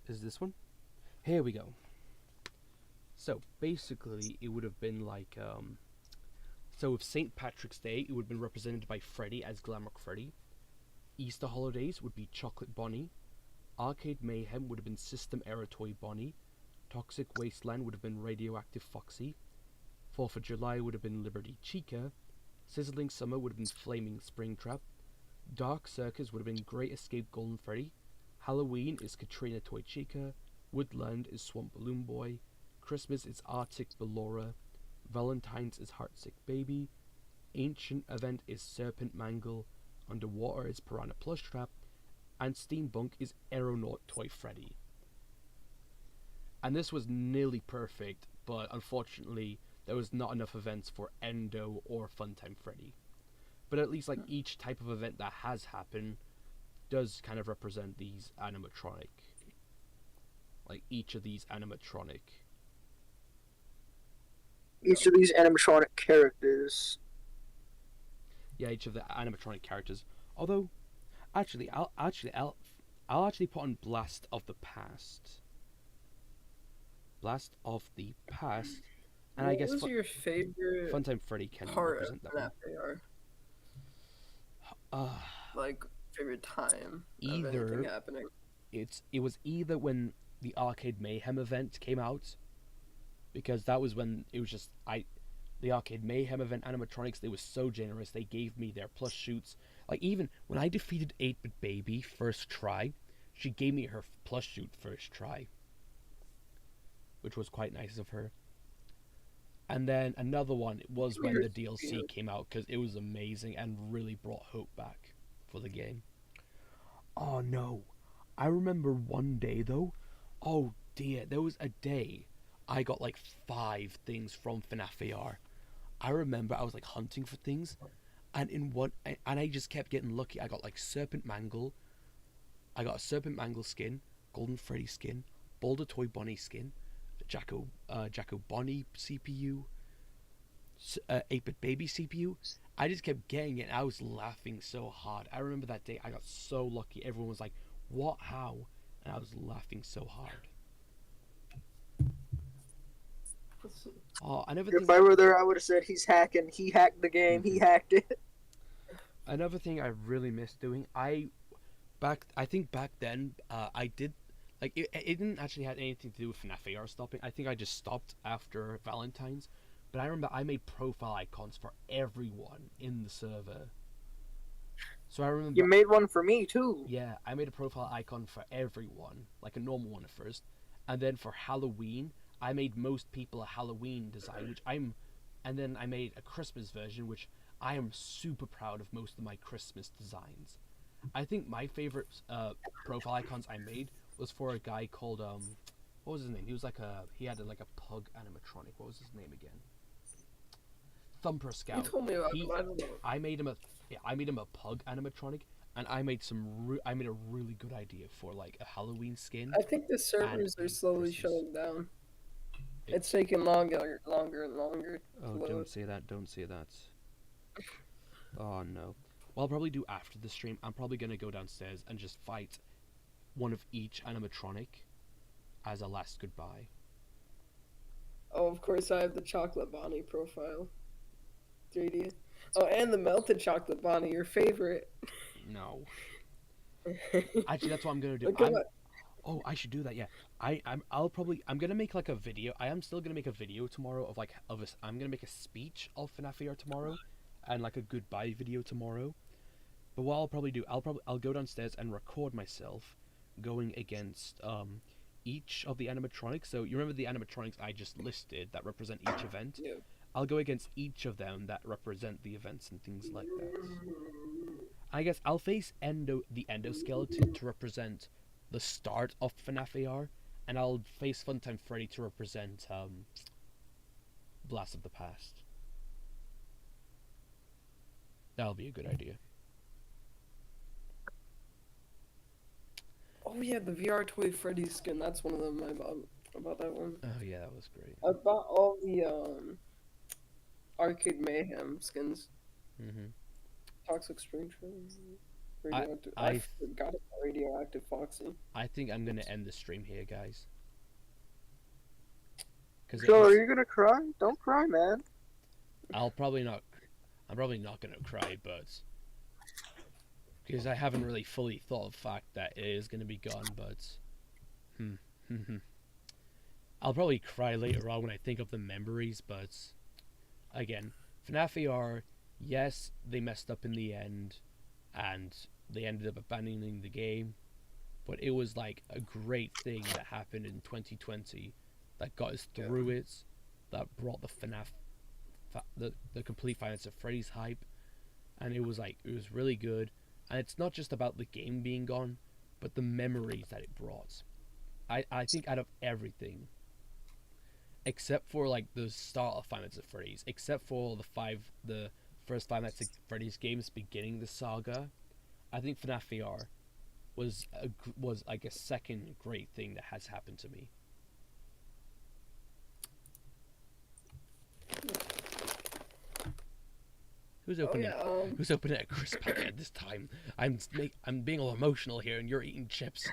Is this one? Here we go. So basically, it would have been like so with St. Patrick's Day, it would have been represented by Freddy as Glamrock Freddy. Easter holidays would be Chocolate Bonnie. Arcade Mayhem would have been System Error Toy Bonnie. Toxic Wasteland would have been Radioactive Foxy. 4th of July would have been Liberty Chica. Sizzling Summer would have been Flaming Springtrap. Dark Circus would have been Great Escape Golden Freddy. Halloween is Katrina Toy Chica. Woodland is Swamp Balloon Boy. Christmas is Arctic Ballora. Valentine's is Heartsick Baby. Ancient Event is Serpent Mangle. Underwater is Piranha Plush Trap. And Steampunk is Aeronaut Toy Freddy. And this was nearly perfect, but unfortunately there was not enough events for Endo or Funtime Freddy. But at least like each type of event that has happened does kind of represent these animatronic. Like each of these animatronic. Each of these animatronic characters. Yeah, each of the animatronic characters. Although, actually, I'll actually put on Blast of the Past. Blast of the Past, and I What guess was your favorite Funtime Freddy can part of represent that one. FNAF AR? Uh, Like favorite time of Either anything happening? it was either when the Arcade Mayhem event came out, because that was when it was just the Arcade Mayhem event animatronics, they were so generous. They gave me their plush shoots. Like, even when I defeated 8-Bit Baby first try, she gave me her plush shoot first try, which was quite nice of her. And then another one was when the DLC came out, because it was amazing and really brought hope back for the game. Oh no, I remember one day though. Oh dear, there was a day I got like 5 things from FNAF AR. I remember I was like hunting for things, and I just kept getting lucky. I got like Serpent Mangle. I got a Serpent Mangle skin, Golden Freddy skin, Boulder Toy Bonnie skin, Jacko Bonnie CPU, 8-Bit Baby CPU. I just kept getting it. I was laughing so hard. I remember that day I got so lucky. Everyone was like, "What? How?" And I was laughing so hard. Oh, If I were there, I would have said he's hacking. He hacked the game. He hacked it. Another thing I really miss doing, I think back then, I did, like, it didn't actually have anything to do with FNAF AR stopping. I think I just stopped after Valentine's. But I remember I made profile icons for everyone in the server. So I remember You made one for me too. Yeah, I made a profile icon for everyone, like a normal one at first, and then for Halloween, I made most people a Halloween design, and then I made a Christmas version, which I am super proud of most of my Christmas designs. I think my favorite profile icons I made was for a guy called what was his name? He had like a pug animatronic. What was his name again? Thumper Scout. You told me about him. I don't know. I made him a pug animatronic, and I made a really good idea for like a Halloween skin. I think the servers are slowly shutting down. It's taking longer and longer. Oh, don't say that! Don't say that! Oh no. What I'll probably do after the stream, I'm probably gonna go downstairs and just fight one of each animatronic as a last goodbye. Oh, of course, I have the chocolate Bonnie profile. 3D. Oh, and the melted chocolate Bonnie, your favorite. No. Actually, that's what I'm gonna do. Oh, I should do that. Yeah, I'm gonna make like a video. I am still gonna make a video tomorrow I'm gonna make a speech of FNAF AR tomorrow, and like a goodbye video tomorrow. But what I'll probably do, I'll go downstairs and record myself going against each of the animatronics. So you remember the animatronics I just listed that represent each event? Yeah. I'll go against each of them that represent the events and things like that. I guess I'll face the endoskeleton to represent the start of FNAF AR, and I'll face Funtime Freddy to represent Blast of the Past. That'll be a good idea. Oh yeah, the VR Toy Freddy skin. That's one of them I bought that one. Oh yeah, that was great. I bought all the Arcade Mayhem skins. Toxic Springtrap. I forgot about Radioactive Foxy. I think I'm gonna end the stream here, guys. So, are you gonna cry? Don't cry, man. I'm probably not gonna cry, but because I haven't really fully thought of the fact that it is gonna be gone. But I'll probably cry later on when I think of the memories. But again, FNAF AR, yes, they messed up in the end, and they ended up abandoning the game. But it was like a great thing that happened in 2020 that got us through it, that brought the FNAF, the complete Finance of Freddy's hype, and it was really good. And it's not just about the game being gone, but the memories that it brought. I think out of everything, except for like the start of Five Nights at Freddy's, except for the first Five Nights at Freddy's games beginning the saga, I think FNAF AR was like a second great thing that has happened to me. Who's Oh opening? yeah. Who's opening a crisp packet this time? I'm being all emotional here, and you're eating chips.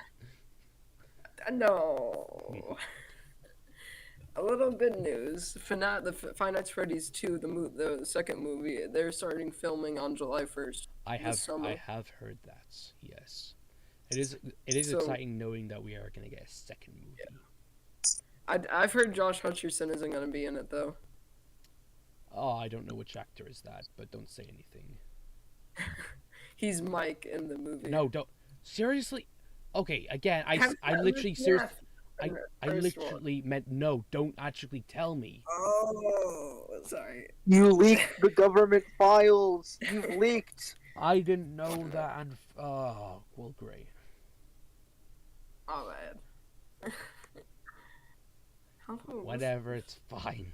No. A little good news. The Five Nights at Freddy's 2, the second movie, they're starting filming on July 1st. I this summer. have heard that. Yes, it is So- exciting knowing that we are gonna get a second movie. I've heard Josh Hutcherson isn't gonna be in it though. Oh, I don't know which actor is that, but don't say anything. He's Mike in the movie. No, don't. Seriously? Okay, again, I Kevin literally Smith seriously. in the I first one. literally meant no. Don't actually tell me. Oh, sorry. You leaked the government files. You've leaked. I didn't know that. And oh, well, great. Oh man. Whatever, it's fine.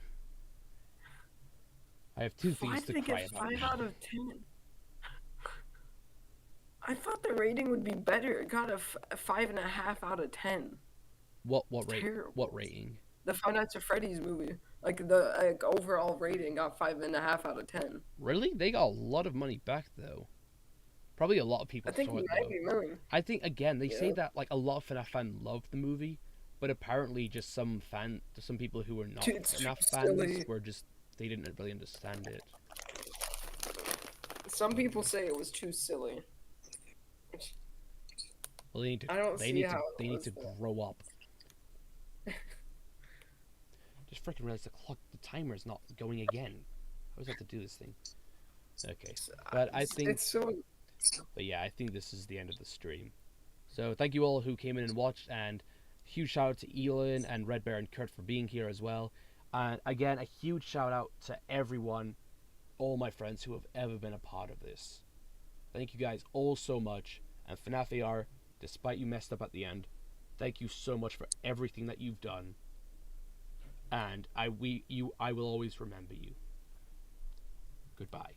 I have two Why things did to they cry get about 5 now. out of 10? I thought the rating would be better. It got a 5.5 out of 10. What rate? Terrible. What rating? The Five Nights at Freddy's movie, the overall rating got 5.5 out of 10. Really? They got a lot of money back though. Probably a lot of people I think saw it it might though. be million. I think again they say Yeah. that like a lot of FNAF fans loved the movie, but apparently just some people who were not It's FNAF too fans silly. were just they didn't really understand it. Some people say it was too silly. Well, they need to I don't they see need to how it they need was to though. grow up. Just freaking realized the clock, the timer is not going again. I always have to do this thing. Okay, but I think, It's so. but yeah, I think this is the end of the stream. So thank you all who came in and watched, and huge shout out to Ilan and Red Bear and Kurt for being here as well. And again, a huge shout out to everyone, all my friends who have ever been a part of this. Thank you guys all so much. And FNAF AR, despite you messed up at the end, thank you so much for everything that you've done. And I will always remember you. Goodbye.